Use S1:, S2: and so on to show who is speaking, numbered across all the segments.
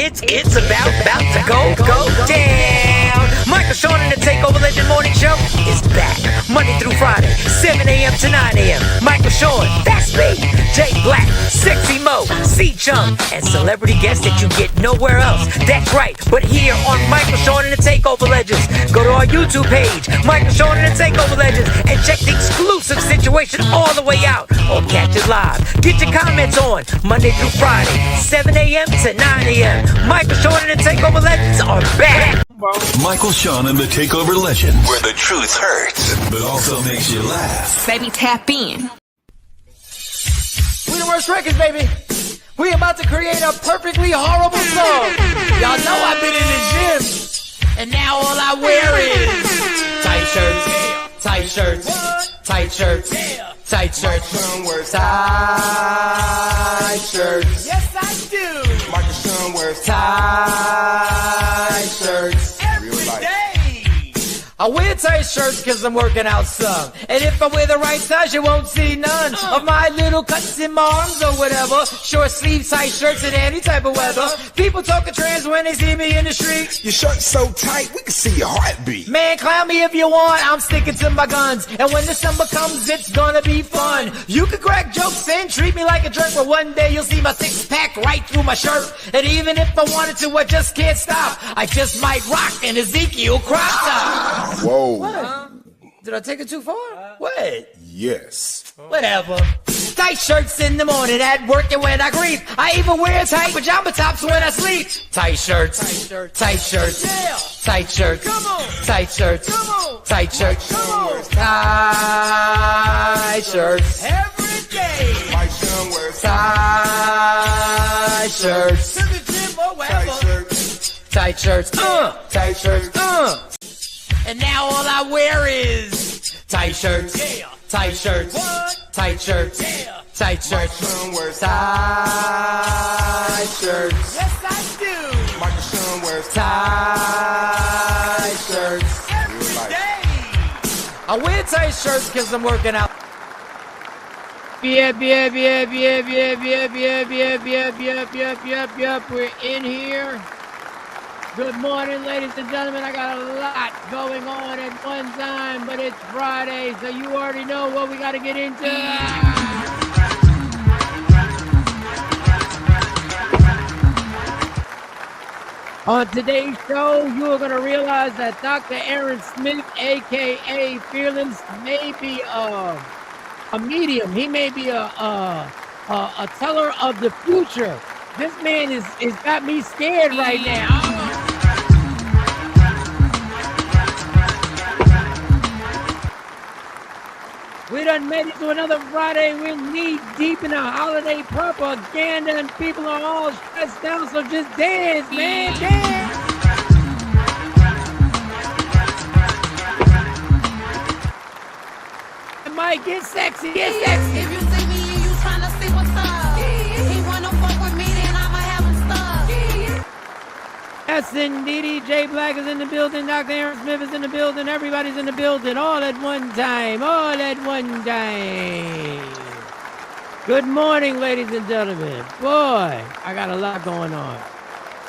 S1: It's about to go down. Michael Sean and the Takeover Legend Morning Show is back Monday through Friday, 7 a.m. to 9 a.m. Michael Sean, that's me. Jay Black, Sexy Mo, C-Chum, and celebrity guests that you get nowhere else. That's right, but here on Michael Sean and the Takeover Legends. Go to our YouTube page, Michael Sean and the Takeover Legends, and check the exclusive situation all the way out. Or catch it live. Get your comments on Monday through Friday, 7 a.m. to 9 a.m. Michael Sean and the Takeover Legends are back.
S2: Michael Sean and the Takeover Legends, where the truth hurts, but also makes you laugh.
S3: Baby, tap in.
S4: We the worst records, baby. We about to create a perfectly horrible song. Y'all know I've been in the gym, and now all I wear is tight shirts, tight shirts, tight shirts, tight shirts, tight shirts. Yes, I do. Michael Sean wears tight shirts every day. I wear tight shirts cause I'm working out some. And if I wear the right size, you won't see none of my little cuts in my arms or whatever. Short sleeve tight shirts in any type of weather. People talking trans when they see me in the street.
S5: Your shirt's so tight, we can see your heartbeat.
S4: Man, clown me if you want, I'm sticking to my guns. And when December comes, it's gonna be fun. You can crack jokes and treat me like a jerk, but one day you'll see my six-pack right through my shirt. And even if I wanted to, I just can't stop. I just might rock an Ezekiel crop top.
S5: Whoa.
S4: What? Did I take it too far? What?
S5: Yes.
S4: Whatever. Tight shirts in the morning at work and when I grieve. I even wear tight pajama tops when I sleep. Tight shirts. Tight shirts. Yeah. Tight shirts. Come on. Tight shirts. Come on. Tight shirts. Come on. Tight shirts. Every day. My son wears tight shirts. To the gym or wherever. Tight shirts. Tight shirts. Tight shirts. And now all I wear is tight shirts, tight shirts, tight shirts, tight shirts, tight shirts. Yes, I do. Michael Sean wears tight shirts every day. I wear tight shirts because I'm working out. Yep. We're in here. Good morning, ladies and gentlemen. I got a lot going on at one time, but it's Friday, so you already know what we got to get into. On today's show, you are going to realize that Dr. Aaron Smith, a.k.a. Fearless, may be a medium. He may be a teller of the future. This man is got me scared right now. We done made it to another Friday. We're knee deep in a holiday propaganda and people are all stressed out, so just dance, man, dance. It might get sexy, get sexy.
S6: If you see me and you tryna see what's up, he wanna fuck with me, then I'ma have him stuck.
S4: Yes, indeed. Jay Black is in the building. Dr. Aaron Smith is in the building. Everybody's in the building all at one time. All at one time. Good morning, ladies and gentlemen. Boy, I got a lot going on.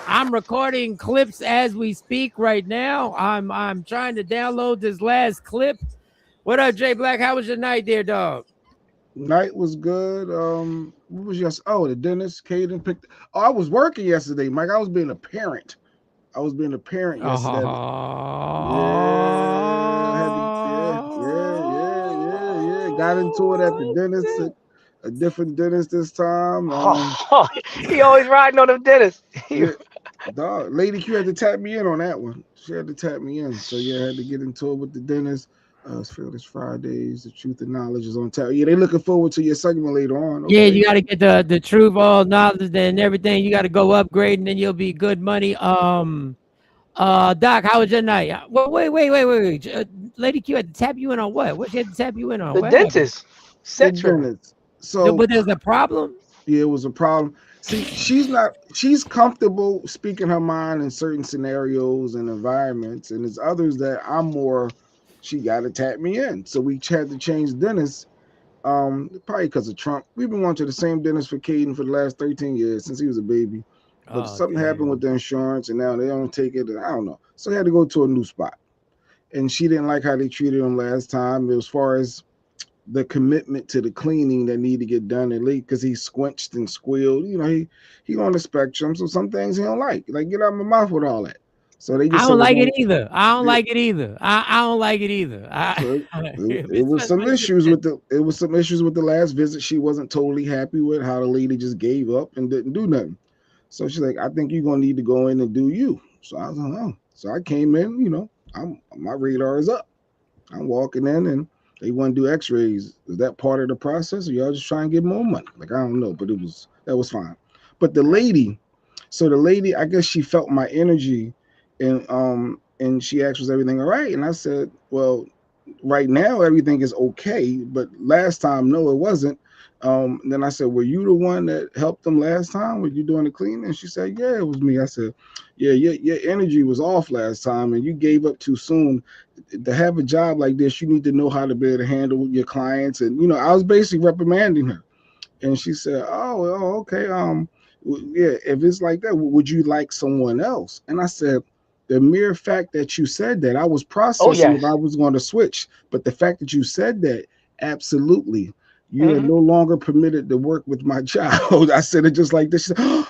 S4: I'm recording clips as we speak right now. I'm trying to download this last clip. What up, Jay Black? How was your night there, dog?
S7: Night was good. What was yes? Oh, the dentist. Caden picked. Oh, I was working yesterday, Mike. I was being a parent. Yesterday. Yeah. Got into it at the dentist. A different dentist this time.
S8: He always riding on them dentists.
S7: Yeah, dog. Lady Q had to tap me in on that one. She had to tap me in. So yeah, I had to get into it with the dentist. It's Fearless Fridays. The truth and knowledge is on tap. Yeah, they looking forward to your segment later on. Okay.
S4: Yeah, you got to get the truth, all knowledge, and everything. You got to go upgrade, and then you'll be good money. Doc, how was your night? Wait. Lady Q had to tap you in on what? What she had to tap you in on?
S8: The dentist.
S7: So,
S4: but there's a problem.
S7: Yeah, it was a problem. See, she's comfortable speaking her mind in certain scenarios and environments, and there's others that I'm more. She got to tap me in. So we had to change dentists, probably because of Trump. We've been going to the same dentist for Caden for the last 13 years since he was a baby. but
S4: Oh,
S7: something happened with
S4: damn.
S7: the insurance, and now they don't take it. And I don't know. So they had to go to a new spot, and she didn't like how they treated him last time. As far as the commitment to the cleaning that need to get done at least because he squinched and squealed. You know, he on the spectrum, so some things he don't like. Like get out of my mouth with all that. So they
S4: I
S7: just said
S4: don't
S7: we're
S4: like it
S7: going.
S4: either. I don't
S7: Yeah,
S4: like it either. I don't like it either.
S7: so it was some
S4: Especially when
S7: issues with the last visit. She wasn't totally happy with how the lady just gave up and didn't do nothing. So she's like, I think you're gonna need to go in and do you. So I was like, oh. So I came in. You know, my radar is up. I'm walking in and they want to do x-rays. Is that part of the process or y'all just trying to get more money? Like, I don't know, but that was fine. But the lady, I guess she felt my energy and she asked, was everything all right? And I said, well, right now everything is okay, but last time, no, it wasn't. Then I said, were you the one that helped them last time? Were you doing the cleaning? And she said, yeah, it was me. I said, yeah, your energy was off last time and you gave up too soon. To have a job like this, you need to know how to be able to handle your clients. And, you know, I was basically reprimanding her. And she said, okay. Yeah, if it's like that, would you like someone else? And I said, the mere fact that you said that, I was
S8: Oh
S7: processing if
S8: yes.
S7: I was going to switch. But the fact that you said that, absolutely, you are
S8: Hmm.
S7: no longer permitted to work with my child. I said it just like this. She said, oh,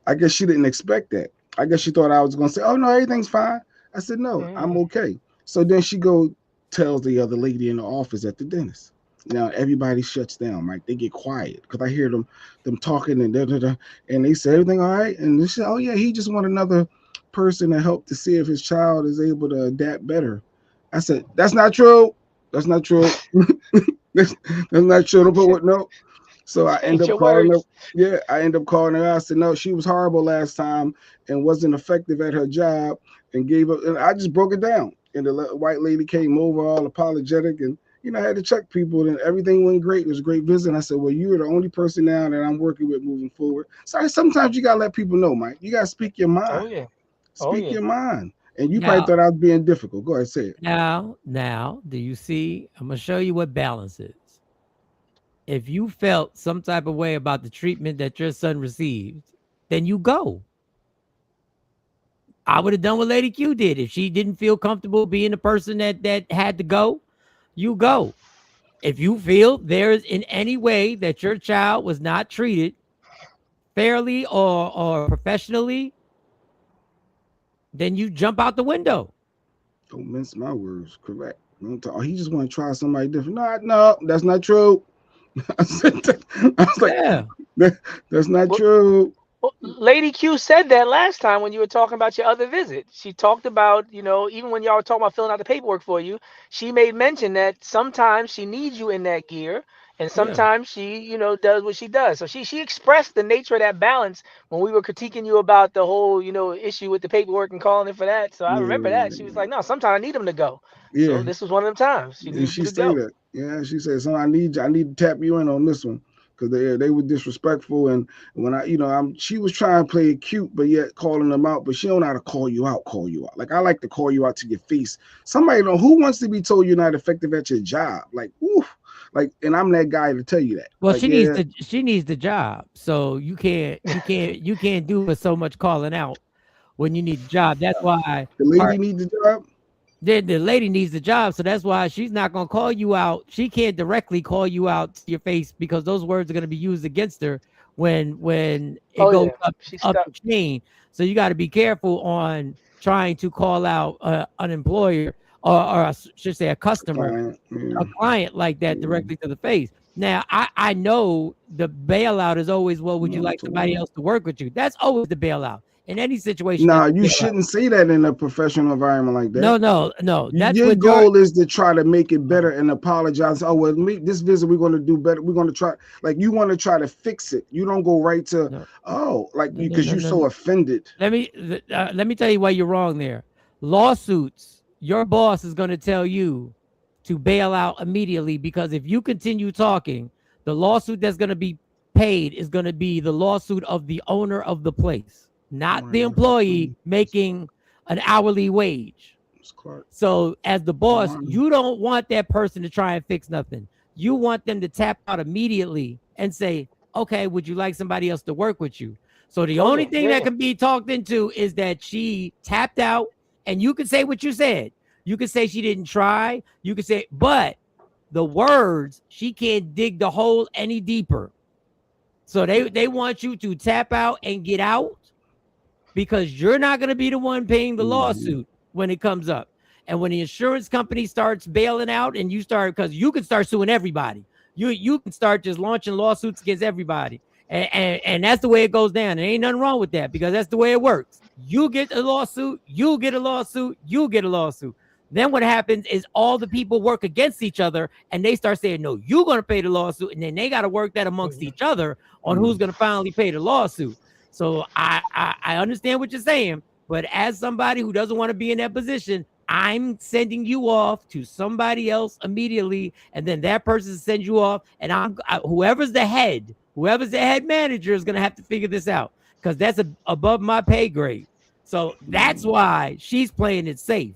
S7: I guess she didn't expect that. I guess she thought I was going to say, oh, no, everything's fine. I said, no, I'm
S8: Hmm.
S7: okay. So then she tells the other lady in the office at the dentist. Now everybody shuts down, Mike. They get quiet because I hear them talking and da da da, and they say everything all right. And they say, oh yeah, he just want another person to help to see if his child is able to adapt better. I said, that's not true. That's not true. that's, that's not true. Don't put what no. So I end
S8: Change
S7: up
S8: your
S7: calling her.
S8: words.
S7: Yeah, I end up calling her. I said, no, she was horrible last time and wasn't effective at her job and gave up. And I just broke it down. And the white lady came over all apologetic and, you know, I had to check people and everything went great. It was a great visit. And I said, well, you're the only person now that I'm working with moving forward. So sometimes you got to let people know, Mike. You got to speak your
S8: Oh
S7: mind.
S8: yeah. Oh
S7: Speak
S8: yeah.
S7: your mind. And you probably
S4: Now,
S7: thought I was being difficult. Go ahead, say it.
S4: now, do you see? I'm gonna show you what balance is. If you felt some type of way about the treatment that your son received, then you go. I would have done what Lady Q did. If she didn't feel comfortable being the person that had to go, you go. If you feel there's in any way that your child was not treated fairly or professionally, then you jump out the window.
S7: Don't mince my words. Correct. Don't talk. He just want to try somebody different. No, that's not true. I was like,
S4: Yeah.
S7: that's not
S8: Well,
S7: true.
S8: Lady Q said that last time when you were talking about your other visit. She talked about, even when y'all were talking about filling out the paperwork for you, she made mention that sometimes she needs you in that gear and
S4: Yeah.
S8: sometimes she, does what she does. So she expressed the nature of that balance when we were critiquing you about the whole, issue with the paperwork and calling it for that. So I remember that. She was
S7: Yeah,
S8: like, no, sometimes I need him to go.
S7: yeah.
S8: So this was one of them times. She
S7: And
S8: needed you
S7: she
S8: to
S7: say
S8: go.
S7: that. Yeah, she said, "Son, I need to tap you in on this one because they were disrespectful and when she was trying to play it cute but yet calling them out, but she don't know how to call you out. Like I like to call you out to your face. Somebody know who wants to be told you're not effective at your job. Like, oof, like, and I'm that guy to tell you that.
S4: Well,
S7: Like, yeah,
S4: she needs the job. So you can't do with so much calling out when you need the job. That's why
S7: the
S4: part
S7: lady need the job.
S4: the lady needs the job. So that's why she's not gonna call you out. She can't directly call you out to your face because those words are gonna be used against her when it
S8: Oh
S4: goes
S8: yeah. She
S4: up
S8: stuck.
S4: the chain. So you got to be careful on trying to call out an employer or I should say a customer,
S7: Client,
S4: a
S7: yeah,
S4: client like that
S7: yeah.
S4: directly to the face. Now, I know the bailout is always, well, would you
S7: No,
S4: like somebody else to work with you? That's always the bailout. In any situation,
S7: nah,
S4: that's
S7: you
S4: the bailout.
S7: shouldn't say that in a professional environment like that.
S4: No, no, no. That's
S7: Your
S4: what your
S7: goal is to try to make it better and apologize. Oh well, this visit we're going to do better. We're going to try, like you want to try to fix it. You don't go right to,
S4: no,
S7: oh, like
S4: no,
S7: you
S4: no,
S7: because
S4: no,
S7: you're
S4: no,
S7: so
S4: no.
S7: offended.
S4: Let me tell you why you're wrong there. Lawsuits, your boss is going to tell you to bail out immediately because if you continue talking, the lawsuit that's going to be paid is going to be the lawsuit of the owner of the place, not
S7: Right,
S4: the employee making an hourly wage.
S7: it's Clark.
S4: So as the boss,
S7: Wanda.
S4: you don't want that person to try and fix nothing. You want them to tap out immediately and say, okay, would you like somebody else to work with you? So the only thing that can be talked into is that she tapped out, and you can say what you said. You can say she didn't try. You can say, but the words, she can't dig the hole any deeper. So they want you to tap out and get out, because you're not going to be the one paying the lawsuit when it comes up. And when the insurance company starts bailing out, and you start, because you can start suing everybody. You can start just launching lawsuits against everybody. And that's the way it goes down. There ain't nothing wrong with that, because that's the way it works. You get a lawsuit, you get a lawsuit, you get a lawsuit. Then what happens is all the people work against each other, and they start saying, no, you're going to pay the lawsuit. And then they got to work that amongst each other on who's going to finally pay the lawsuit. So I understand what you're saying, but as somebody who doesn't want to be in that position, I'm sending you off to somebody else immediately, and then that person sends you off, and whoever's the head manager is going to have to figure this out, because that's above my pay grade. So that's why she's playing it safe,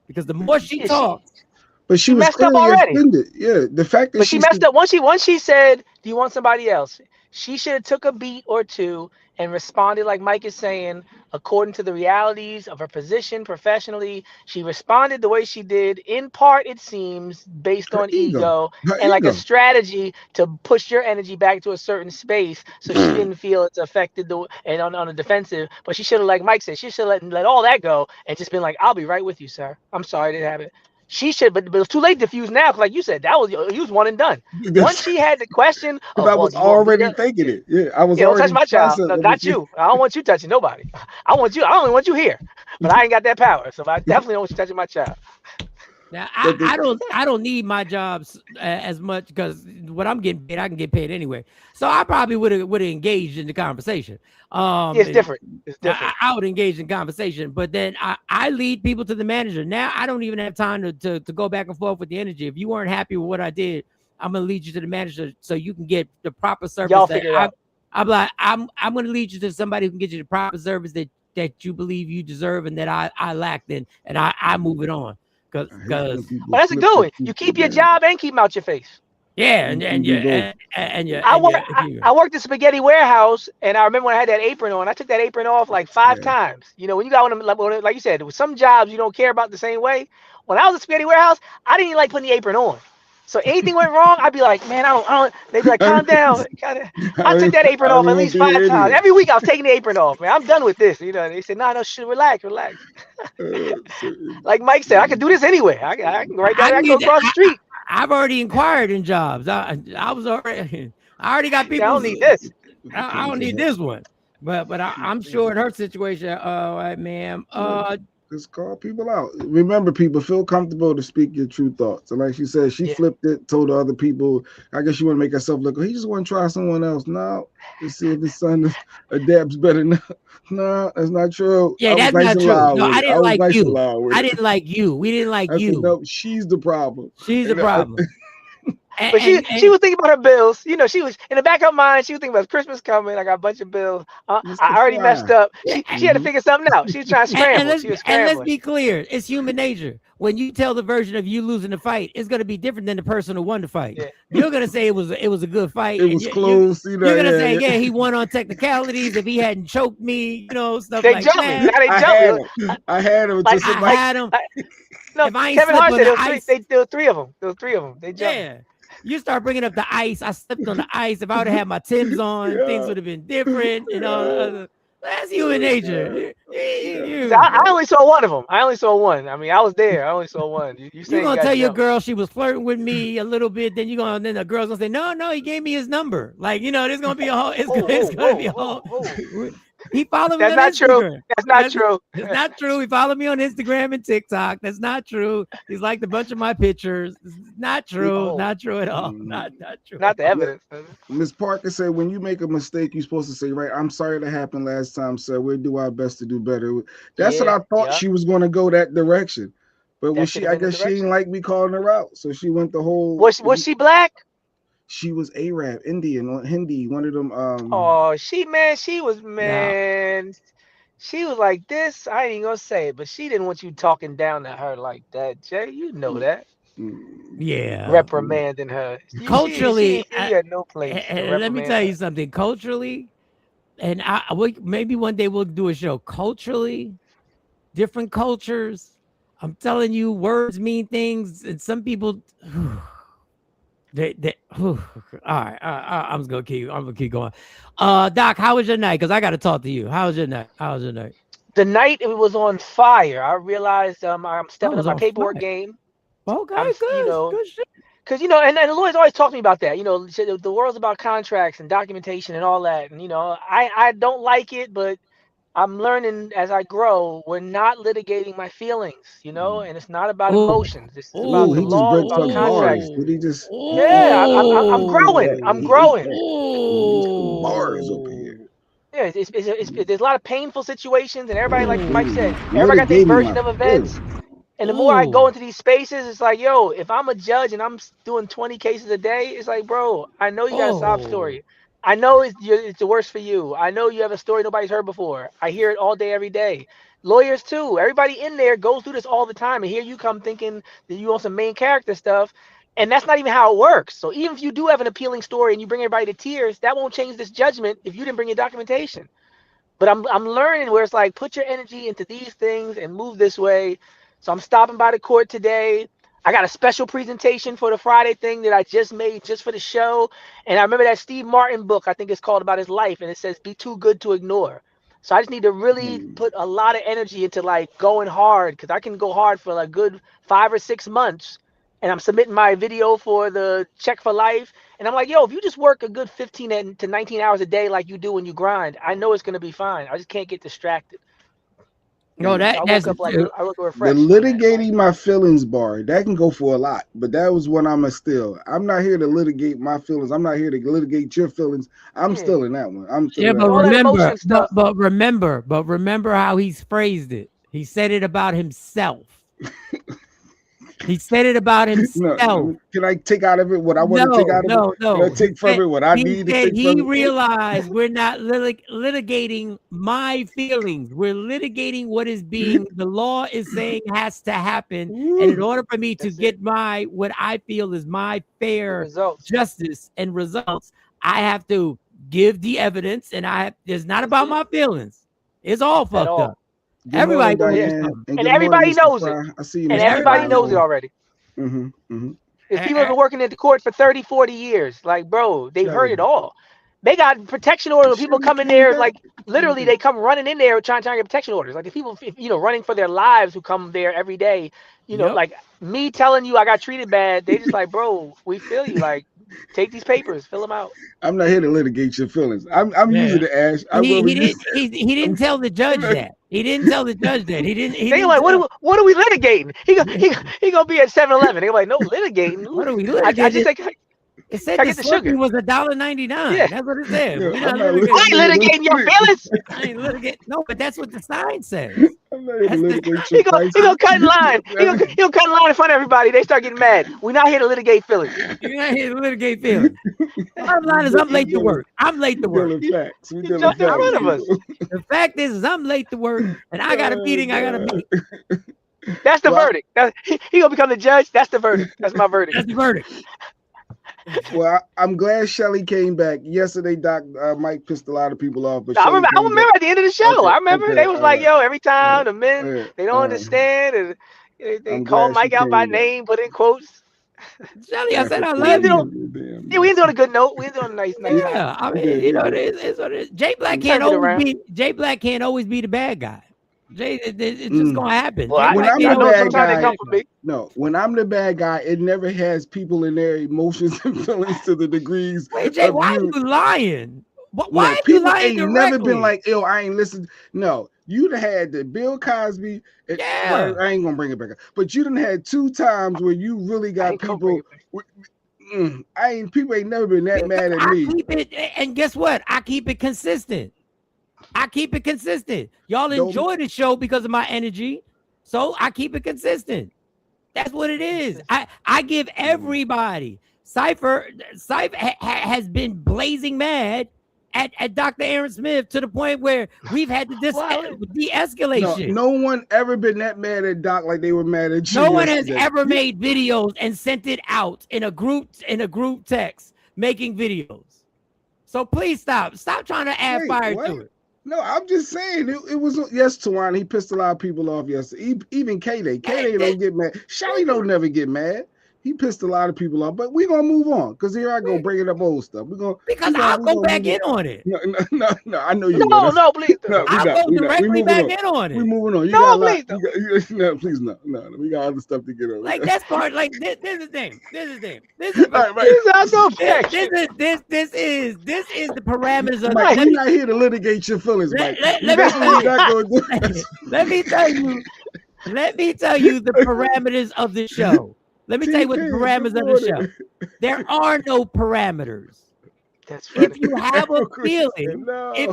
S4: because the more she talks.
S7: But she
S8: messed up already.
S7: Offended. Yeah, the fact that
S8: but she messed up once she said, do you want somebody else? She should have took a beat or two and responded, like Mike is saying, according to the realities of her position professionally. She responded the way she did, in part, it seems, based on ego and like a strategy to push your energy back to a certain space, so she didn't feel it's affected and on the defensive. But she should have, like Mike said, she should have let all that go and just been like, I'll be right with you, sir. I'm sorry I didn't have it. She should, but it was too late to fuse now. Like you said, that was one and done. Once she had the question,
S7: I was already thinking it. Yeah, I was.
S8: Don't touch my child. No, not you. I don't want you touching nobody. I only want you here, but I ain't got that power. So I definitely don't want you touching my child.
S4: Now I don't need my jobs as much, because what I'm getting paid, I can get paid anyway. So I probably would have engaged in the conversation.
S8: It's different. It's different.
S4: I would engage in conversation, but then I lead people to the manager. Now I don't even have time to go back and forth with the energy. If you weren't happy with what I did, I'm gonna lead you to the manager so you can get the proper service.
S8: Y'all figure it out.
S4: I'm gonna lead you to somebody who can get you the proper service that you believe you deserve and that I lacked in, and I move it on. Because
S8: that's a good one. You keep your job and keep them out your face.
S4: Yeah,
S8: I worked at Spaghetti Warehouse, and I remember when I had that apron on. I took that apron off like 5 times. You know, when you got one of them, like you said, with some jobs you don't care about the same way. When I was at Spaghetti Warehouse, I didn't even like putting the apron on. So anything went wrong, I'd be like, man, I don't. They'd be like, calm down. I took that apron off at least 5 times. Every week I was taking the apron off, man. I'm done with this. You know, they said, no, relax. Like Mike said, I could do this anywhere. I can go right down there, I can go across the street.
S4: I've already inquired in jobs. I already got people.
S8: I don't need this.
S4: I don't need this one. But I'm sure in her situation, all right, ma'am.
S7: Just call people out. Remember, people, feel comfortable to speak your true thoughts. And like she said, she flipped it, told the other people, I guess you want to make herself look, he just want to try someone else. No, to see if his son adapts better. No, that's not true.
S4: Yeah, that's not true. No, I didn't like you. I didn't like you. We didn't like you.
S7: No, she's the problem.
S4: She's the problem.
S8: But she was thinking about her bills. You know, she was in the back of her mind. She was thinking about Christmas coming. I got a bunch of bills. I already messed up. She had to figure something out. She was trying to scramble.
S4: And let's be clear. It's human nature. When you tell the version of you losing the fight, it's going to be different than the person who won the fight. Yeah. You're going to say it was a good fight.
S7: It was close.
S4: You're going to say, he won on technicalities. If he hadn't choked me, stuff like that.
S7: I had him.
S4: I had him.
S8: No, Kevin Hart said there were 3 of them. There were 3 of them. They jumped.
S4: Yeah. You start bringing up the ice. I slipped on the ice. If I would have had my Timbs on, things would have been different. That's human nature.
S8: I only saw one of them. I only saw one. I mean, I was there. I only saw one.
S4: You're gonna tell your girl she was flirting with me a little bit. Then then the girl's gonna say, no, he gave me his number. Like, there's gonna be a whole. It's gonna be a whole. He followed me on Instagram.
S8: That's not true.
S4: It's not true. He followed me on Instagram and TikTok. That's not true. He's liked a bunch of my pictures. It's not true. Oh. Not true at all. Not true.
S8: Not the evidence.
S7: Ms. Parker said, when you make a mistake, you're supposed to say, right, I'm sorry that happened last time, sir. We'll do our best to do better. That's what I thought she was going to go that direction. But when I guess she didn't like me calling her out. So she went the whole.
S8: Was she black?
S7: She was Arab, Indian, or Hindi, one of them.
S8: She was She was like this. I ain't even gonna say it, but she didn't want you talking down to her like that, Jay. You know that.
S4: Yeah.
S8: Reprimanding her.
S4: Culturally,
S8: she had no place.
S4: Let me tell you something. Culturally, and maybe one day we'll do a show culturally, different cultures. I'm telling you, words mean things, and some people. All right. I'm gonna keep going. Doc, how was your night? Because I got to talk to you. How was your night?
S8: The night it was on fire. I realized I'm stepping up
S4: was
S8: my
S4: on
S8: paperwork
S4: fire.
S8: game.
S4: Okay, good shit.
S8: Because and the lawyers always talk to me about that. The world's about contracts and documentation and all that. And I don't like it, but I'm learning as I grow. We're not litigating my feelings, and it's not about
S4: Oh,
S8: emotions. This is about
S7: Ooh,
S8: the
S7: he just
S8: law,
S7: broke
S8: about
S7: some
S8: contracts.
S7: bars. Did he just?
S8: Yeah, I'm growing. I'm
S7: He ate
S8: growing.
S7: that. He ate some bars over here.
S8: Yeah, there's a lot of painful situations, and everybody, like Mike said,
S7: Ooh,
S8: everybody got their
S7: litigating
S8: version
S7: my
S8: of events.
S7: feelings.
S8: And the more I go into these spaces, it's like, yo, if I'm a judge and I'm doing 20 cases a day, it's like, bro, I know you got a sob story. I know it's the worst for you. I know you have a story nobody's heard before. I hear it all day, every day. Lawyers too. Everybody in there goes through this all the time. And here you come thinking that you want some main character stuff. And that's not even how it works. So even if you do have an appealing story and you bring everybody to tears, that won't change this judgment if you didn't bring your documentation. But I'm learning where it's like, put your energy into these things and move this way. So I'm stopping by the court today. I got a special presentation for the Friday thing that I just made just for the show. And I remember that Steve Martin book, I think it's called, about his life, and it says be too good to ignore. So I just need to really put a lot of energy into like going hard, because I can go hard for a good 5 or 6 months. And I'm submitting my video for the Check for Life. And I'm like, yo, if you just work a good 15 to 19 hours a day like you do when you grind, I know it's going to be fine. I just can't get distracted.
S4: No,
S8: So I woke up
S7: The
S8: refreshed.
S7: litigating my feelings bar, that can go for a lot, but that was when I'm I'm not here to litigate my feelings. I'm not here to litigate your feelings. I'm still in that one. I'm still in that
S4: but
S8: all
S7: one.
S8: that
S4: remember,
S8: emotion stuff.
S4: but remember how he's phrased it. He said it about himself. He said it about himself.
S7: No, can I take out of it what I want to take out of it?
S4: No.
S7: Can I take from it what I need to take
S4: He
S7: from it?
S4: realized we're not litigating my feelings. We're litigating what is being, the law is saying has to happen. And in order for me to get what I feel is my fair
S8: results.
S4: justice and results, I have to give the evidence, and it's not about my feelings. It's all fucked up.
S7: Good
S4: Everybody
S7: morning,
S4: knows
S7: Diane,
S8: and everybody knows it.
S7: I see you,
S8: and
S7: Mr.
S8: everybody
S7: Fry.
S8: knows it already. If people have been working at the court for 30, 40 years, like, bro, they've heard it all. They got protection orders when people come in there, like, literally, they come running in there trying to get protection orders. Like, the people, running for their lives who come there every day, like me telling you I got treated bad, they just like, bro, we feel you. Like, take these papers, fill them out.
S7: I'm not here to litigate your feelings. I'm using the Ash.
S4: He didn't tell the judge that. He didn't tell the judge that. He didn't.
S8: They like, what are we litigating? He gonna be at 7-Eleven. They're like, no litigating.
S4: What are we litigating?
S8: I just think
S4: it said the Slurpee was $1.99. Yeah. That's what it said.
S7: Yeah,
S4: I
S8: ain't litigating your feelings.
S4: I ain't litigating. No, but that's what the sign says.
S7: I'm not here to litigate
S8: He gonna cut in line. He'll cut in line in front of everybody. They start getting mad. We're not here to litigate feelings.
S4: You're not here to litigate feelings. Bottom line is I'm late to work.
S7: We dealing facts.
S8: He jumped in front of us.
S4: The fact is I'm late to work, and I got a meeting I gotta make.
S8: That's the verdict. He gonna become the judge. That's the verdict. That's my verdict.
S4: That's the verdict.
S7: Well, I'm glad Shelly came back. Yesterday, Mike pissed a lot of people off. But
S8: I remember at the end of the show. I remember they was like, yo, every time the men, they don't understand. And they call Mike out by name, put in quotes.
S4: Shelly, I said I love
S8: you. Yeah, we ended on a good note. We ended on a nice night.
S4: Yeah, I mean, it's what it is. Jay Black can't always be the bad guy. It's just gonna happen.
S8: Well,
S7: when I'm the bad
S8: guy,
S7: when I'm the bad guy, it never has people in their emotions and feelings to the degrees.
S4: Wait, Jay, why are you lying? Why are you
S7: people
S4: lying
S7: ain't
S4: directly?
S7: never been like, yo, I ain't listened. No, you'd had the Bill Cosby.
S4: Yeah,
S7: I ain't gonna bring it back up. But you done had 2 times where you really got people. People ain't never been that mad at me.
S4: And guess what? I keep it consistent. Y'all enjoy the show because of my energy, so I keep it consistent. That's what it is. I give everybody. Cypher has been blazing mad at Dr. Aaron Smith to the point where we've had to de-escalate shit.
S7: No one ever been that mad at Doc like they were mad at you.
S4: No one has ever made videos and sent it out in a group text making videos. So please stop trying to add
S7: Wait,
S4: fire
S7: what?
S4: to it.
S7: No, I'm just saying it was yes, Tawana. He pissed a lot of people off yesterday. Even K-Day. K-Day don't get mad. Shawty don't never get mad. He pissed a lot of people off, but we're gonna move on because here I go bringing up old stuff.
S4: Because I'll go back in on it.
S7: No, I know you.
S8: No, please.
S7: No,
S4: I'll go directly back in on it.
S7: We're moving on. You
S8: No,
S7: got a lot.
S8: please.
S7: No, please no. We got other stuff to get over.
S4: Like that's part. Like this is the thing. This is
S7: Right.
S4: This is the parameters of.
S7: Mike, we're not here to litigate your feelings, Mike.
S4: Let me tell you the parameters of the show. Let me tell you what the parameters of the show. There are no parameters.
S8: That's funny.
S4: If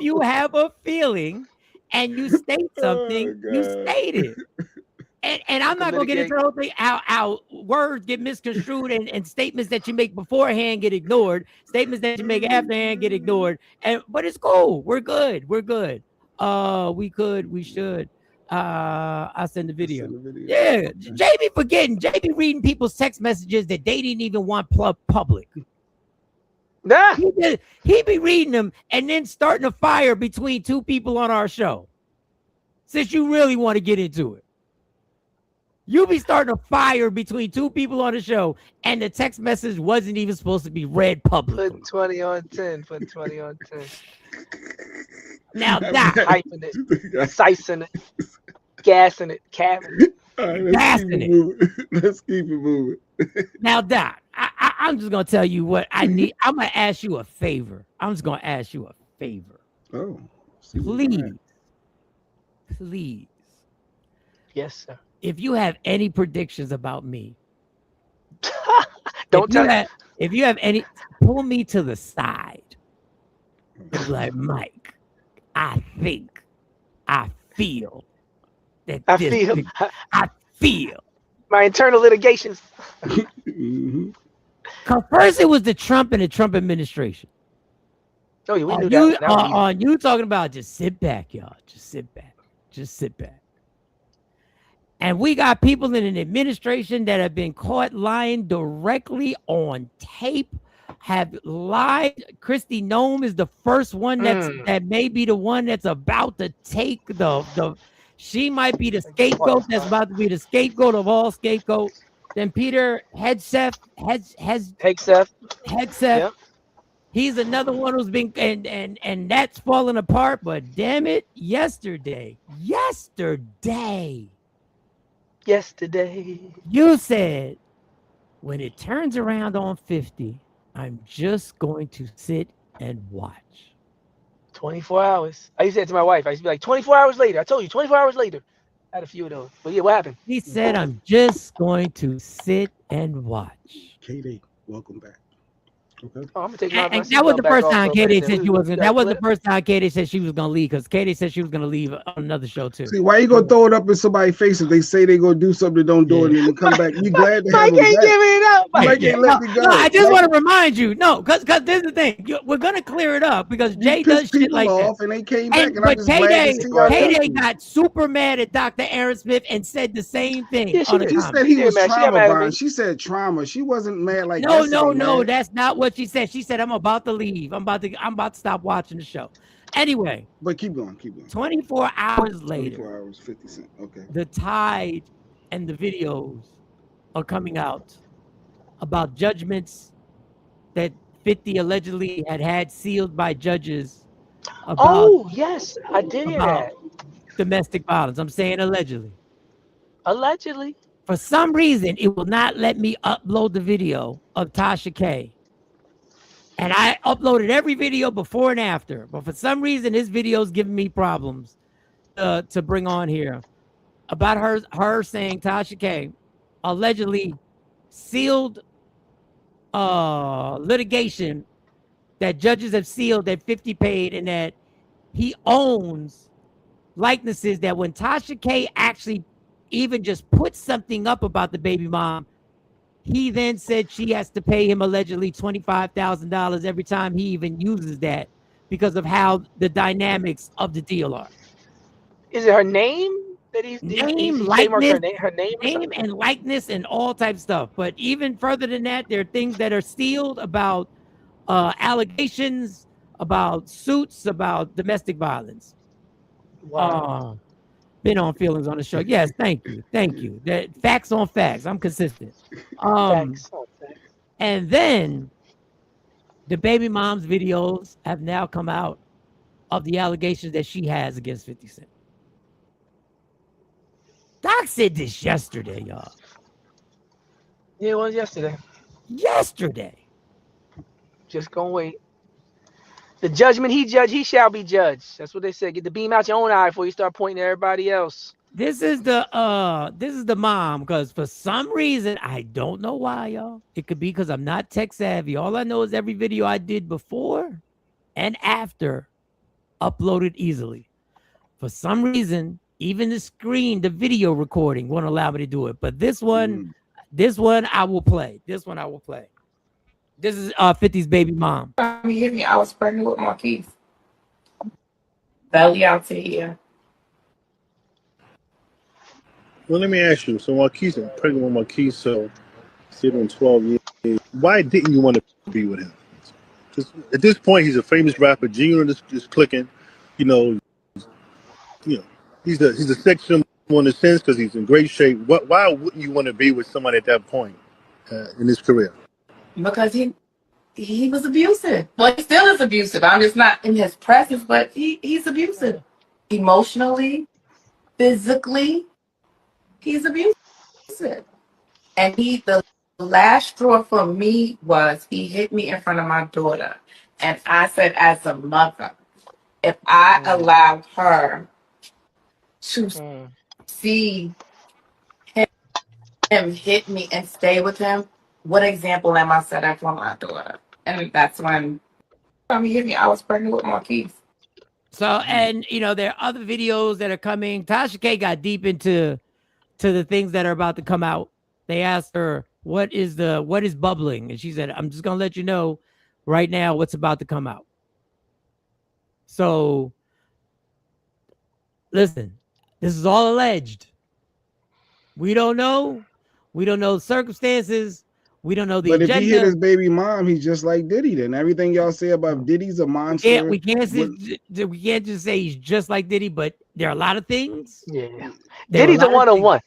S4: you have a feeling, and you state something, you state it. And I'm not gonna get into the whole thing how words get misconstrued and statements that you make beforehand get ignored, statements that you make afterhand get ignored. But it's cool. We're good. We should. I'll send the video. Yeah, JB reading people's text messages that they didn't even want public.
S8: Nah.
S4: He be reading them and then starting a fire between two people on our show. Since you really want to get into it, you be starting a fire between two people on the show, and the text message wasn't even supposed to be read publicly.
S8: Put 20 on 10.
S4: Now that
S8: hyping it, sicing it, gassing it, capping it.
S4: Gassing it.
S7: Let's keep it moving.
S4: Now, Doc, I'm just gonna tell you what I need. I'm gonna ask you a favor. I'm just gonna ask you a favor.
S7: Oh,
S4: please.
S8: Yes, sir.
S4: If you have any predictions about me,
S8: don't tell me.
S4: If you have any, pull me to the side. It's like, Mike, I feel that
S8: I feel my internal litigations.
S4: Because first it was the Trump and the Trump administration.
S8: Oh, yeah, we knew that.
S4: On you talking about just sit back, y'all. Just sit back. And we got people in an administration that have been caught lying directly on tape, have lied. Kristi Noem is the first one that may be the one that's about to take the she might be the scapegoat that's about to be the scapegoat of all scapegoats. Then Peter Hegseth.
S8: Yep.
S4: He's another one who's been and that's falling apart. But damn it, yesterday, you said when it turns around on 50, I'm just going to sit and watch.
S8: 24 hours. I used to say it to my wife. I used to be like, 24 hours later. I told you, 24 hours later. I had a few of those. But yeah, what happened?
S4: He said, I'm just going to sit and watch.
S7: Katie, welcome back. Okay.
S8: Oh, I'm gonna take
S4: and that was the first time Katie said she wasn't. That was the first time Katie said she was gonna leave, because Katie said she was gonna leave on another show too.
S7: See, why you gonna throw it up in somebody's face if they say they gonna do something, don't do it, and then come back? You glad to have
S8: Mike
S7: them
S8: ain't
S7: back.
S8: giving it up.
S7: Mike ain't let me go.
S4: No, I just want to remind you, because this is the thing. We're gonna clear it up because Jay does shit like that.
S7: And they came back, and
S4: but
S7: I'm just glad to see y'all.
S4: K-Day got super mad at Dr. Aaron Smith and said the same thing.
S8: Yeah,
S7: She said he was trauma bond. She said trauma. She wasn't mad like
S4: no. That's not what she said. She said, I'm about to leave. I'm about to stop watching the show. Anyway.
S7: But keep going.
S4: 24 hours later.
S7: 24 hours, 50 cents. Okay.
S4: The Tide and the videos are coming out about judgments that 50 allegedly had sealed by judges.
S8: Yes, I did hear that.
S4: Domestic violence. I'm saying allegedly.
S8: Allegedly.
S4: For some reason, it will not let me upload the video of Tasha K. And I uploaded every video before and after. But for some reason, this video is giving me problems to bring on here. About her saying Tasha K allegedly sealed litigation that judges have sealed that 50 paid, and that he owns likenesses that when Tasha K actually even just put something up about the baby mom, he then said she has to pay him allegedly $25,000 every time he even uses that because of how the dynamics of the deal are.
S8: Is it her name that he's
S4: likeness,
S8: her name
S4: and likeness and all type of stuff? But even further than that, there are things that are sealed about allegations about Suits, about domestic violence.
S8: Wow.
S4: Been on Feelings on the show. Yes, thank you. That facts on facts. I'm consistent.
S8: Facts. Oh, facts.
S4: And then the baby mom's videos have now come out of the allegations that she has against 50 Cent. Doc said this yesterday, y'all.
S8: Yeah, it was yesterday.
S4: Yesterday.
S8: Just gonna wait. The judgment he judged, he shall be judged. That's what they said. Get the beam out your own eye before you start pointing at everybody else.
S4: This is the mom, because for some reason, I don't know why, y'all. It could be because I'm not tech savvy. All I know is every video I did before and after uploaded easily. For some reason, even the screen, the video recording won't allow me to do it. But this one I will play. This is 50's baby mom.
S3: You hit me. I was pregnant with Marquise. Belly out to here.
S9: Well, let me ask you. So Marquise, I'm pregnant with Marquise, so it's been 12 years. Why didn't you want to be with him? Just at this point, he's a famous rapper. Junior is clicking. You know, he's a sex symbol in a sense because he's in great shape. Why wouldn't you want to be with somebody at that point in his career?
S3: Because he was abusive. Well, he still is abusive. I'm just not in his presence, but he's abusive. Emotionally, physically, he's abusive. And the last straw for me was he hit me in front of my daughter. And I said, as a mother, if I allowed her to see him hit me and stay with him, what example am I setting for my daughter? And that's when he hit me. I was pregnant with Marquise.
S4: So, and there are other videos that are coming. Tasha K got deep into the things that are about to come out. They asked her, what is bubbling? And she said, I'm just gonna let you know right now what's about to come out. So listen, this is all alleged. We don't know the circumstances. We don't know the agenda.
S7: But if he hit his baby mom, he's just like Diddy. Then everything y'all say about Diddy's a monster.
S4: We can't just say he's just like Diddy, but there are a lot of things.
S8: Yeah, Diddy's a 101.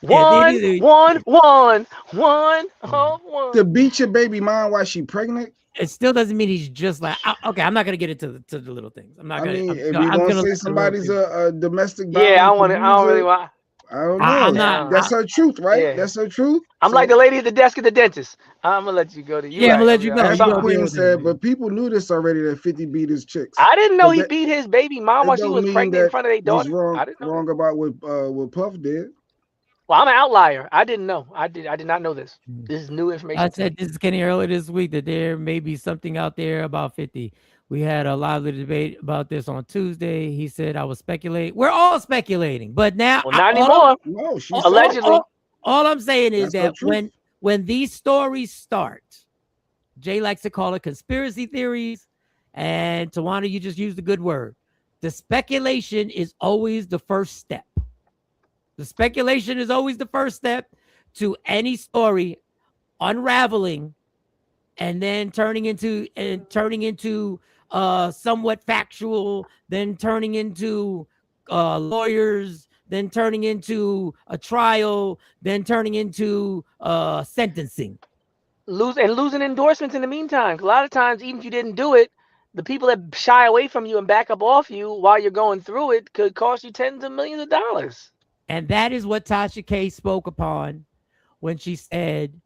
S8: One.
S7: To beat your baby mom while she pregnant.
S4: It still doesn't mean he's just like. Okay, I'm not gonna get into the little things. I'm not gonna.
S7: If you don't say somebody's a domestic violence.
S8: Yeah, I don't really want.
S7: I don't know. That's her truth, right?
S8: Yeah.
S7: That's her truth.
S8: I'm like the lady at the desk at the dentist. I'm gonna let you go to you.
S4: Yeah, I'm gonna let you go.
S7: That's what Queen said, but people knew this already that 50 beat his chicks.
S8: I didn't know he beat his baby mom while she was pregnant in front of their daughter.
S7: Wrong,
S8: I didn't know.
S7: Wrong about what Puff did.
S8: Well, I'm an outlier. I didn't know. I did not know this. This is new information.
S4: I said this is Kenny earlier this week that there may be something out there about 50. We had a lively debate about this on Tuesday. He said I was speculating. We're all speculating, but now
S8: not anymore.
S7: No,
S8: allegedly.
S4: All I'm saying is that when these stories start, Jay likes to call it conspiracy theories, and Tawana, you just used a good word. The speculation is always the first step. The speculation is always the first step to any story unraveling and then turning into somewhat factual, then turning into lawyers, then turning into a trial, then turning into sentencing.
S8: Losing endorsements in the meantime. A lot of times, even if you didn't do it, the people that shy away from you and back up off you while you're going through it could cost you tens of millions of dollars.
S4: And that is what Tasha K spoke upon when she said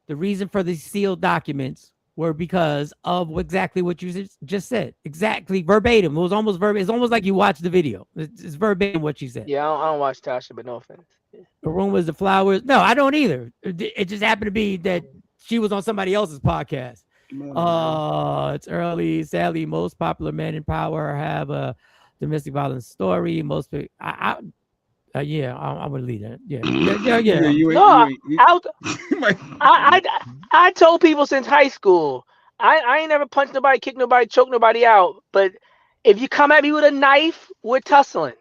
S4: the reason for the sealed documents were because of exactly what you just said. Exactly verbatim. It was almost verbatim. It's almost like you watched the video. It's verbatim what she said.
S8: Yeah, I don't watch Tasha, but no offense. Yeah.
S4: The room was the flowers. No, I don't either. It just happened to be that she was on somebody else's podcast. It's early. Sadly, most popular men in power have a domestic violence story. Most I'm gonna leave that.
S8: I told people since high school, I ain't never punched nobody, kicked nobody, choked nobody out. But if you come at me with a knife, we're tussling.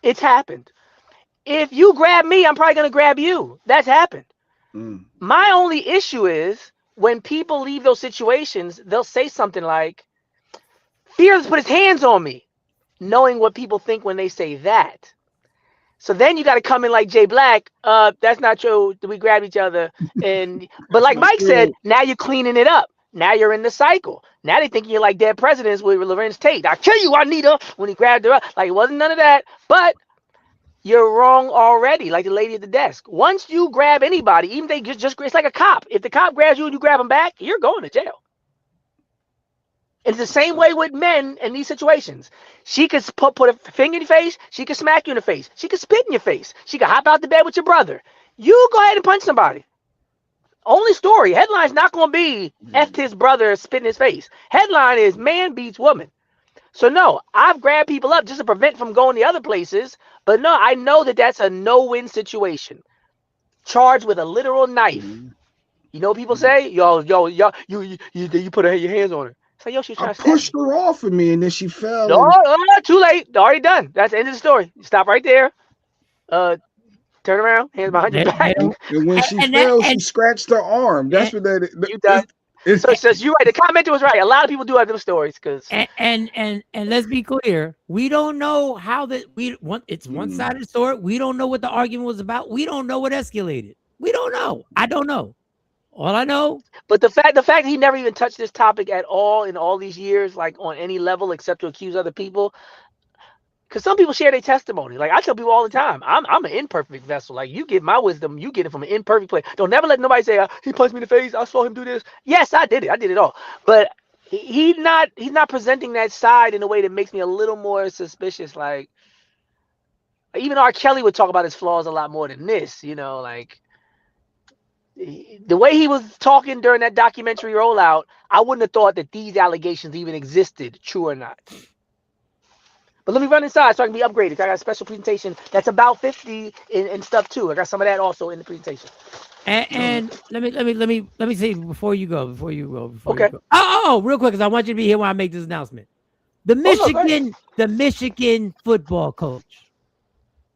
S8: It's happened. If you grab me, I'm probably gonna grab you. That's happened. My only issue is when people leave those situations, they'll say something like, Fears put his hands on me, knowing what people think when they say that. So then you got to come in like Jay Black. That's not true. We grabbed each other, but like Mike said, now you're cleaning it up. Now you're in the cycle. Now they think you're like dead presidents with Lorenz Tate. I'll kill you, Juanita, when he grabbed her up. Like it wasn't none of that. But you're wrong already, like the lady at the desk. Once you grab anybody, even they just it's like a cop. If the cop grabs you and you grab him back, you're going to jail. It's the same way with men in these situations. She could put a finger in your face. She could smack you in the face. She could spit in your face. She could hop out the bed with your brother. You go ahead and punch somebody. Only story. Headline's not going to be F his brother spit in his face. Headline is man beats woman. So no, I've grabbed people up just to prevent from going the other places. But no, I know that that's a no-win situation. Charged with a literal knife. You know what people say? Yo, you put your hands on her. So yo, she's trying
S7: I
S8: to
S7: pushed her off of me, and then she fell.
S8: No, too late. Already done. That's the end of the story. Stop right there. Turn around. Hands behind your back.
S7: And when she fell, she scratched her arm. That's what that.
S8: You done. So you're right. The commenter was right. A lot of people do have them stories because.
S4: And let's be clear. We don't know how it's one-sided story. We don't know what the argument was about. We don't know what escalated. We don't know. I don't know. All I know.
S8: But the fact he never even touched this topic at all in all these years, like on any level except to accuse other people. Because some people share their testimony. Like I tell people all the time, I'm an imperfect vessel. Like you get my wisdom, you get it from an imperfect place. Don't never let nobody say he punched me in the face. I saw him do this. Yes, I did it. I did it all. But he's not presenting that side in a way that makes me a little more suspicious. Like even R. Kelly would talk about his flaws a lot more than this. You know, like. The way he was talking during that documentary rollout, I wouldn't have thought that these allegations even existed, true or not. But let me run inside so I can be upgraded. I got a special presentation that's about 50 and stuff too. I got some of that also in the presentation.
S4: And let me say before you go.
S8: Okay.
S4: Oh, real quick, because I want you to be here when I make this announcement. The Michigan football coach.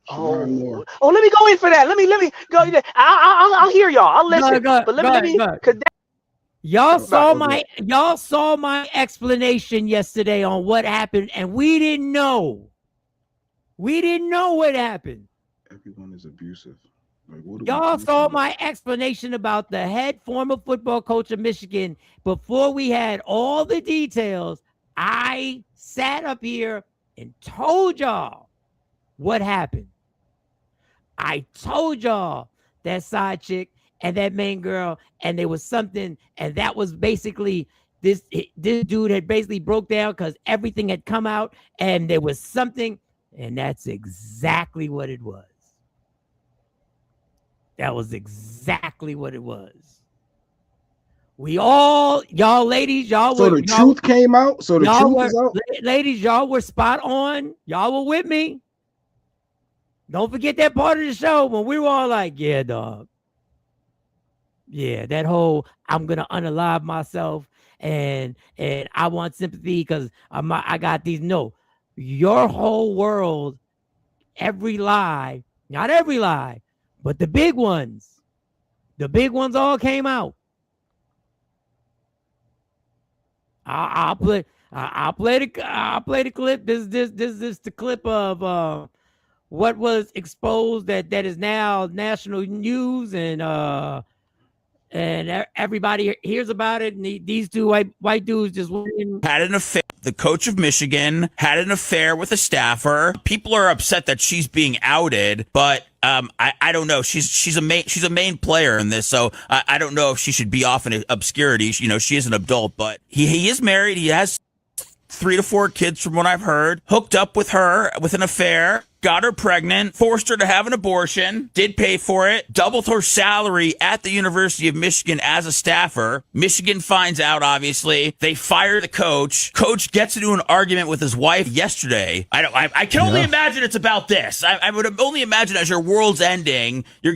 S8: Oh, let me go in for that. Let me go. I'll hear y'all. I'll listen. But let me because
S4: y'all saw my explanation yesterday on what happened, and we didn't know. We didn't know what happened.
S7: Everyone is abusive. Like,
S4: y'all saw my explanation about the former football coach of Michigan before we had all the details. I sat up here and told y'all what happened. I told y'all that side chick and that main girl, and there was something, and that was basically this dude had basically broke down because everything had come out, and there was something, and that's exactly what it was. That was exactly what it was. Y'all ladies,
S7: the truth came out. So the truth is out.
S4: Ladies, y'all were spot on. Y'all were with me. Don't forget that part of the show when we were all like, yeah, dog. Yeah, that whole I'm gonna unalive myself and I want sympathy because I got these. No, your whole world, every lie, not every lie, but the big ones all came out. I'll play the clip. This is the clip of what was exposed that is now national news, and everybody hears about it. And these two white dudes just
S10: had an affair. The coach of Michigan had an affair with a staffer. People are upset that she's being outed, but I don't know. She's a main player in this, so I don't know if she should be off in obscurity. You know, she is an adult, but he is married. He has 3 to 4 kids from what I've heard. Hooked up with her with an affair. Got her pregnant, forced her to have an abortion, did pay for it, doubled her salary at the University of Michigan as a staffer. Michigan finds out, obviously. They fire the coach. Coach gets into an argument with his wife yesterday. I can only imagine it's about this. I would only imagine as your world's ending, you're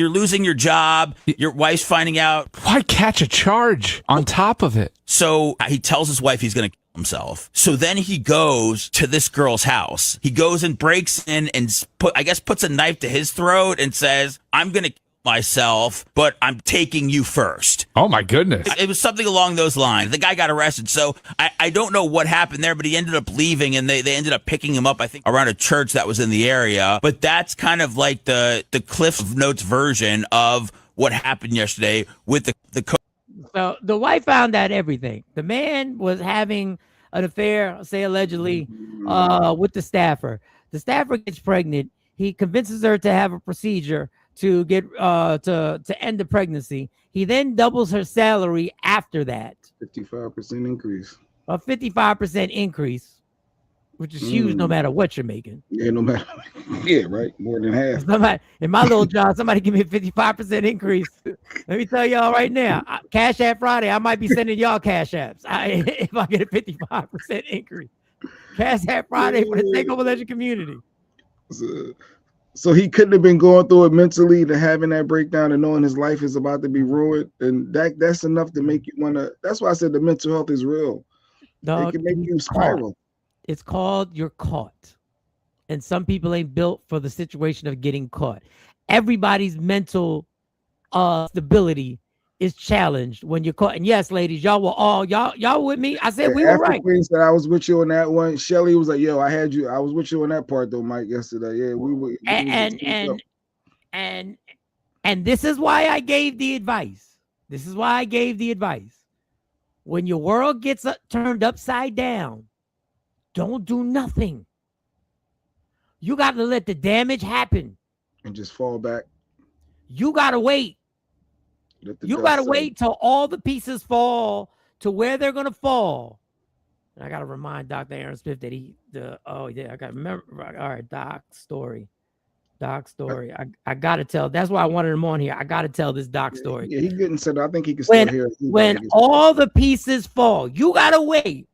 S10: losing your job, your wife's finding out.
S11: Why catch a charge on top of it?
S10: So he tells his wife he's going to kill himself. So then he goes to this girl's house. He goes and breaks in and puts a knife to his throat and says, I'm going to kill myself, but I'm taking you first.
S11: Oh my goodness.
S10: It was something along those lines. The guy got arrested, so I don't know what happened there, but he ended up leaving, and they ended up picking him up, I think, around a church that was in the area. But that's kind of like the Cliff Notes version of what happened yesterday with the coach.
S4: So the wife found out everything. The man was having an affair, say allegedly, with the staffer. The staffer gets pregnant. He convinces her to have a procedure to get to end the pregnancy. He then doubles her salary after that.
S7: 55% increase.
S4: A 55% increase, which is huge no matter what you're making.
S7: Yeah, no matter. Yeah, right. More than half.
S4: Somebody, in my little job, somebody give me a 55% increase. Let me tell y'all right now, Cash App Friday, I might be sending y'all Cash Apps if I get a 55% increase. Cash App Friday for the Takeover Legend community.
S7: So he couldn't have been going through it mentally to having that breakdown and knowing his life is about to be ruined. And that's enough to make you want to. That's why I said the mental health is real. It can make you spiral.
S4: It's called you're caught. And some people ain't built for the situation of getting caught. Everybody's mental stability is challenged when you're caught. And yes, ladies, y'all were all y'all with me. I said we were right.
S7: Queen said I was with you on that one. Shelly was like, "Yo, I was with you on that part though, Mike, yesterday." Yeah, we were.
S4: And this is why I gave the advice. This is why I gave the advice. When your world gets turned upside down, don't do nothing. You got to let the damage happen
S7: and just fall back.
S4: You got to wait. You got to wait till all the pieces fall to where they're going to fall. And I got to remind Dr. Aaron Smith that I got to remember. All right, Doc story. I got to tell. That's why I wanted him on here. I got to tell this Doc story.
S7: Yeah, he couldn't say that. I think he can still hear it.
S4: When all the pieces fall, you got to wait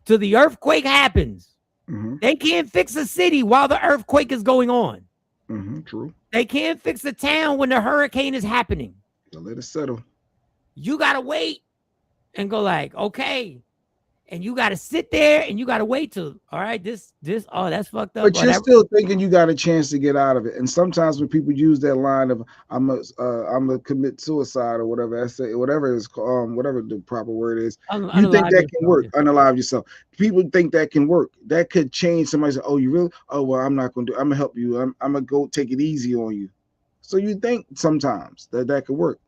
S4: till the earthquake happens.
S7: Mm-hmm.
S4: They can't fix a city while the earthquake is going on.
S7: Mm-hmm, true.
S4: They can't fix a town when the hurricane is happening.
S7: So let it settle.
S4: You got to wait and go like, okay. And you got to sit there and you got to wait till, all right, that's fucked up.
S7: But you're still thinking you got a chance to get out of it. And sometimes when people use that line of I'm a commit suicide or whatever I say, whatever is called, whatever the proper word is, you think that can work? Unalive yourself. People think that can work. That could change. Somebody say, "Oh, you really? Oh, well, I'm not gonna do. I'm gonna help you. I'm gonna go take it easy on you." So you think sometimes that could work.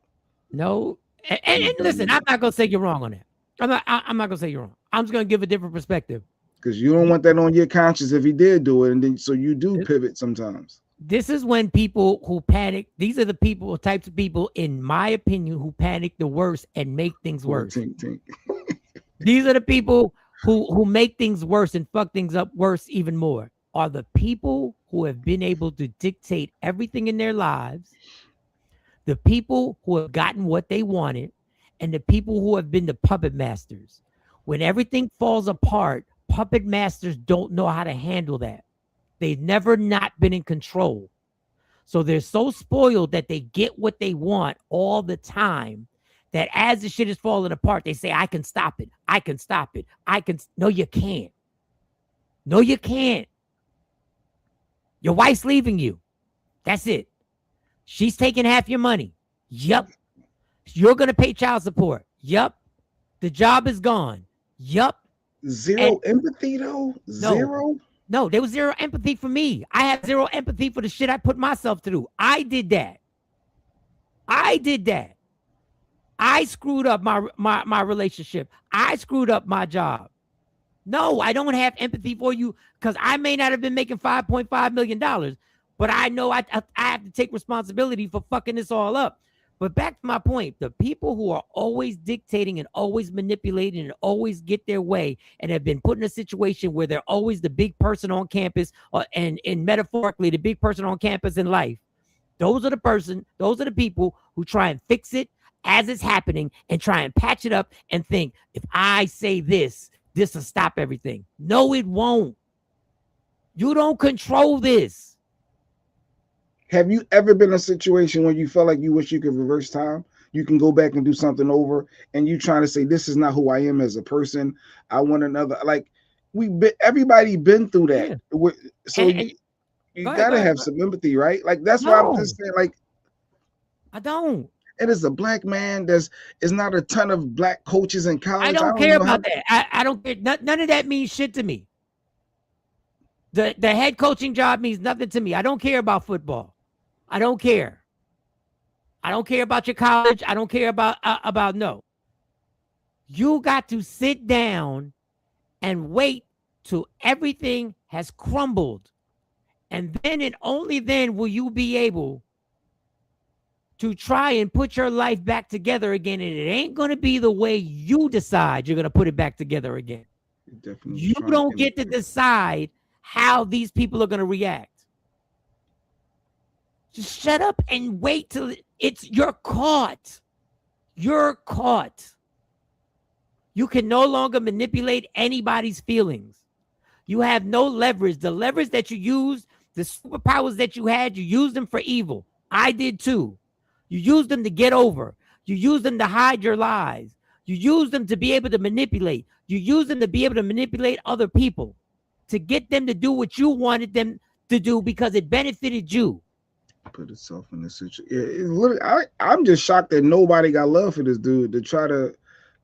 S4: No, and listen, I'm not gonna say you're wrong on that. I'm not gonna say you're wrong. I'm just gonna give a different perspective.
S7: Because you don't want that on your conscience if he did do it, and then so you do pivot sometimes.
S4: This is when people who panic. These are the types of people, in my opinion, who panic the worst and make things worse. These are the people who make things worse and fuck things up worse even more. Are the people who have been able to dictate everything in their lives, the people who have gotten what they wanted, and the people who have been the puppet masters. When everything falls apart, puppet masters don't know how to handle that. They've never not been in control. So they're so spoiled that they get what they want all the time, that as the shit is falling apart, they say, I can stop it. I can stop it. No, you can't. No, you can't. Your wife's leaving you. That's it. She's taking half your money. Yep. You're going to pay child support. Yep. The job is gone. Yep.
S7: Zero empathy though? Zero?
S4: No, there was zero empathy for me. I have zero empathy for the shit I put myself through. I did that. I screwed up my relationship. I screwed up my job. No, I don't have empathy for you because I may not have been making $5.5 million, but I know I have to take responsibility for fucking this all up. But back to my point, the people who are always dictating and always manipulating and always get their way and have been put in a situation where they're always the big person on campus and metaphorically the big person on campus in life. Those are the people who try and fix it as it's happening and try and patch it up and think, if I say this will stop everything. No, it won't. You don't control this.
S7: Have you ever been in a situation where you felt like you wish you could reverse time? You can go back and do something over, and you trying to say, this is not who I am as a person. I want another. Like everybody been through that. Yeah. So you gotta have some empathy, right? Like that's why I'm just saying, like,
S4: I don't.
S7: And as a black man, there's not a ton of black coaches in college.
S4: I don't
S7: don't
S4: care
S7: know how.
S4: about that. I don't care. None of that means shit to me. The head coaching job means nothing to me. I don't care about football. I don't care. I don't care about your college. I don't care about no. You got to sit down and wait till everything has crumbled. And then and only then will you be able to try and put your life back together again. And it ain't going to be the way you decide you're going to put it back together again. You don't get to decide how these people are going to react. Just shut up and wait till you're caught. You're caught. You can no longer manipulate anybody's feelings. You have no leverage. The leverage that you used, the superpowers that you had, you used them for evil. I did too. You used them to get over. You used them to hide your lies. You used them to be able to manipulate. You used them to be able to manipulate other people, to get them to do what you wanted them to do because it benefited you.
S7: Put itself in this situation. I'm just shocked that nobody got love for this dude to try to,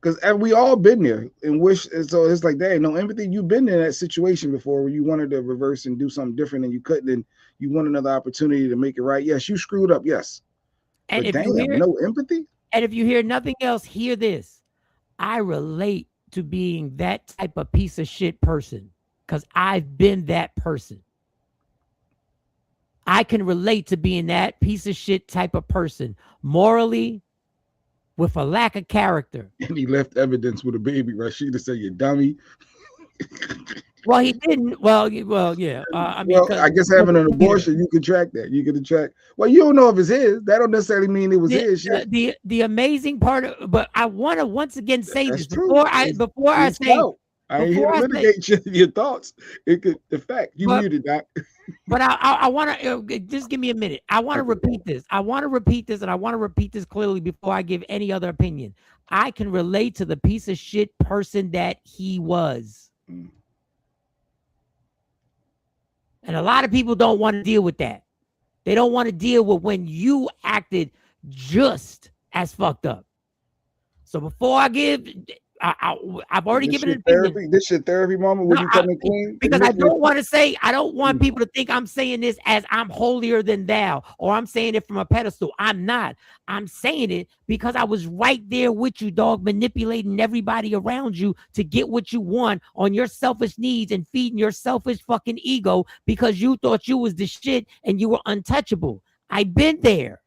S7: because we all been there and wish. And so it's like, dang, no empathy. You've been in that situation before where you wanted to reverse and do something different and you couldn't, and you want another opportunity to make it right. Yes, you screwed up. Yes.
S4: And
S7: but
S4: if
S7: damn,
S4: you hear,
S7: no empathy.
S4: And if you hear nothing else, hear this. I relate to being that type of piece of shit person because I've been that person. I can relate to being that piece of shit type of person, morally, with a lack of character.
S7: And he left evidence with a baby. Rashida said, "You dummy."
S4: Well, he didn't. Well, yeah. I mean,
S7: I guess having an abortion, you can track that. You can track. Well, you don't know if it's his. That don't necessarily mean it was his.
S4: The amazing part, but I want to once again say
S7: That's
S4: this
S7: true.
S4: before I say.
S7: I ain't here to litigate your thoughts. It could affect you. Muted, Doc.
S4: But I want to just give me a minute. I want to repeat this. I want to repeat this, and I want to repeat this clearly before I give any other opinion. I can relate to the piece of shit person that he was. And a lot of people don't want to deal with that. They don't want to deal with when you acted just as fucked up. So before I give, I've already given an opinion.
S7: This your therapy moment when you coming clean?
S4: Because I don't want people to think I'm saying this as I'm holier than thou, or I'm saying it from a pedestal. I'm not. I'm saying it because I was right there with you, dog, manipulating everybody around you to get what you want on your selfish needs and feeding your selfish fucking ego because you thought you was the shit and you were untouchable. I've been there.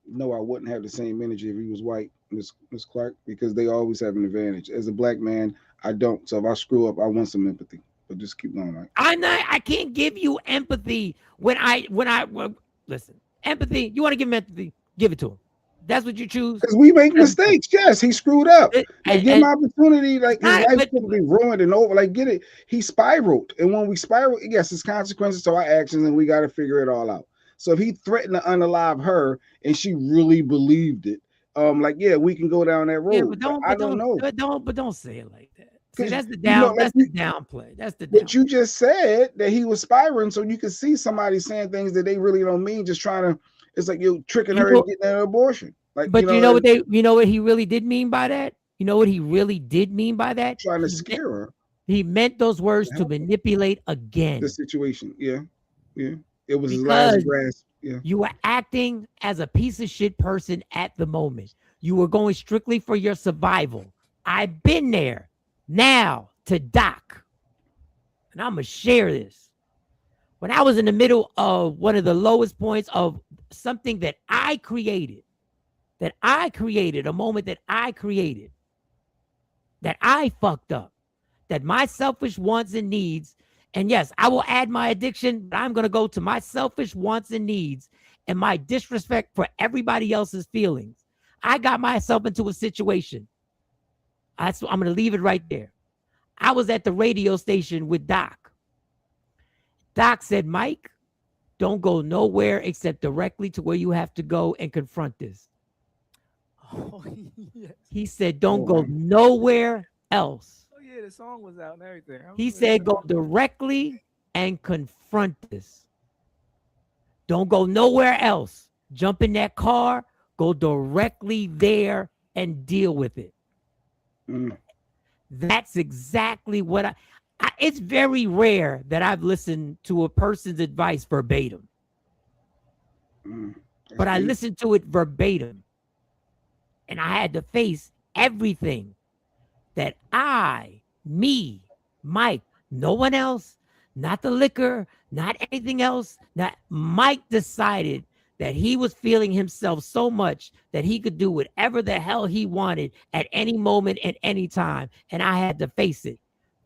S7: No, I wouldn't have the same energy if he was white, Miss Clark, because they always have an advantage. As a black man, I don't. So if I screw up, I want some empathy. But just keep going, right?
S4: I can't give you empathy when I listen. Empathy. You want to give him empathy? Give it to him. That's what you choose.
S7: Because we make mistakes. Yes, he screwed up. Give him opportunity. Like his life could be ruined and over. Like get it. He spiraled, and when we spiral, yes, it's consequences to our actions, and we got to figure it all out. So if he threatened to unalive her and she really believed it, we can go down that road.
S4: Yeah,
S7: I don't know.
S4: But don't say it like that. See, that's the down. That's the downplay. That's the.
S7: But you just said that he was spiraling, so you can see somebody saying things that they really don't mean, just trying to. It's like you're tricking her into getting an abortion. Like,
S4: but you know what he really did mean by that. You know what he really did mean by that.
S7: Trying to scare her.
S4: He meant those words to manipulate again
S7: the situation. Yeah. It was his last grasp. Yeah.
S4: You were acting as a piece of shit person at the moment. You were going strictly for your survival. I've been there. Now to Doc. And I'm going to share this. When I was in the middle of one of the lowest points of something that I created, a moment that I created, that I fucked up, that my selfish wants and needs. And yes, I will add my addiction, but I'm going to go to my selfish wants and needs and my disrespect for everybody else's feelings. I got myself into a situation. I'm going to leave it right there. I was at the radio station with Doc. Doc said, Mike, don't go nowhere except directly to where you have to go and confront this.
S8: Oh, yes.
S4: He said, don't go nowhere else.
S8: Yeah, the song was out and everything.
S4: He said, go directly and confront this. Don't go nowhere else. jump in that car, go directly there and deal with it. That's exactly what I it's very rare that I've listened to a person's advice verbatim. But I listened to it verbatim. And I had to face everything that me, Mike, no one else, not the liquor, not anything else. Not Mike decided that he was feeling himself so much that he could do whatever the hell he wanted at any moment, at any time. And I had to face it.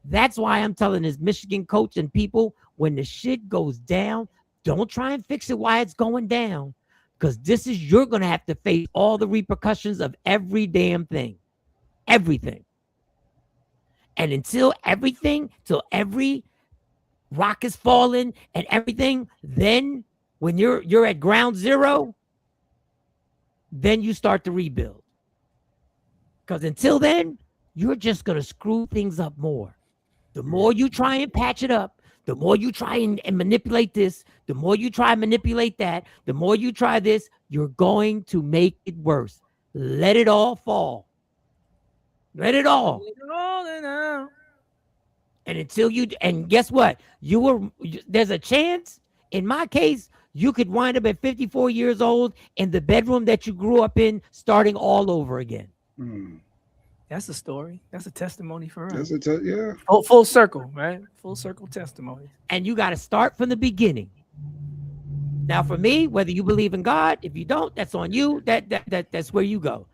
S4: That's why I'm telling this Michigan coach and people, when the shit goes down, don't try and fix it while it's going down. Because you're going to have to face all the repercussions of every damn thing. Everything. And until every rock is falling and everything, then when you're at ground zero, then you start to rebuild. Because until then, you're just going to screw things up more. The more you try and patch it up, the more you try and manipulate this, the more you try and manipulate that, the more you try this, you're going to make it worse. Let it all fall. Let it all. And guess what? There's a chance, in my case, you could wind up at 54 years old in the bedroom that you grew up in, starting all over again.
S8: That's a story. That's a testimony for us.
S7: Yeah.
S8: Full circle, right? Full circle testimony.
S4: And you got to start from the beginning. Now, for me, whether you believe in God, if you don't, that's on you. That's where you go.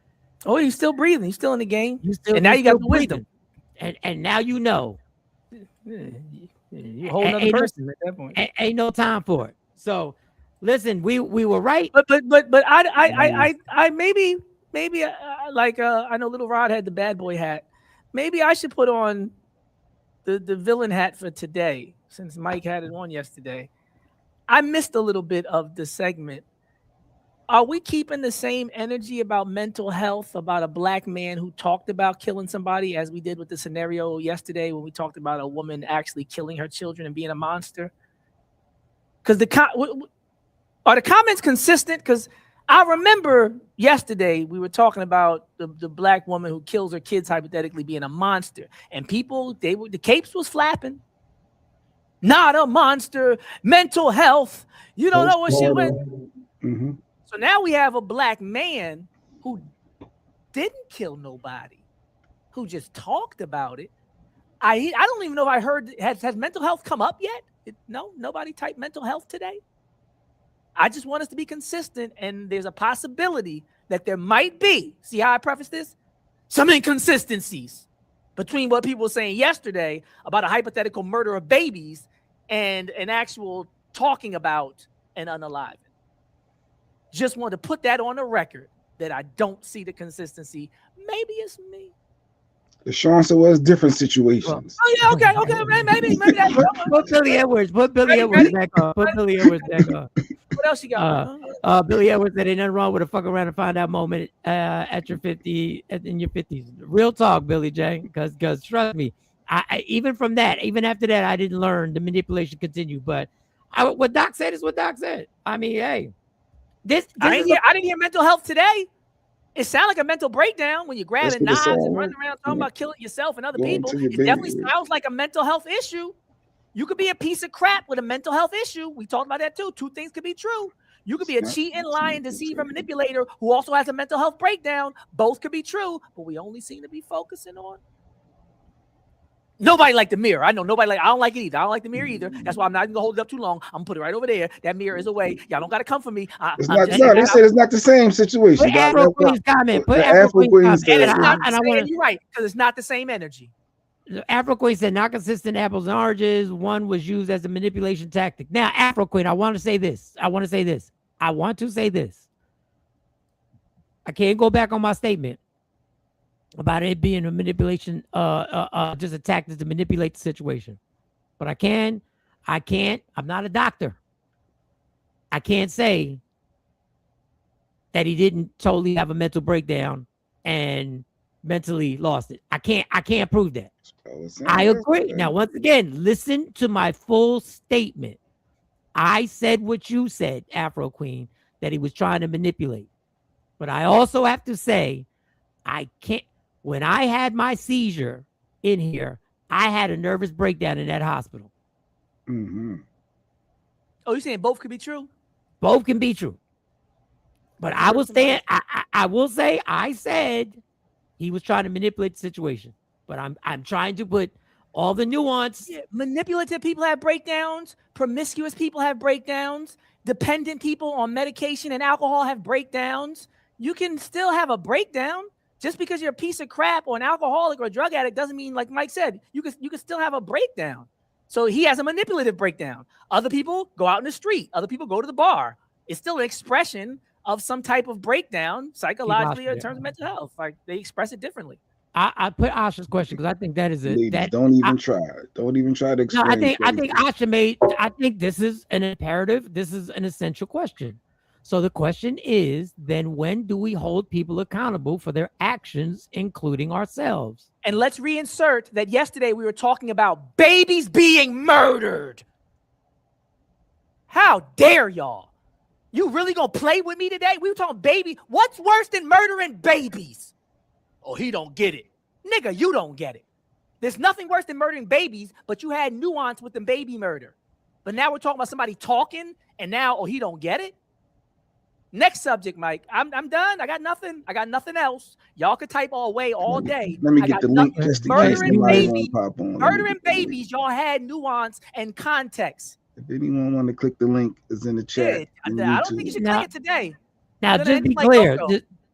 S8: Oh, he's still breathing. He's still in the game. And now you got the wisdom.
S4: And now you know.
S8: You're a whole other person at that point.
S4: Ain't no time for it. So, listen, we were right.
S8: But I maybe I know Little Rod had the bad boy hat. Maybe I should put on the villain hat for today, since Mike had it on yesterday. I missed a little bit of the segment. Are we keeping the same energy about mental health, about a black man who talked about killing somebody, as we did with the scenario yesterday when we talked about a woman actually killing her children and being a monster? Because are the comments consistent? Because I remember yesterday we were talking about the black woman who kills her kids hypothetically being a monster, and people, the capes was flapping. Not a monster, mental health. You don't know what she went.
S7: Mm-hmm.
S8: So now we have a black man who didn't kill nobody, who just talked about it. I don't even know if I heard, has mental health come up yet? No, nobody typed mental health today. I just want us to be consistent, and there's a possibility that there might be, see how I preface this? Some inconsistencies between what people were saying yesterday about a hypothetical murder of babies and an actual talking about an unalived. Just want to put that on the record that I don't see the consistency. Maybe it's me.
S7: Sean said, well, it's different situations.
S8: Oh yeah, okay, maybe that's
S4: put Billy Edwards. Put Billy Edwards back on. Put Billy Edwards back on.
S8: What else you got?
S4: Billy Edwards said, ain't nothing wrong with a fuck around and find out moment at your 50, in your 50s. Real talk, Billy J. Because trust me, I even from that, even after that, I didn't learn the manipulation continue. But what Doc said is what Doc said. I mean, hey,
S8: I didn't hear mental health today. It sounds like a mental breakdown when you're grabbing knives and running around talking about killing yourself and other people. It definitely sounds like a mental health issue. You could be a piece of crap with a mental health issue. We talked about that too. Two things could be true. You could be a cheating, lying, deceiver, manipulator who also has a mental health breakdown. Both could be true, but we only seem to be focusing on. Nobody liked the mirror. I know nobody I don't like it either. I don't like the mirror either. That's why I'm not even gonna hold it up too long. I'm gonna put it right over there. That mirror is away. Y'all don't gotta come for me.
S7: They said it's not the same situation.
S4: Put Afro Queen's comment. Put Afro Queen's comment.
S8: And you're right, because it's not the same energy.
S4: Afro Queen said, not consistent apples and oranges. One was used as a manipulation tactic. Now, Afro Queen, I want to say this. I can't go back on my statement about it being a manipulation, just a tactic to manipulate the situation. But I can't, I'm not a doctor. I can't say that he didn't totally have a mental breakdown and mentally lost it. I can't prove that. I agree. Now, once again, listen to my full statement. I said what you said, Afro Queen. that he was trying to manipulate. But I also have to say, I can't. When I had my seizure in here, I had a nervous breakdown in that hospital.
S7: Mm-hmm.
S8: Oh, you're saying both could be true?
S4: Both can be true. But I will say, I will say, I said he was trying to manipulate the situation. But I'm trying to put all the nuance.
S8: Yeah, manipulative people have breakdowns. Promiscuous people have breakdowns. Dependent people on medication and alcohol have breakdowns. You can still have a breakdown. Just because you're a piece of crap or an alcoholic or a drug addict doesn't mean, like Mike said, you can still have a breakdown. So he has a manipulative breakdown. Other people go out in the street. Other people go to the bar. It's still an expression of some type of breakdown psychologically or in terms of mental health. Like they express it differently.
S4: I put Asha's question because I think that is
S7: Ladies,
S4: that.
S7: don't even try. Don't even try to explain.
S4: No, I think Asha made. I think this is an imperative. This is an essential question. So the question is, then when do we hold people accountable for their actions, including ourselves?
S8: And let's reinsert that yesterday we were talking about babies being murdered. How dare y'all? You really gonna play with me today? We were talking baby. What's worse than murdering babies? Oh, he don't get it. Nigga, you don't get it. There's nothing worse than murdering babies, but you had nuance with the baby murder. But now we're talking about somebody talking, and now, oh, he don't get it? Next subject, Mike. I'm done. I got nothing. I got nothing else. Y'all could type all way all day.
S7: Let me get the link just in case somebody want to pop on.
S8: Murdering babies, y'all had nuance and context.
S7: If anyone want to click the link, it's in the chat.
S8: I don't think you should click it today.
S4: Now, just be clear.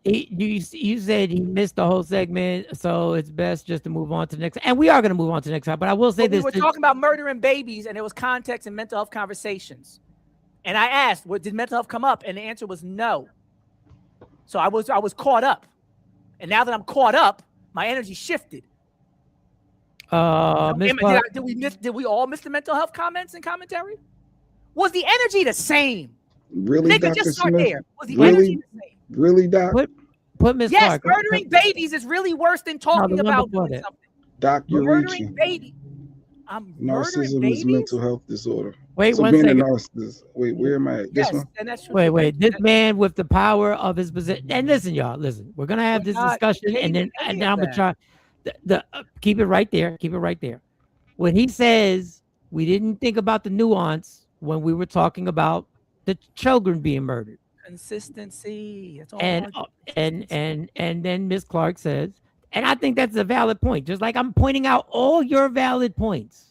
S4: You said he missed the whole segment, so it's best just to move on to the next. And we are going to move on to the next time. But I will say this:
S8: we were talking about murdering babies, and it was context and mental health conversations. And I asked, did mental health come up? And the answer was no. So I was caught up. And now that I'm caught up, my energy shifted. Did we all miss the mental health comments and commentary? Was the energy the same?
S7: Really,
S8: nigga,
S7: Dr.
S8: just start
S7: Smith?
S8: there. Was the energy the same?
S7: Really, Doc?
S4: Put Miss
S8: Yes,
S4: Clark.
S8: murdering babies is really worse than talking about doing something.
S7: Doc, you're
S8: murdering
S7: reaching.
S8: baby. I'm
S7: Narcissism is mental health disorder.
S4: Wait,
S7: so
S4: one
S7: being
S4: second.
S7: a narcissist. Wait, where am I at? This one?
S8: And that's
S4: Wait. This man with the power of his position. And listen, y'all. Listen, we're gonna have this discussion, and then I'm gonna try. Keep it right there. Keep it right there. When he says we didn't think about the nuance when we were talking about the children being murdered.
S8: Consistency. That's all.
S4: And then Miss Clark says, and I think that's a valid point. Just like I'm pointing out all your valid points.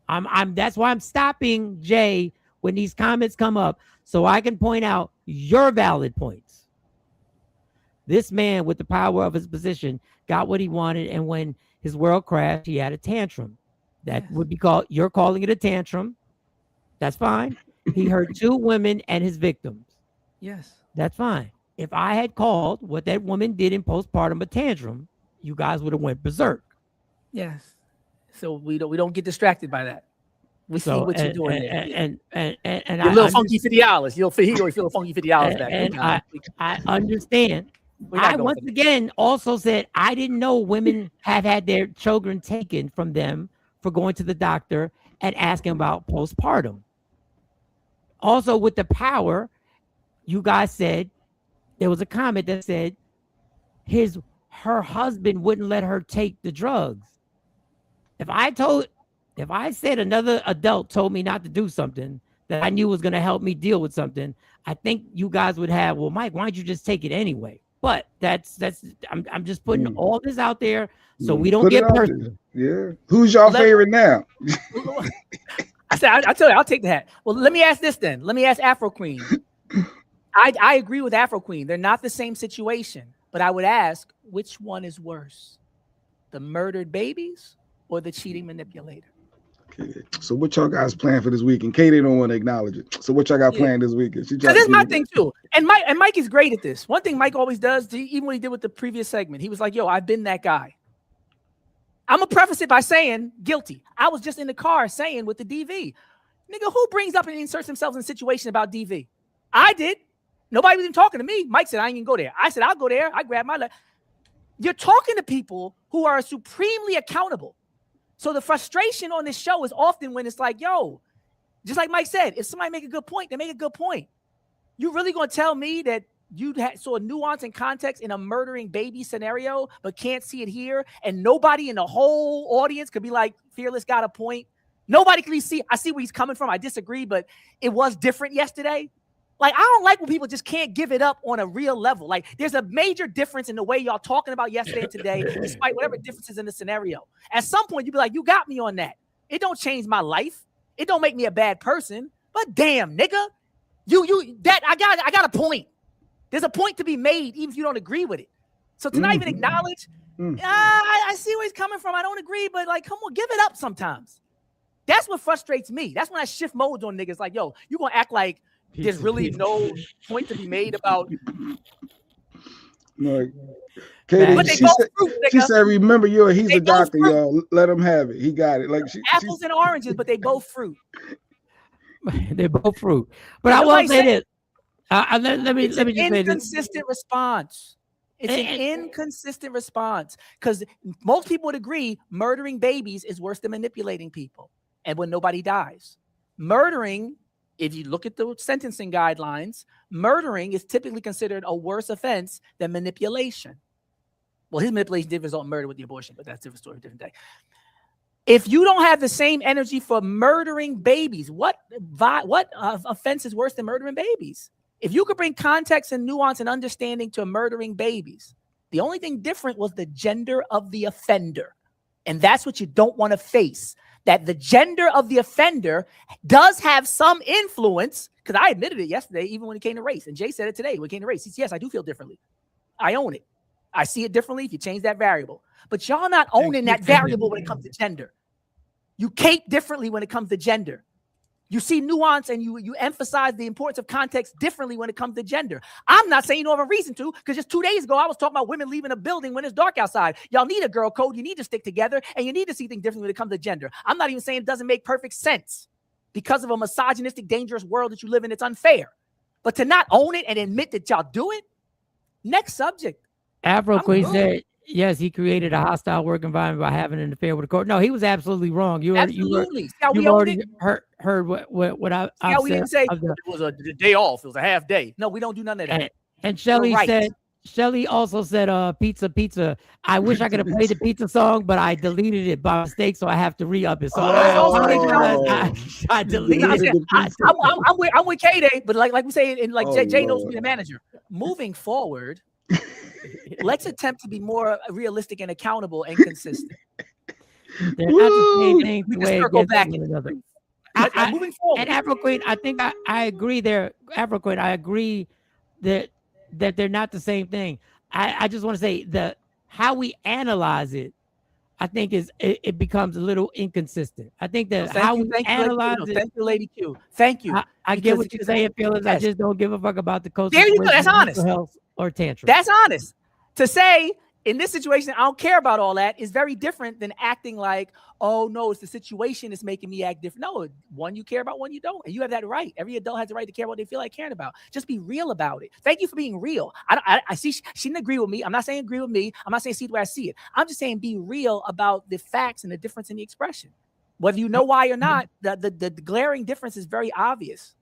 S4: That's why I'm stopping Jay when these comments come up, so I can point out your valid points. This man with the power of his position got what he wanted, and when his world crashed, he had a tantrum. That would be called, you're calling it a tantrum. That's fine. He hurt 2 women and his victims.
S8: Yes.
S4: That's fine. If I had called what that woman did in postpartum a tantrum, you guys would have went berserk.
S8: Yes. So we don't get distracted by that. We see what you're doing there.
S4: And
S8: your little funky $50. You'll feel a funky $50 back.
S4: And I understand. I once again also said I didn't know women have had their children taken from them for going to the doctor and asking about postpartum. Also, with the power, you guys said there was a comment that said her husband wouldn't let her take the drugs. If I said another adult told me not to do something that I knew was going to help me deal with something, I think you guys would have, well, Mike, why don't you just take it anyway? But I'm just putting all this out there so we don't get personal.
S7: Yeah. Who's your favorite now?
S8: I said, I'll tell you, I'll take the hat. Well, let me ask this then. Let me ask Afro Queen. I agree with Afro Queen. They're not the same situation, but I would ask, which one is worse? The murdered babies or the cheating manipulator?
S7: Okay. So what y'all guys plan for this weekend? Katie don't want to acknowledge it. So what y'all got planned this weekend?
S8: So this is my thing too. And Mike is great at this. One thing Mike always does, even when he did with the previous segment, he was like, yo, I've been that guy. I'm going to preface it by saying guilty. I was just in the car saying with the DV, nigga, who brings up and inserts themselves in a situation about DV? I did. Nobody was even talking to me. Mike said, I ain't even go there. I said, I'll go there. I grabbed my leg. You're talking to people who are supremely accountable. So the frustration on this show is often when it's like, yo, just like Mike said, if somebody make a good point, they make a good point. You really gonna tell me that you saw nuance and context in a murdering baby scenario, but can't see it here, and nobody in the whole audience could be like, Fearless got a point. Nobody can see. I see where he's coming from. I disagree, but it was different yesterday. Like, I don't like when people just can't give it up on a real level. Like, there's a major difference in the way y'all talking about yesterday and today, despite whatever differences in the scenario. At some point, you'd be like, you got me on that. It don't change my life. It don't make me a bad person. But damn, nigga, I got a point. There's a point to be made, even if you don't agree with it. So to not even acknowledge, I see where he's coming from. I don't agree, but like, come on, give it up sometimes. That's what frustrates me. That's when I shift modes on niggas. Like, yo, you gonna act like there's really no point to be made about.
S7: Like, Katie, she said, remember, he's a doctor, y'all. Let him have it. He got it. Like
S8: apples and oranges, but they both fruit.
S4: They're both fruit. But I will say this. Let me just say this.
S8: Inconsistent response. It's an inconsistent response because most people would agree murdering babies is worse than manipulating people. And when nobody dies, murdering, if you look at the sentencing guidelines, murdering is typically considered a worse offense than manipulation. Well, his manipulation did result in murder with the abortion, but that's a different story, different day. If you don't have the same energy for murdering babies, what offense is worse than murdering babies? If you could bring context and nuance and understanding to murdering babies, the only thing different was the gender of the offender. And that's what you don't want to face, that the gender of the offender does have some influence, because I admitted it yesterday, even when it came to race. And Jay said it today when it came to race. He said, yes, I do feel differently. I own it. I see it differently if you change that variable. But y'all not owning that variable when it comes to gender. You cape differently when it comes to gender. You see nuance and you emphasize the importance of context differently when it comes to gender. I'm not saying you don't have a reason to, because just 2 days ago, I was talking about women leaving a building when it's dark outside. Y'all need a girl code. You need to stick together, and you need to see things differently when it comes to gender. I'm not even saying it doesn't make perfect sense because of a misogynistic, dangerous world that you live in. It's unfair. But to not own it and admit that y'all do it, next subject.
S4: Afro Queen said, yes, he created a hostile work environment by having an affair with the court. No, he was absolutely wrong. You already heard what I said.
S8: We didn't say it was a day off. It was a half day. No, we don't do none of that.
S4: And Shelly said, Shelly also said, pizza. I wish I could have played the pizza song, but I deleted it by mistake, so I have to re-up it. So I deleted it.
S8: I'm with K-Day, but like we say, and like Jay knows me, the manager. Moving forward, let's attempt to be more realistic and accountable and consistent.
S4: They're not the same thing.
S8: We can circle back to another. Moving forward.
S4: And Afro Queen, I think I agree there. Afro Queen, I agree that they're not the same thing. I just want to say that how we analyze it, I think it becomes a little inconsistent. I think that we analyze it.
S8: Thank you, Lady Q. Thank you.
S4: I get what you're saying, Phyllis. I just don't give a fuck about the coach.
S8: There you go. That's honest.
S4: Health or tantrum.
S8: That's honest. To say in this situation, I don't care about all that is very different than acting like, oh no, it's the situation that's making me act different. No, one you care about, one you don't. And you have that right. Every adult has the right to care about what they feel like caring about. Just be real about it. Thank you for being real. I see she didn't agree with me. I'm not saying agree with me. I'm not saying see the way I see it. I'm just saying be real about the facts and the difference in the expression. Whether you know why or not, the glaring difference is very obvious.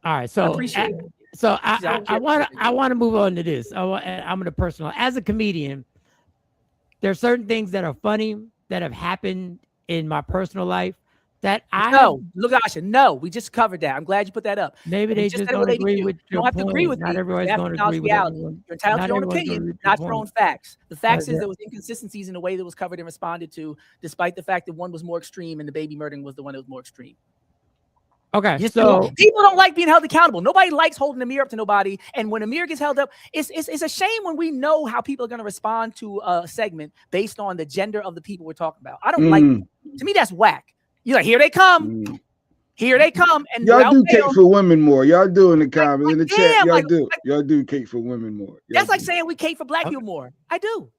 S4: All right. So
S8: I appreciate it.
S4: So I want to move on to this. I'm going to personal. As a comedian, there are certain things that are funny that have happened in my personal life that
S8: no, we just covered that. I'm glad you put that up.
S4: Maybe they just don't agree with your point. You don't have to agree with
S8: me.
S4: Not everybody's going to agree with
S8: reality. You're entitled to your own opinion, not your own facts. The facts is there was inconsistencies in the way that was covered and responded to, despite the fact that one was more extreme and the baby murdering was the one that was more extreme.
S4: Okay, so
S8: people don't like being held accountable. Nobody likes holding the mirror up to nobody. And when a mirror gets held up, it's a shame when we know how people are going to respond to a segment based on the gender of the people we're talking about. I don't like it. To me, that's whack. You're like, here they come. Here they come. And
S7: y'all do cake for women more. Y'all do in the comments, in the chat. Y'all do cake for women more.
S8: That's like saying we cake for black people more. I do.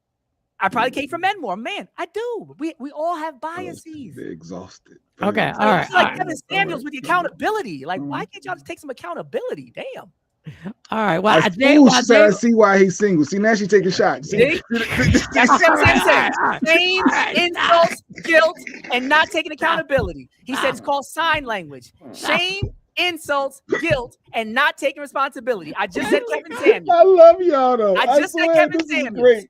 S8: I probably cake for men more. Man, I do. We all have biases.
S7: They're exhausted.
S4: Okay, all right.
S8: It's like Kevin Samuels with the accountability. Like, why can't y'all just take some accountability? Damn.
S4: All right. Well,
S7: I see why he's single. See, now she's taking shots.
S8: Same insults, guilt, and not taking accountability. He said it's called sign language. Shame, insults, guilt, and not taking responsibility. I just said Kevin Samuels.
S7: I love y'all though.
S8: I just said
S7: swear,
S8: Kevin
S7: this is
S8: Samuels.
S7: great.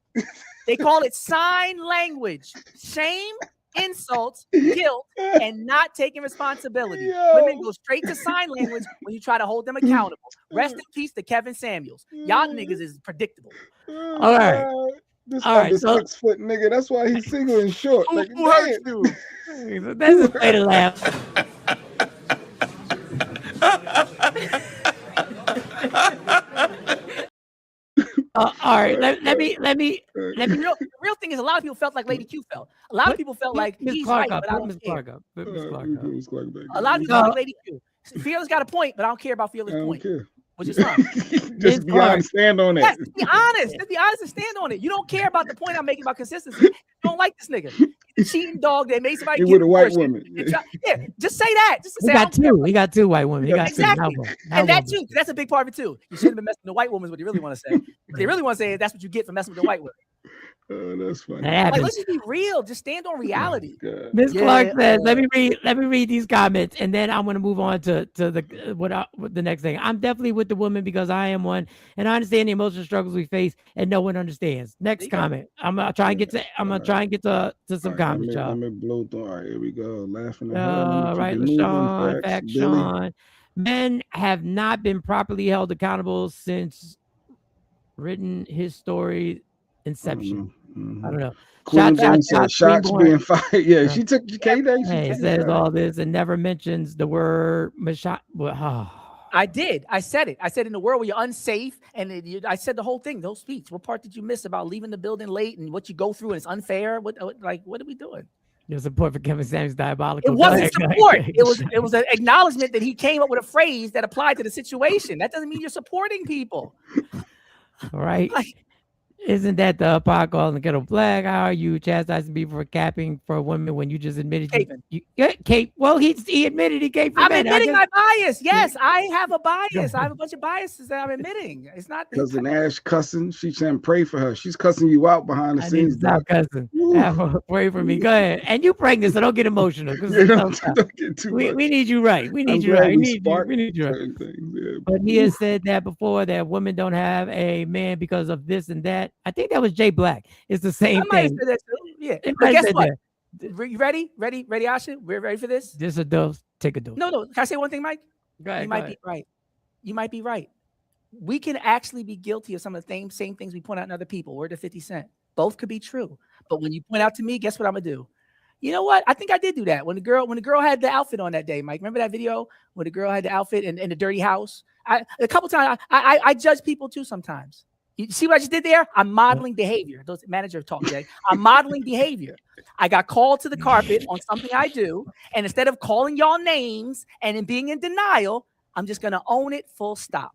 S8: They call it sign language. Shame, insults, guilt, and not taking responsibility.
S7: Yo.
S8: Women go straight to sign language when you try to hold them accountable. Rest in peace to Kevin Samuels. Y'all niggas is predictable.
S4: All right.
S7: This
S4: All right,
S7: under 6 foot nigga. That's why he's single and short.
S8: Who
S7: Like,
S8: hurt you?
S4: That's a way to laugh. All right, let me.
S8: The real thing is, a lot of people felt like Lady Q felt. A lot of people felt like he's right, but I don't care. A lot of people felt like Lady Q. Fearless got a point, but I don't care about Fearless' point. Which is fine.
S7: Just be honest, stand on it.
S8: Yes, be honest. Just be honest and stand on it. You don't care about the point I'm making about consistency. You don't like this nigga. He's a cheating dog that made somebody
S7: with a white woman.
S8: Yeah, just say that. Just to
S4: We
S8: say
S4: got two. We got two white women. He got
S8: exactly.
S4: two.
S8: And that too. That's a big part of it too. You shouldn't have been messing with the white woman is what they really want to say. What they really want to say is that's what you get for messing with the white woman.
S7: Oh, that's funny.
S8: Like, let's just be real. Just stand on reality.
S4: Miss Clark says, "Let me read these comments, and then I'm going to move on to the next thing. I'm definitely with the woman because I am one, and I understand the emotional struggles we face, and no one understands." Next comment. I'm gonna try and get to some comments, y'all.
S7: Let me blow through. All right, here we go. Laughing.
S4: Right, LaShawn, fact, Sean. Men have not been properly held accountable since written his story inception. I don't know.
S7: Shots being fired. Yeah, she took K-Day.
S4: Hey, says all this and never mentions the word mashot.
S8: I did. I said it. I said in the world where you're unsafe, and I said the whole thing. Those speech. What part did you miss about leaving the building late and what you go through and it's unfair? What are we doing?
S4: Your support for Kevin Samuels diabolical.
S8: It wasn't support. It was an acknowledgement that he came up with a phrase that applied to the situation. That doesn't mean you're supporting people.
S4: All right. Isn't that the pot calling the kettle black? How are you chastising people for capping for women when you just admitted you Kate? Well, he admitted he gave for
S8: I'm
S4: men.
S8: admitting my bias. Yes, I have a bias. I have a bunch of biases that I'm admitting. It's not
S7: cousin Ash cussing. She's saying pray for her. She's cussing you out behind the scenes.
S4: Stop cussing. Pray for me. Go ahead. And you pregnant, so don't get emotional. Don't
S7: get too
S4: we need you right. We need you right. We need you right.
S7: Yeah.
S4: But he has said that before, that women don't have a man because of this and that. I think that was Jay Black. It's the same thing.
S8: That too. Yeah. But guess what? You ready? Ready, Asha? We're ready for this?
S4: Just a dose. Take a dose.
S8: No. Can I say one thing, Mike?
S4: Go ahead,
S8: you might be right. You might be right. We can actually be guilty of some of the same things we point out in other people. Word to 50 Cent. Both could be true. But when you point out to me, guess what I'm gonna do? You know what? I think I did do that. When the girl had the outfit on that day, Mike. Remember that video when the girl had the outfit in the dirty house? A couple times I judge people too sometimes. You see what I just did there? I'm modeling behavior. Those manager talk today. I'm modeling behavior. I got called to the carpet on something I do, and instead of calling y'all names and being in denial, I'm just gonna own it. Full stop.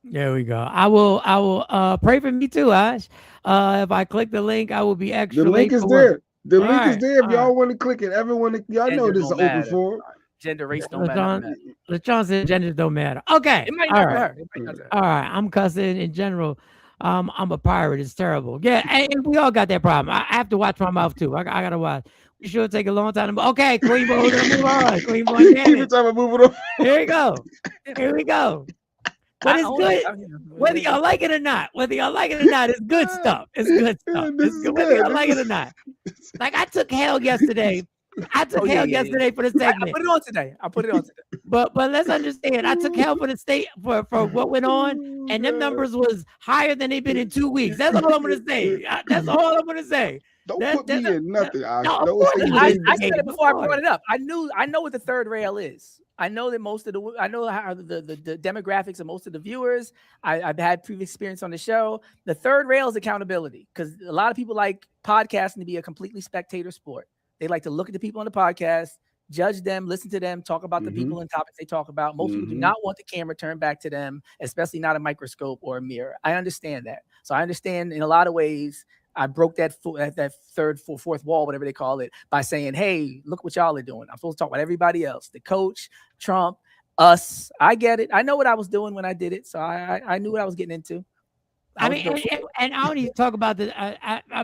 S4: There we go. I will pray for me too, Ash. If I click the link, I will be extra.
S7: The link is there. The link is there. If y'all
S4: right.
S7: want to click it, everyone, y'all know this is open for.
S8: Gender, race don't matter.
S4: LaShawn said genders don't matter. Okay.
S8: It might not to her.
S4: All right. I'm cussing in general. I'm a pirate. It's terrible. Yeah, and we all got that problem. I have to watch my mouth too. I gotta watch. We should take a long time to okay, Queen Boy, move on. Queen Boy,
S7: keep it time to move it on.
S4: Here we go. Here we go. But it's good. Whether y'all like it or not, it's good stuff. It's good stuff. It's good. Whether y'all like it or not. Like I took hell yesterday. Yesterday for the segment.
S8: I put it on today.
S4: But let's understand. I took hell for the state for what went on, and them numbers was higher than they've been in 2 weeks. That's all I'm gonna say. That's all I'm gonna say.
S7: Don't put me in nothing.
S8: I said it before I brought it up. I know what the third rail is. I know that I know how the demographics of most of the viewers. I've had previous experience on the show. The third rail is accountability, because a lot of people like podcasting to be a completely spectator sport. They like to look at the people on the podcast, judge them, listen to them, talk about the people and topics they talk about. Most people do not want the camera turned back to them, especially not a microscope or a mirror. I understand that. So I understand in a lot of ways, I broke that third, fourth wall, whatever they call it, by saying, hey, look what y'all are doing. I'm supposed to talk about everybody else, the coach, Trump, us. I get it. I know what I was doing when I did it. So I knew what I was getting into.
S4: I mean, and I don't even talk about the.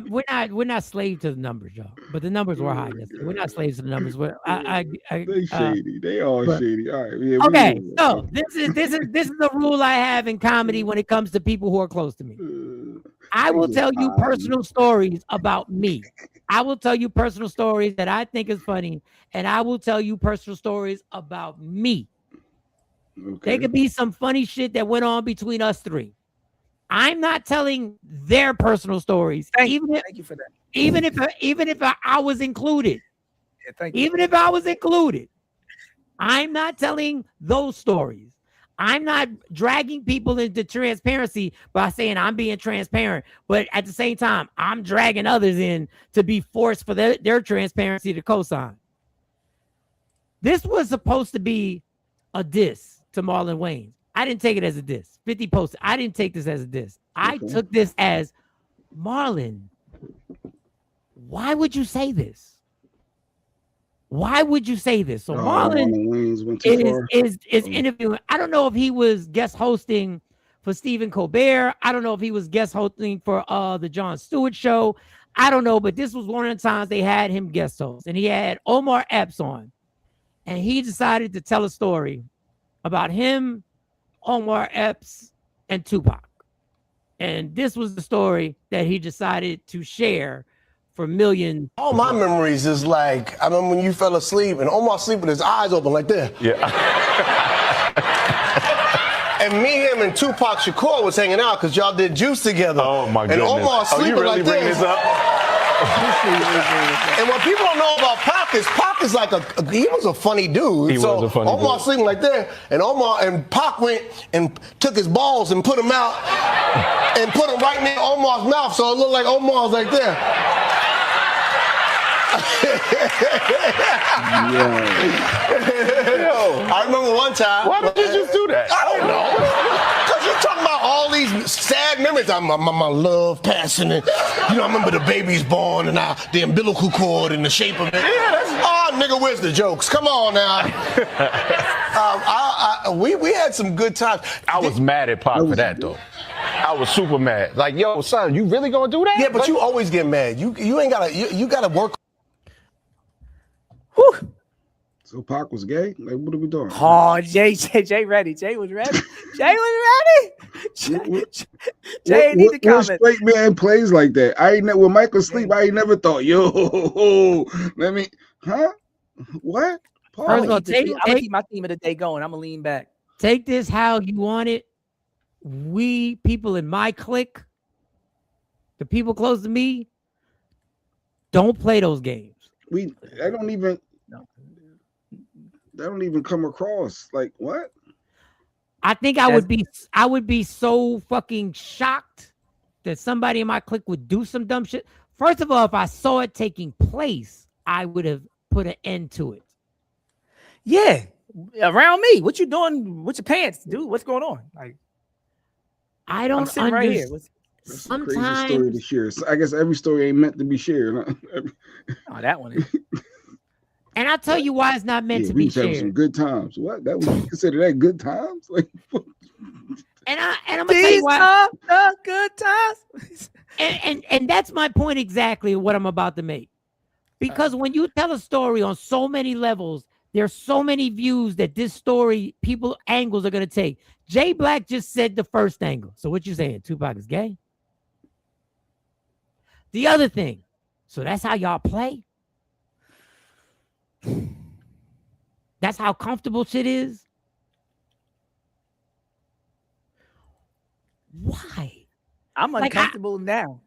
S4: We're not slaves to the numbers, y'all. But the numbers were high yesterday. We're not slaves to the numbers.
S7: They shady. They all
S4: but-
S7: shady. All right. Yeah,
S4: Okay, so this is the rule I have in comedy when it comes to people who are close to me. I will tell you personal stories about me. I will tell you personal stories that I think is funny, and I will tell you personal stories about me.
S7: Okay.
S4: There could be some funny shit that went on between us three. I'm not telling their personal stories,
S12: Thank you for that.
S4: even if I was included.
S12: Yeah, thank you.
S4: Even if I was included, I'm not telling those stories. I'm not dragging people into transparency by saying I'm being transparent, but at the same time, I'm dragging others in to be forced for their transparency to co-sign. This was supposed to be a diss to Marlon Wayans. I didn't take it as a diss. 50 posted. I didn't take this as a diss. I took this as, Marlon, why would you say this? Why would you say this? So Marlon is interviewing. I don't know if he was guest hosting for Stephen Colbert. I don't know if he was guest hosting for the Jon Stewart show. I don't know, but this was one of the times they had him guest host, and he had Omar Epps on, and he decided to tell a story about him, Omar Epps, and Tupac. And this was the story that he decided to share for millions.
S13: All my memories is like, I remember when you fell asleep and Omar sleep with his eyes open like that.
S14: Yeah.
S13: And me, him, and Tupac Shakur was hanging out because y'all did Juice together.
S14: Oh my goodness.
S13: And Omar sleeping
S14: you really
S13: like
S14: bring
S13: this.
S14: this up?
S13: And what people don't know about Pac is like he was a funny dude.
S14: He was a funny
S13: Omar
S14: dude.
S13: sleeping like that, and Pac went and took his balls and put them out and put them right near Omar's mouth, so it looked like Omar's like there. I remember one time.
S14: Why did you just do that?
S13: I don't know. Because you're talking about all these sad memories. My love passing, and I remember the baby's born, and the umbilical cord and the shape of it. Oh, nigga, where's the jokes? Come on now. We had some good times.
S14: I was mad at Pac for that though. I was super mad. Like, yo, son, you really gonna do that?
S13: Yeah, but you always get mad. You ain't gotta. You gotta work.
S12: Whew.
S7: So Pac was gay? Like, what are we doing?
S12: Oh, Jay ready. Jay was ready. Jay ain't need to comment.
S7: What straight man plays like that? When Michael sleep, I ain't never thought, let me, what? Paul?
S12: I'm gonna keep my theme of the day going. I'm gonna lean back.
S4: Take this how you want it. We people in my clique, the people close to me, don't play those games.
S7: They don't even come across like what?
S4: I think I would be so fucking shocked that somebody in my clique would do some dumb shit. First of all, if I saw it taking place, I would have put an end to it.
S12: Yeah, around me. What you doing with your pants, dude? What's going on? Like,
S4: I don't understand.
S12: Right here.
S7: That's a crazy story to share. So I guess every story ain't meant to be shared. Huh?
S12: Oh, that one is.
S4: And I'll tell you why it's not meant to be shared.
S7: Having some good times. What? That would you consider that good times? Like,
S4: and I'm gonna tell you why.
S12: Good times.
S4: And that's my point exactly. What I'm about to make. Because when you tell a story on so many levels, there's so many views that this story, angles are gonna take. Jay Black just said the first angle. So what you saying? Tupac is gay? The other thing. So that's how y'all play? That's how comfortable shit is? Why?
S12: I'm uncomfortable now.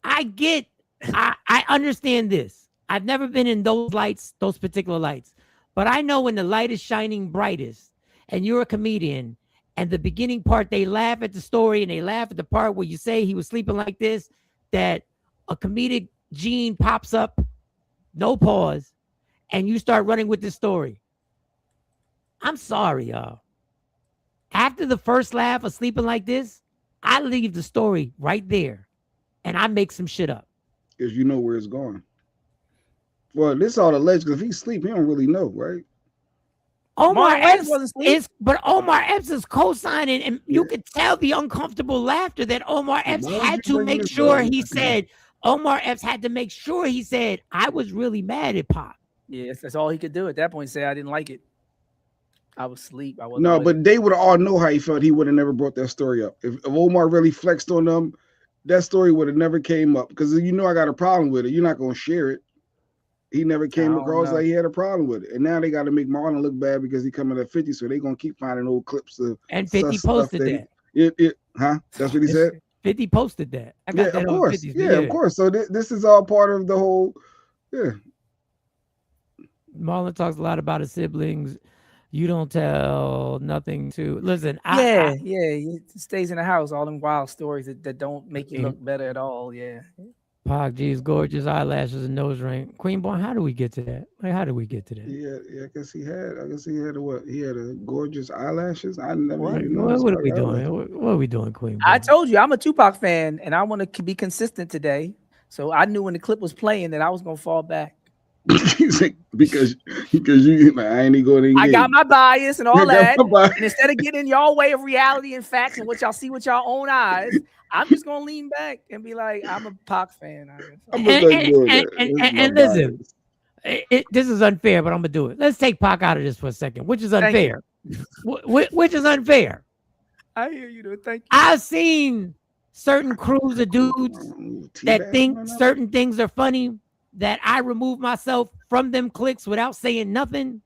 S4: I understand this. I've never been in those lights, those particular lights. But I know when the light is shining brightest and you're a comedian and the beginning part, they laugh at the story and they laugh at the part where you say he was sleeping like this, that a comedic gene pops up, no pause, and you start running with this story. I'm sorry, y'all. After the first laugh of sleeping like this, I leave the story right there and I make some shit up.
S7: Because you know where it's going. Well, this all alleged, because if he sleep, he don't really know, right?
S4: Omar
S12: Marlon Wayans
S4: Epps
S12: wasn't asleep.
S4: but Omar Epps is co-signing, and you could tell the uncomfortable laughter that Omar Epps
S7: Why would
S4: had
S7: you
S4: to
S7: bring
S4: make
S7: this
S4: sure
S7: up?
S4: he said. Omar Epps had to make sure he said, I was really mad at Pop.
S12: Yes, that's all he could do at that point. Say I didn't like it. I was asleep. I wasn't.
S7: No,
S12: with
S7: but
S12: it.
S7: they would all know how he felt. He would have never brought that story up. If Omar really flexed on them, that story would have never came up. Because you know I got a problem with it. You're not going to share it. He never came across like he had a problem with it. And now they got to make Marlon look bad because he coming at 50. So they're going to keep finding old clips of
S4: and 50
S7: stuff
S4: posted that.
S7: Huh? That's what he said?
S4: 50 posted that. I got
S7: Yeah,
S4: that
S7: of
S4: on
S7: course.
S4: 50s.
S7: Yeah, of course. So this is all part of the whole,
S4: Marlon talks a lot about his siblings. You don't tell nothing to listen.
S12: He stays in the house. All them wild stories that don't make you look better at all. Yeah.
S4: Pac G's gorgeous eyelashes and nose ring. Queen Boy, how do we get to that? Like, how do we get to that?
S7: Yeah, I guess he had what? He had a gorgeous eyelashes. I never
S4: What
S7: even
S4: are
S7: noticed.
S4: we doing? What are we doing, Queen Boy?
S12: I told you I'm a Tupac fan, and I want to be consistent today. So I knew when the clip was playing that I was gonna fall back.
S7: He's like, because you like, I ain't even going to engage.
S12: I got my bias and all that. And instead of getting in y'all way of reality and facts and what y'all see with y'all own eyes, I'm just gonna lean back and be like, I'm a Pac fan.
S4: And listen, this is unfair, but I'm gonna do it. Let's take Pac out of this for a second, which is unfair. Which is unfair.
S12: I hear you, though. Thank you.
S4: I've seen certain crews of dudes that think certain things are funny, that I remove myself from them cliques without saying nothing.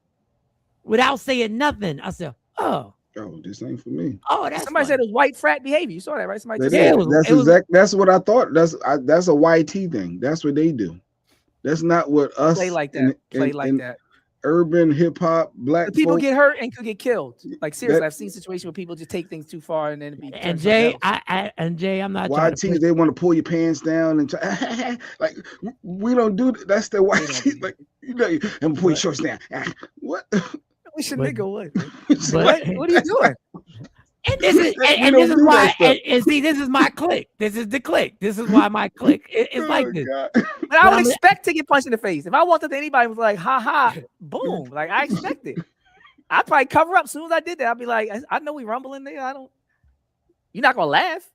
S4: I said, oh,
S7: this ain't for me.
S4: Oh, that's
S12: somebody said it was white frat behavior. You saw that, right? Somebody
S7: that's what I thought. That's a YT thing. That's what they do. That's not what us
S12: play like that. That.
S7: Urban hip hop black
S12: people
S7: folk,
S12: get hurt and could get killed. Like seriously, I've seen situations where people just take things too far and then it be.
S4: And Jay, I'm not.
S7: YTs, they want to pull your pants down and try, like we don't do that. That's the YT. Like and pull your shorts down. What?
S12: Wish a nigga would. What are you doing?
S4: And this is this is why. And see, this is my clique. This is the clique. This is why my clique is like this.
S12: But I would expect to get punched in the face. If I wanted to, anybody was like, ha ha, boom. Like I expect it. I'd probably cover up as soon as I did that. I'd be like, I know we rumbling there. You're not gonna laugh.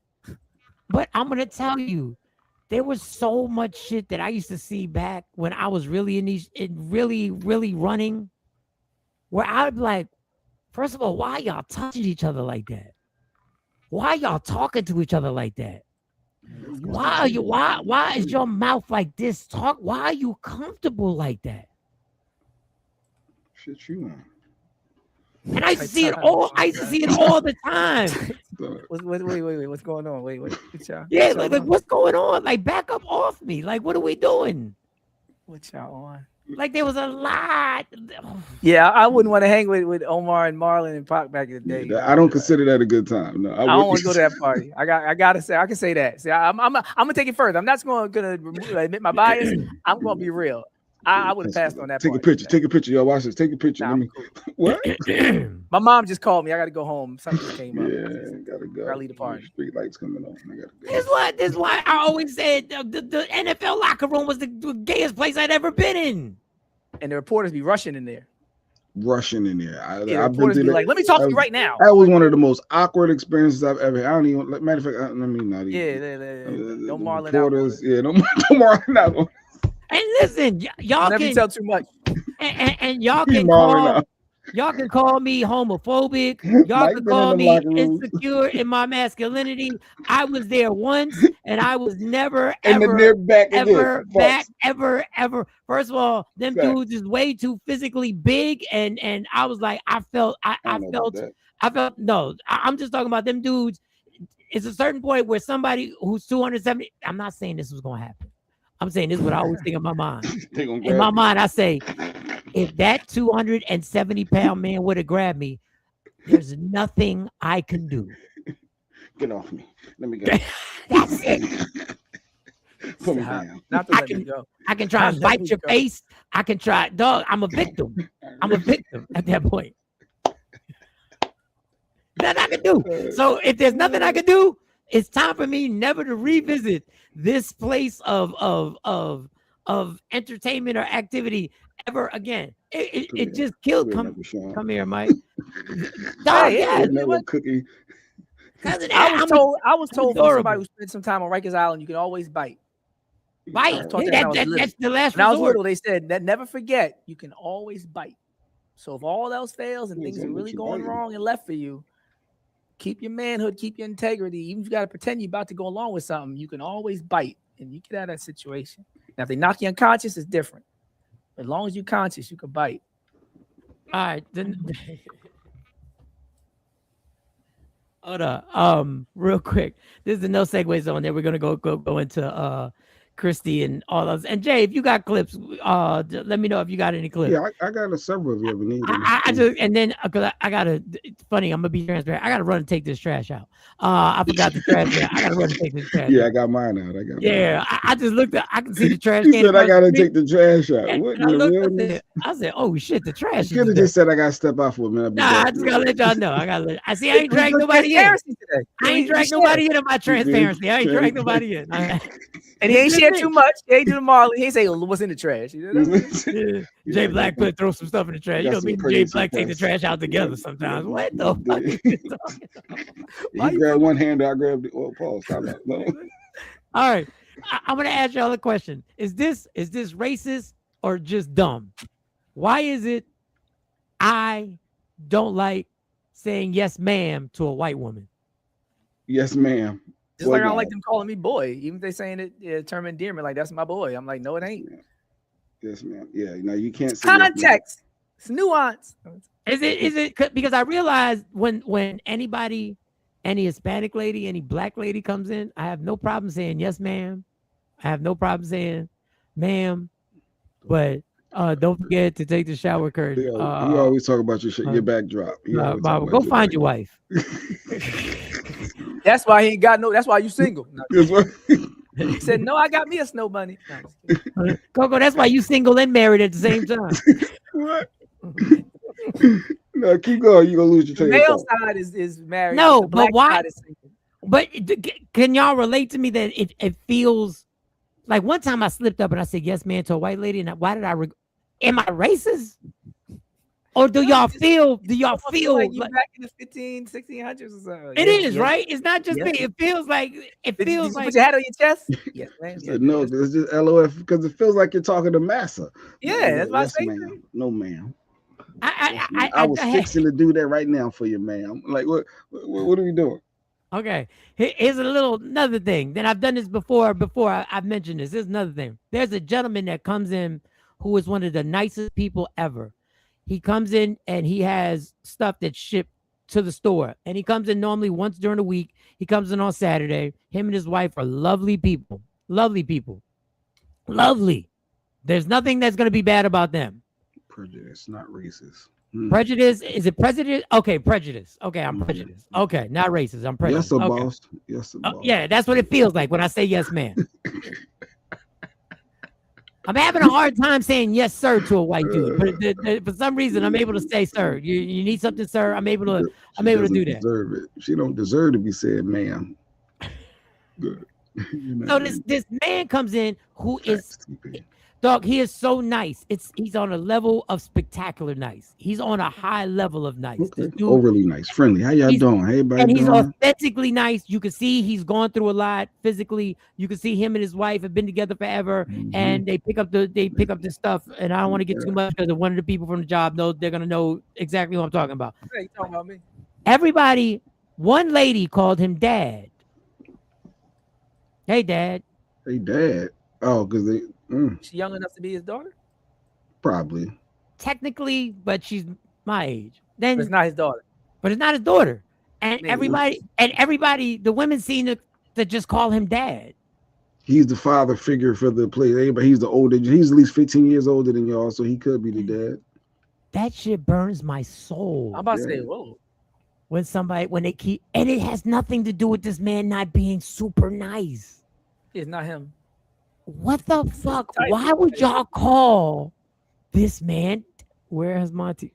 S4: But I'm gonna tell you, there was so much shit that I used to see back when I was really really running, where I'd be like, first of all, why y'all touching each other like that? Why y'all talking to each other like that? Why is your mouth like this? Why are you comfortable like that?
S7: Shit you on.
S4: And I used to see it all. I used to see it all the time.
S12: Wait. What's going on? Wait.
S4: Yeah, like what's going on? Like back up off me. Like what are we doing?
S12: What y'all on?
S4: Like there was a lot.
S12: Yeah, I wouldn't want to hang with Omar and Marlon and Pac back in the day.
S7: Yeah, I don't consider that a good time. No,
S12: I don't want to go to that party. I gotta say, I can say that. See, I'm gonna take it further. I'm not gonna admit my bias. I'm gonna be real. I would have passed on that.
S7: Take a picture. Take a picture. Yo, watch this. Take a picture.
S12: Nah,
S7: What?
S12: My mom just called me. I got to go home. Something just came up.
S7: Yeah, gotta go.
S12: I leave the party.
S7: Street lights coming on. I gotta go.
S4: This is why I always said the NFL locker room was the gayest place I'd ever been in.
S12: And the reporters be rushing in there.
S7: I've
S12: been be like, let me talk to you right now.
S7: That was one of the most awkward experiences I've ever had. I don't even, matter of fact, let me not even.
S12: Yeah, don't Marlon
S7: out. Yeah, don't Marlon out.
S4: And listen, y'all
S12: never
S4: can
S12: tell too much.
S4: And y'all can call me homophobic. Y'all can call me insecure in my masculinity. I was there once, and I was never ever back. First of all, them dudes is way too physically big, and I was like, I'm just talking about them dudes. It's a certain point where somebody who's 270. I'm not saying this was gonna happen. I'm saying this is what I always think in my mind. In my mind, I say, if that 270-pound man would have grabbed me, there's nothing I can do.
S7: Get off me. Let me go.
S4: That's it.
S7: Put me down.
S4: I can try and bite your face. I can try. Dog, I'm a victim. I'm a victim at that point. Nothing I can do. So if there's nothing I can do, it's time for me never to revisit this place of entertainment or activity ever again. it just killed. Come here, Mike.
S12: Dog,
S4: yeah,
S7: that little cookie.
S12: I was told from somebody who spent some time on Rikers Island, you can always bite.
S4: Bite. That's the last
S12: when I was
S4: resort.
S12: little, they said that never forget, you can always bite. So if all else fails and things are really going wrong and left for you, keep your manhood, keep your integrity. Even if you got to pretend you're about to go along with something, you can always bite and you get out of that situation. Now, if they knock you unconscious, it's different. As long as you're conscious, you can bite.
S4: All right, then. Hold on. Real quick. This is the no segues on there. We're gonna go into Kristi and all those. And Jay, if you got clips, let me know if you got any clips.
S7: Yeah, I got several if you ever need them.
S4: I just, and then because I gotta. It's funny. I'm gonna be transparent. I gotta run and take this trash out. I forgot the trash. I gotta run and take this trash.
S7: Yeah, I got mine out.
S4: I just looked at. I can see the trash.
S7: He said I gotta take the trash out. What in the
S4: world? I said, "Oh shit, the trash."
S7: You could have just said I gotta step out for a minute.
S4: Nah, I just gotta let y'all know. I see. I ain't dragged nobody in. I ain't dragged nobody into my transparency. I ain't dragged nobody in.
S12: And he ain't shared too much. He ain't do the Marley. He ain't say, "What's in the trash?" You know?
S4: Jay Black throw some stuff in the trash. You know, me and Jay Black take the trash out together sometimes. What the fuck are you talking about?
S7: You grab one hand, I grab the pause. Stop that. No.
S4: All right. I'm gonna ask y'all a question. Is this racist or just dumb? Why is it I don't like saying yes, ma'am to a white woman?
S7: Yes, ma'am.
S12: Just like I don't like them calling me boy, even if they saying it term endearment, like that's my boy. I'm like, no, it ain't.
S7: Yes, ma'am. Yeah, you can't say
S12: context. It's nuance.
S4: Is it because I realize when any Hispanic lady, any black lady comes in, I have no problem saying yes, ma'am. I have no problem saying ma'am, but don't forget to take the shower curtain.
S7: You always talk about your backdrop.
S4: Go find your wife.
S12: That's why he ain't got no. That's why you single. No. He said, "No, I got me a snow bunny." No,
S4: Coco, that's why you single and married at the same time.
S7: What? No, keep going. You gonna lose your train.
S12: The male side is married.
S4: No,
S12: the black
S4: but why?
S12: Side is single.
S4: But can y'all relate to me that it feels like one time I slipped up and I said yes, man, to a white lady, and why did I? Am I racist? Or do y'all feel? Do y'all feel
S12: like you back in the 1600s or something?
S4: It is right. It's not just me. It feels like
S12: Did you put your hat on your chest. Yes, man.
S7: No, it's just LOF because it feels like you're talking to massa.
S12: Yeah, that's my
S7: yes, ma'am. No, ma'am. I was fixing to do that right now for you, ma'am. Like, what are we doing?
S4: Okay, here's another thing. Then I've done this before. I've mentioned this. Here's another thing. There's a gentleman that comes in who is one of the nicest people ever. He comes in and he has stuff that's shipped to the store. And he comes in normally once during the week. He comes in on Saturday. Him and his wife are lovely people. Lovely people. Lovely. There's nothing that's going to be bad about them.
S7: Prejudice, not racist.
S4: Prejudice? Is it prejudice? Okay, prejudice. Okay, I'm prejudiced. Okay, not racist. I'm prejudiced.
S7: Yes,
S4: okay.
S7: boss. Yes, boss.
S4: Yeah, that's what it feels like when I say yes, ma'am. I'm having a hard time saying yes, sir, to a white dude, but for some reason I'm able to say, sir. You need something, sir. I'm able to do that.
S7: Deserve it. She don't deserve to be said, ma'am. Good.
S4: So this man comes in who is, dog. He is so nice. He's on a level of spectacular nice. He's on a high level of nice.
S7: Okay. Overly nice, friendly. How y'all doing? Hey, everybody.
S4: And he's
S7: doing?
S4: authentically nice. You can see he's gone through a lot physically. You can see him and his wife have been together forever, and they pick up the stuff. And I don't want to get too much because one of the people from the job knows they're gonna know exactly what I'm talking about.
S12: Hey, you talking about me?
S4: Everybody, one lady called him dad. Hey, dad.
S7: Hey, dad. Oh, because they.
S12: She young enough to be his daughter?
S7: Probably.
S4: Technically, but she's my age. Then
S12: but it's not his daughter.
S4: But it's not his daughter. And everybody, the women seem to just call him dad.
S7: He's the father figure for the play. But he's the older. He's at least 15 years older than y'all, so he could be the dad.
S4: That shit burns my soul.
S12: I'm about to say, whoa.
S4: When they keep, and it has nothing to do with this man not being super nice.
S12: It's not him.
S4: What the fuck? Why would y'all call this man? Where is Monty?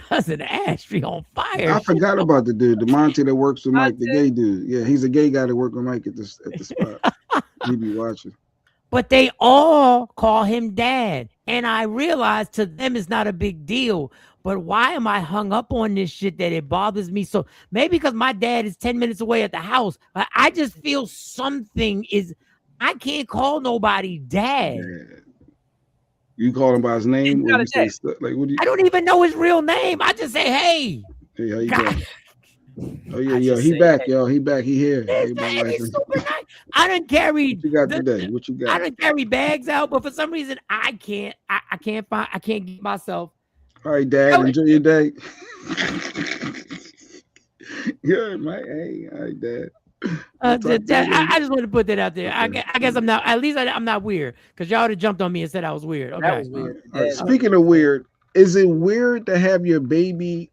S4: Cousin Ashley on fire.
S7: I forgot about the dude, the Monty that works with Mike, the gay dude. Yeah, he's a gay guy that works with Mike at the spot. He be watching.
S4: but they all call him dad. And I realize to them it's not a big deal. But why am I hung up on this shit that it bothers me so? Maybe because my dad is 10 minutes away at the house. I just feel something is. I can't call nobody dad.
S7: Yeah. You call him by his name, or you say like, what do you?
S4: I don't even know his real name. I just say, hey.
S7: Hey, how you doing? Oh yeah, yo, he back, yo. He back. He here.
S4: He's super nice. I don't carry.
S7: What you got today? What you got?
S4: I don't carry bags out, but for some reason I can't. I can't get myself.
S7: All right, Dad. Enjoy your day. Good, Mike. Hey, all right, Dad.
S4: I just want to put that out there. Okay. I guess I'm not. At least I'm not weird because y'all would have jumped on me and said I was weird. Okay.
S12: That was weird.
S7: All right. Speaking of weird, is it weird to have your baby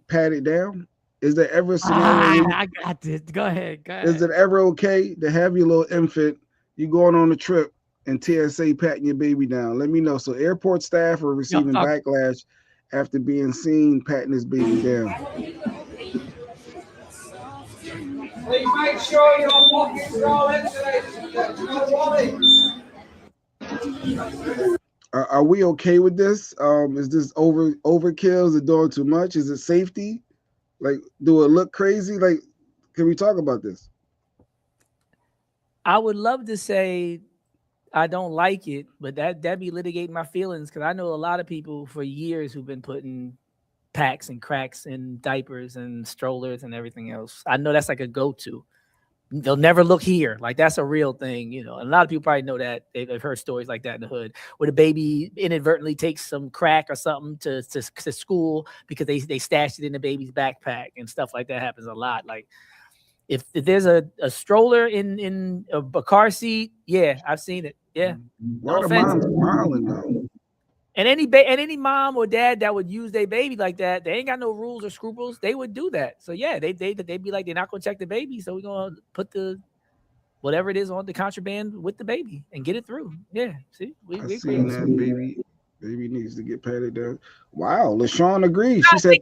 S7: patted down? Is there ever a scenario?
S4: I got this. Go ahead.
S7: Is it ever okay to have your little infant? You going on a trip and TSA patting your baby down? Let me know. So airport staff are receiving backlash after being seen patting his baby down.
S15: Please make sure you're walking all insulated.
S7: Are we okay with this? Is this overkill? Is it doing too much? Is it safety? Like, do it look crazy? Like, can we talk about this?
S12: I would love to say I don't like it, but that'd be litigating my feelings because I know a lot of people for years who've been putting packs and cracks in diapers and strollers and everything else. I know that's like a go-to. They'll never look here. Like that's a real thing, you know. And a lot of people probably know that. They've heard stories like that in the hood where the baby inadvertently takes some crack or something to school because they stashed it in the baby's backpack and stuff like that happens a lot. Like if there's a stroller in a car seat, yeah, I've seen it. Yeah.
S7: Why the mom's smiling though?
S12: And any mom or dad that would use their baby like that, they ain't got no rules or scruples. They would do that. So yeah, they'd be like, they're not gonna check the baby, so we're gonna put the whatever it is on the contraband with the baby and get it through. Yeah, see,
S7: I seen that baby needs to get patted down. Wow, LaShawn agrees. She said,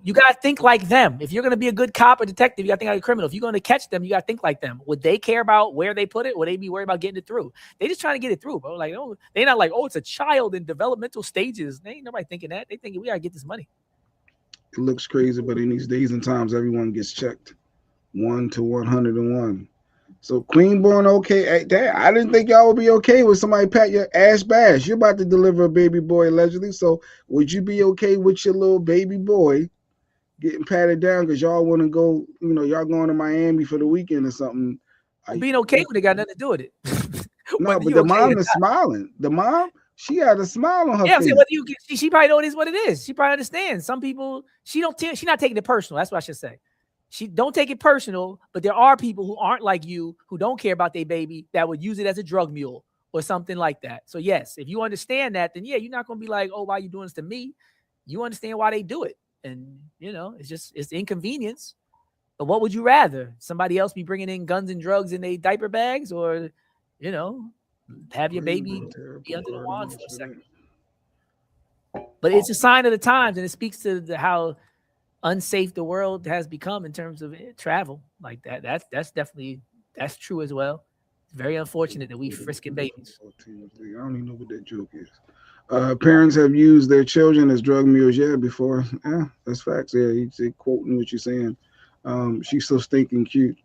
S12: you gotta think like them. If you're gonna be a good cop or detective, you gotta think like a criminal. If you're gonna catch them, you gotta think like them. Would they care about where they put it? Would they be worried about getting it through? They just trying to get it through, bro. Like, oh, they're not like, oh, it's a child in developmental stages. They ain't nobody thinking that. They thinking we gotta get this money.
S7: It looks crazy, but in these days and times, everyone gets checked 1 to 101. So Queenborn, okay. Dad, I didn't think y'all would be okay with somebody pat your ass bash. You're about to deliver a baby boy allegedly. So would you be okay with your little baby boy getting patted down because y'all want to go, you know, y'all going to Miami for the weekend or something?
S12: Being okay with it got nothing to do with it.
S7: No, but the mom is smiling. The mom, she had a smile on her face.
S12: Whether she probably know it is what it is. She probably understands. Some people, she's not taking it personal. That's what I should say. She don't take it personal, but there are people who aren't like you, who don't care about their baby, that would use it as a drug mule or something like that. So yes, if you understand that, then yeah, you're not going to be like, oh, why are you doing this to me? You understand why they do it. And, you know, it's inconvenience. But what would you rather? Somebody else be bringing in guns and drugs in their diaper bags, or, you know, have your baby be under the wand for a second? But it's a sign of the times, and it speaks to how unsafe the world has become in terms of travel. Like that's definitely true as well. It's very unfortunate that we frisking babies.
S7: I don't even know what that joke is. Parents have used their children as drug mules before. Yeah, that's facts. Yeah, you're quoting what you're saying. She's so stinking cute.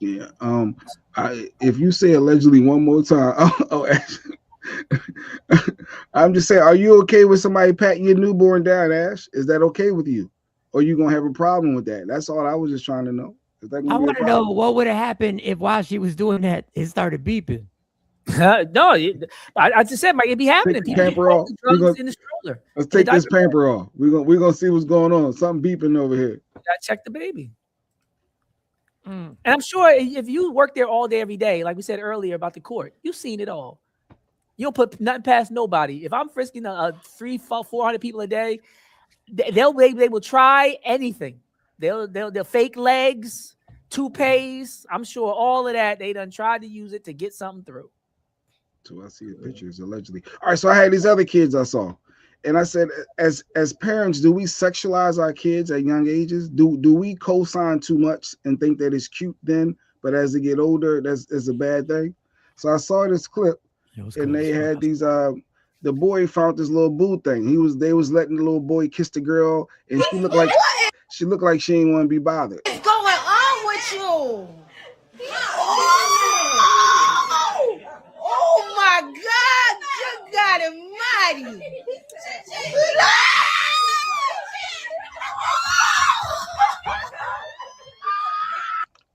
S7: Yeah. If you say allegedly one more time, actually, I'm just saying, are you okay with somebody patting your newborn down, Ash? Is that okay with you? Or are you gonna have a problem with that? That's all I was just trying to know.
S4: I want to know what would have happened if while she was doing that, it started beeping.
S12: No, I just said, Mike, it'd be happening.
S7: Take the pamper off.
S12: In the stroller.
S7: Let's take this pamper off. We're gonna see what's going on. Something beeping over here.
S12: Gotta check the baby. And I'm sure if you work there all day, every day, like we said earlier about the court, you've seen it all. You don't put nothing past nobody. If I'm frisking 300-400 people a day, they will try anything. They'll fake legs, toupees. I'm sure all of that they done tried to use it to get something through.
S7: So I see the pictures allegedly. All right, so I had these other kids I saw, and I said, as parents, do we sexualize our kids at young ages? Do we co-sign too much and think that it's cute then, but as they get older, that's a bad thing? So I saw this clip, and they had these. The boy found this little boo thing. They was letting the little boy kiss the girl, and she looked like she didn't want to be bothered.
S6: What's going on with you? Oh my God! Good God Almighty!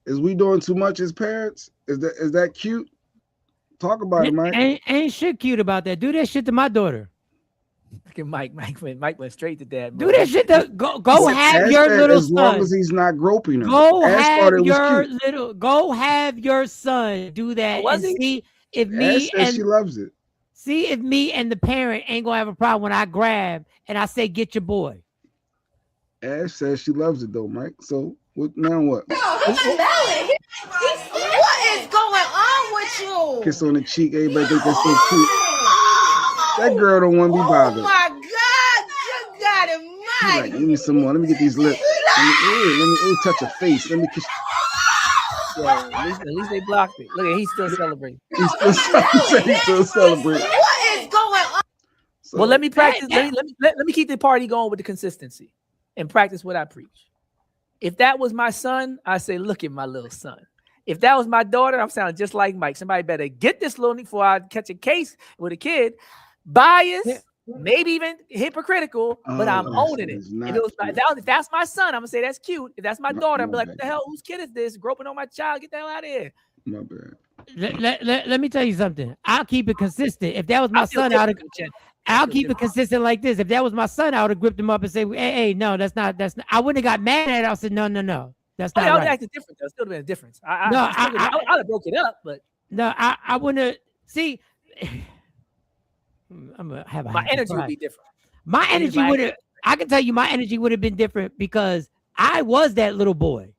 S7: Is we doing too much as parents? Is that cute? Talk about it, Mike.
S4: Ain't shit cute about that. Do that shit to my daughter.
S12: Look at Mike. Mike went straight to dad.
S4: Do that shit to go have your little
S7: as
S4: son.
S7: long as he's not groping her.
S4: Go
S7: Ash
S4: have
S7: it was
S4: your
S7: cute.
S4: little. Go have your son do that and see if
S7: Ash says she loves it.
S4: See if me and the parent ain't gonna have a problem when I grab and I say, "Get your boy."
S7: Ash says she loves it though, Mike. So now what?
S6: What is going on with you?
S7: Kiss on the cheek. Everybody think that's so cute. That girl don't want to be bothered.
S6: Oh my God! Good God Almighty!
S7: Like, give me some more. Let me get these lips. Let me touch her face. Let me kiss.
S12: At least they blocked it. Look at he's still celebrating.
S7: He's still celebrating.
S6: What is going on?
S12: Well, let me practice. Let me keep the party going with the consistency and practice what I preach. If that was my son, I say, look at my little son. If that was my daughter, I'm sounding just like Mike. Somebody better get this little before I catch a case with a kid. Biased, maybe even hypocritical, but I'm owning it. If that's my son, I'm gonna say that's cute. If that's my daughter, I'm like, what the hell? Whose kid is this? Groping on my child? Get the hell out of here.
S7: My bad.
S4: Let me tell you something. I'll keep it consistent. If that was my son, I'll keep it consistent like this. If that was my son, I would have gripped him up and say, hey, no, that's not. I wouldn't have got mad at it. I said, no. That's not right.
S12: I would have acted different. There still been a difference. I'd have broke it up, but
S4: no, I wouldn't have. See, I'm gonna have
S12: my energy would be different.
S4: My energy would have. I can tell you, my energy would have been different because I was that little boy.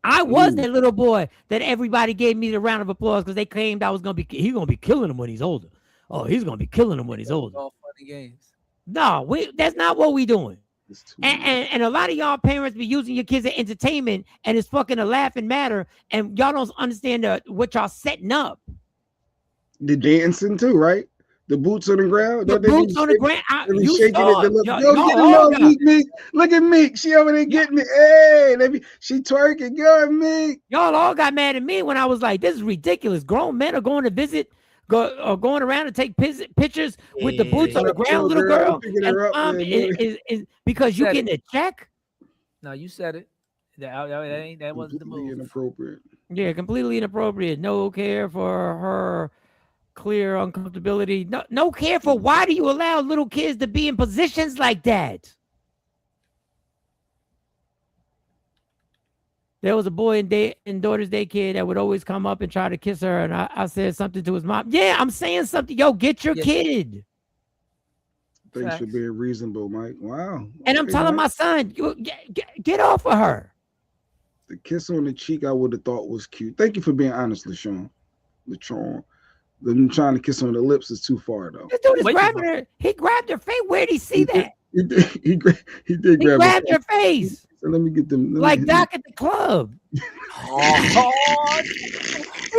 S4: I was that little boy that everybody gave me the round of applause because they claimed I was he's gonna be killing him when he's older. Oh, he's gonna be killing him when he's older.
S12: All funny games.
S4: No, that's not what we doing. And a lot of y'all parents be using your kids as entertainment, and it's fucking a laughing matter, and y'all don't understand what y'all setting up.
S7: The dancing too, right? The boots on the ground.
S4: The boots on the ground.
S7: You shaking it. Look at Meek. She over there getting it. Hey, she twerking. Go Meek.
S4: Y'all all got mad at me when I was like, "This is ridiculous. Grown men are going to visit, going around to take pictures with the boots on the ground, little girl." Is because you getting a check?
S12: No, you said it. That wasn't the move.
S7: Inappropriate.
S4: Yeah, completely inappropriate. No care for her. Clear uncomfortability. No care for why do you allow little kids to be in positions like that? There was a boy in daughter's daycare that would always come up and try to kiss her, and I said something to his mom. Yeah, I'm saying something. Yo, get your kid.
S7: Thanks for being reasonable, Mike. Wow.
S4: And I'm telling my son, get off of her.
S7: The kiss on the cheek I would have thought was cute. Thank you for being honest, LaShawn. Them trying to kiss on the lips is too far though.
S4: This dude is grabbing her. He grabbed her face. Where did he see that?
S7: He did grab
S4: grabbed her face.
S7: So let me get them.
S4: Like Doc at the club.
S12: He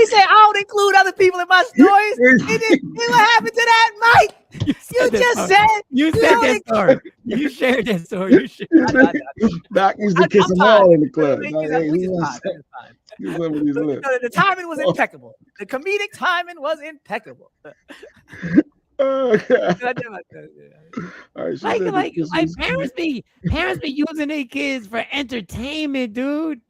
S12: said, I don't include other people in my stories. What happened to that, Mike? You said
S4: that story. You shared that story.
S7: Doc used to kiss them all in the club.
S12: The timing was impeccable. The comedic timing was impeccable.
S7: Oh,
S4: like parents be using their kids for entertainment, dude.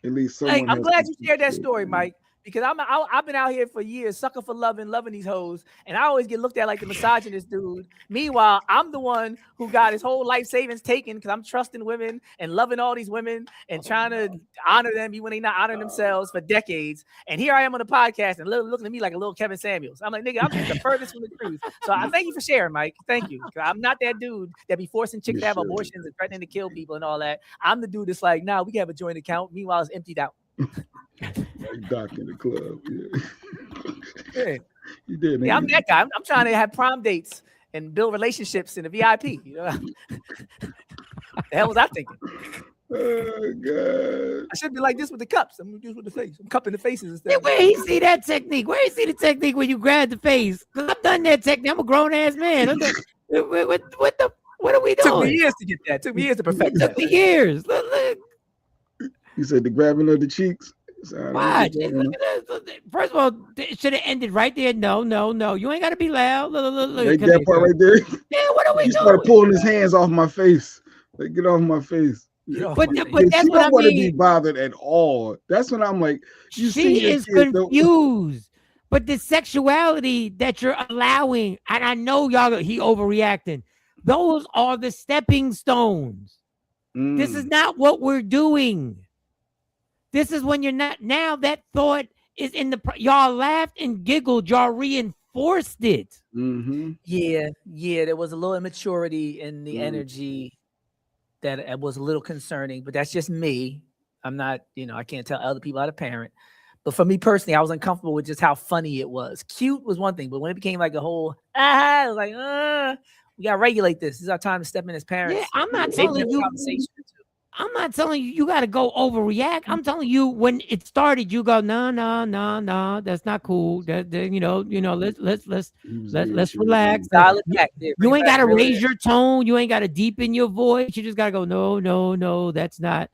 S7: At least
S12: I'm glad you shared that story, Mike. Because I've been out here for years, sucker for loving these hoes, and I always get looked at like the misogynist dude. Meanwhile, I'm the one who got his whole life savings taken because I'm trusting women and loving all these women and trying to honor them even when they're not honoring themselves for decades. And here I am on the podcast and looking at me like a little Kevin Samuels. I'm like, nigga, I'm just the furthest from the truth. So I thank you for sharing, Mike. Thank you. I'm not that dude that be forcing chicks to have abortions and threatening to kill people and all that. I'm the dude that's like, nah, we can have a joint account. Meanwhile, it's emptied out.
S7: Like Doc in the club.
S12: Yeah.
S7: You did.
S12: Yeah, I'm that guy. I'm trying to have prom dates and build relationships in the VIP. You know, the hell was I thinking?
S7: Oh God.
S12: I should be like this with the cups. I'm gonna do this with the face. I'm cupping the faces instead.
S4: Yeah, where he see that technique? Where he see the technique when you grab the face? Because I've done that technique. I'm a grown ass man. What are we doing?
S12: Took me years to get that. Took me years to perfect that.
S4: Took me years. Look.
S7: You said the grabbing of the cheeks.
S4: Watch. Look at that. First of all, it should have ended right there. No. You ain't got to be loud. Look.
S7: Like that part right there.
S4: Yeah, what are we doing?
S7: He started pulling his hands off my face. Like, get off my face.
S4: But that's
S7: she
S4: what I
S7: don't want to
S4: mean.
S7: be bothered at all. That's when I'm like,
S4: she is confused. But the sexuality that you're allowing, and I know y'all, he overreacting. Those are the stepping stones. This is not what we're doing. This is when you're not. Now that thought is in the. Y'all laughed and giggled. Y'all reinforced it.
S12: Yeah. There was a little immaturity in the energy that it was a little concerning, but that's just me. I'm not, I can't tell other people how to parent. But for me personally, I was uncomfortable with just how funny it was. Cute was one thing, but when it became like a whole, I was like, we gotta regulate this. This is our time to step in as parents.
S4: Yeah, I'm not telling you. I'm not telling you you got to go overreact. I'm telling you when it started, you go, no, that's not cool. Let's relax. You ain't got to raise your tone. You ain't got to deepen your voice. You just got to go, no, that's not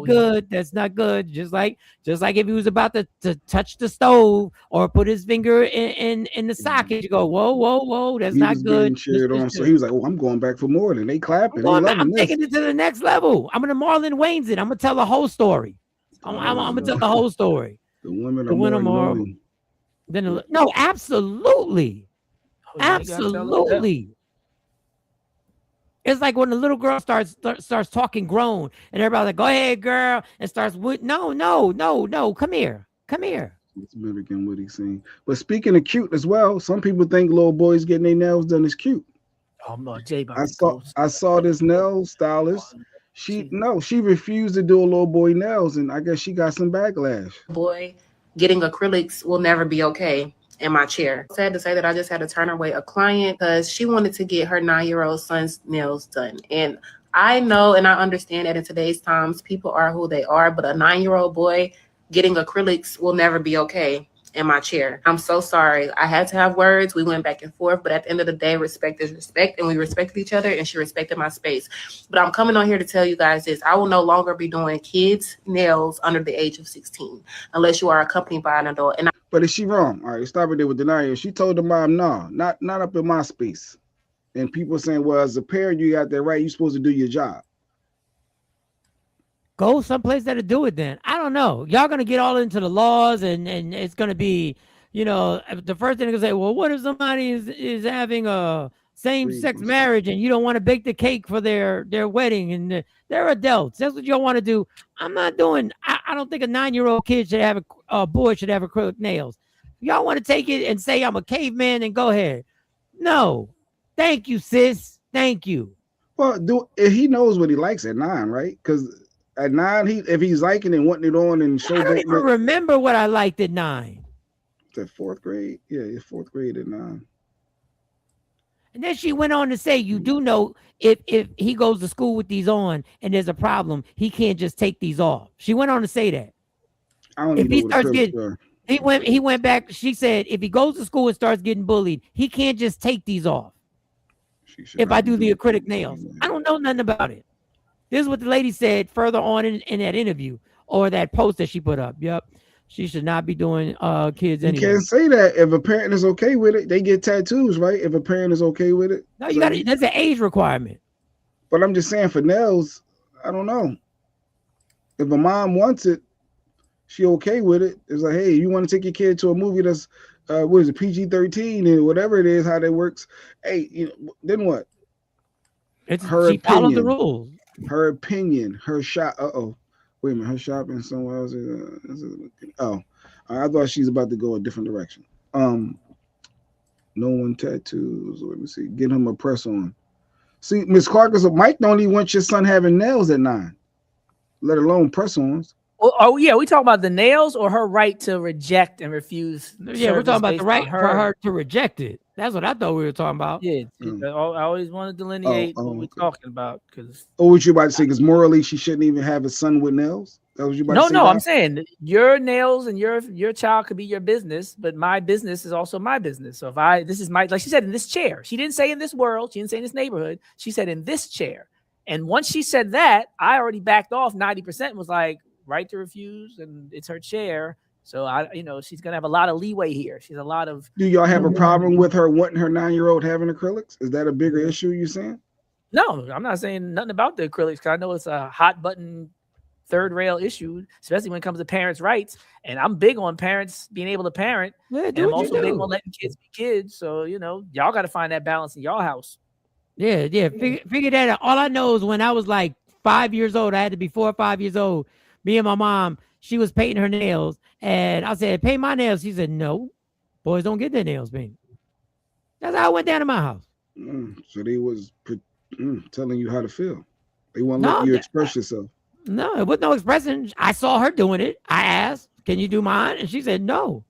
S4: good. That's not good. Just like if he was about to touch the stove or put his finger in the socket, you go, whoa, that's not good.
S7: So he was like, oh, I'm going back for more. And they clapping.
S4: I'm taking it to the next level. I'm gonna Marlon Wayne's it. I'm gonna tell the whole story. I'm gonna tell the whole story.
S7: The women are more
S4: no, absolutely. Absolutely. It's like when the little girl starts talking grown, and everybody's like, "Go ahead, girl," and starts with, "No, come here."
S7: It's mimicking what he's saying. But speaking of cute as well, some people think little boys getting their nails done is cute.
S12: Oh no, Jay.
S7: I saw this nail stylist. She refused to do a little boy nails, and I guess she got some backlash.
S3: Boy, getting acrylics will never be okay. In my chair. Sad to say that I just had to turn away a client because she wanted to get her 9-year-old son's nails done. And I know and I understand that in today's times, people are who they are, but a 9-year-old boy getting acrylics will never be okay in my chair. I'm so sorry. I had to have words. We went back and forth, but at the end of the day, respect is respect, and we respected each other, and she respected my space. But I'm coming on here to tell you guys this. I will no longer be doing kids' nails under the age of 16 unless you are accompanied by an adult.
S7: But is she wrong? All right, stop it there with the 9-year-old. She told the mom, no, not up in my space. And people saying, well, as a parent, you got that right. You're supposed to do your job.
S4: Go someplace that'll do it then. I don't know. Y'all going to get all into the laws and it's going to be, the first thing they're going to say, well, what if somebody is having a same-sex marriage and you don't want to bake the cake for their wedding and they're adults. That's what y'all want to do. I'm not doing, I don't think a 9-year-old kid should have a boy should have acrylic nails. Y'all want to take it and say I'm a caveman and go ahead. No. Thank you, sis. Thank you.
S7: Well, he knows what he likes at 9, right? Because at 9, if he's liking and wanting it on and show,
S4: I don't even remember what I liked at 9.
S7: At 4th grade, yeah, it's 4th grade at 9.
S4: And then she went on to say, you do know if he goes to school with these on and there's a problem, he can't just take these off. She went on to say that.
S7: I don't know.
S4: He went back. She said if he goes to school and starts getting bullied, he can't just take these off. If I do the acrylic nails, I don't know nothing about it. This is what the lady said further on in that interview or that post that she put up. Yep. She should not be doing kids anyway.
S7: You can't say that. If a parent is okay with it, they get tattoos, right? If a parent is okay with it.
S4: No, that's an age requirement.
S7: But I'm just saying for nails, I don't know. If a mom wants it, she okay with it. It's like, hey, you want to take your kid to a movie that's what is it, PG-13 and whatever it is, how that works. Hey, then what?
S4: She followed the rules.
S7: Her opinion, her shot. Wait a minute, her shopping somewhere else. I thought she's about to go a different direction. No one tattoos. Let me see. Get him a press on. See, Miss Clark is Mike don't even want your son having nails at 9, let alone press ons.
S12: Oh yeah, we talking about the nails or her right to reject and refuse?
S4: Yeah, we're talking about the
S12: based
S4: right
S12: on
S4: for her to reject it. That's what I thought we were talking about.
S12: Yeah, I always want to delineate what we're talking about because.
S7: Oh, what you about to say? Because morally, she shouldn't even have a son with nails. That was you about to say?
S12: No,
S7: Doc?
S12: I'm saying your nails and your child could be your business, but my business is also my business. So if this is my, like she said, in this chair, she didn't say in this world, she didn't say in this neighborhood, she said in this chair. And once she said that, I already backed off 90% and was like, right to refuse, and it's her chair. So she's gonna have a lot of leeway here. She's a lot of.
S7: Do y'all have a problem with her wanting her 9-year-old having acrylics? Is that a bigger issue? You saying?
S12: No, I'm not saying nothing about the acrylics because I know it's a hot button third rail issue, especially when it comes to parents' rights. And I'm big on parents being able to parent.
S4: Yeah,
S12: and I'm also big on letting kids be kids. So y'all got to find that balance in y'all house.
S4: Yeah. Figure that out. All I know is when I was like 5 years old, I had to be 4 or 5 years old. Me and my mom, she was painting her nails, and I said, "Paint my nails." She said, "No, boys don't get their nails painted." That's how I went down to my house.
S7: So they was telling you how to feel. They won't let you express yourself.
S4: No, it was no expression. I saw her doing it. I asked, "Can you do mine?" And she said, "No."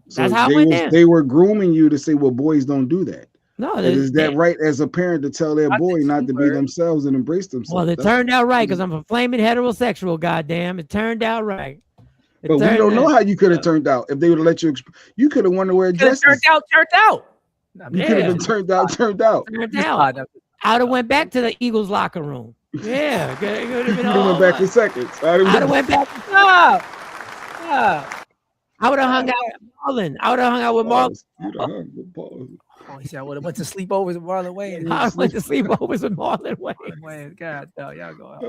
S7: So
S4: that's how it went down.
S7: They were grooming you to say, "Well, boys don't do that."
S4: No,
S7: is that right as a parent to tell their boy not to be themselves and embrace themselves?
S4: Well, it turned out right because I'm a flaming heterosexual. Goddamn, it turned out right.
S7: But we don't know how you could have turned out if they would have let you. You could have wanted to wear dresses.
S12: Turned out.
S7: You could have been turned out.
S4: Turned out. I'd have went back to the Eagles locker room. Yeah, it would have been
S7: went back for seconds. I'd
S4: have went back. I would have hung out with Marlon. I would have hung out with Marlon.
S12: Oh, he said I would have went to sleepovers with Marlon Wayne.
S4: I went to sleepovers with Marlon Wayne.
S12: God, no, y'all go
S7: out.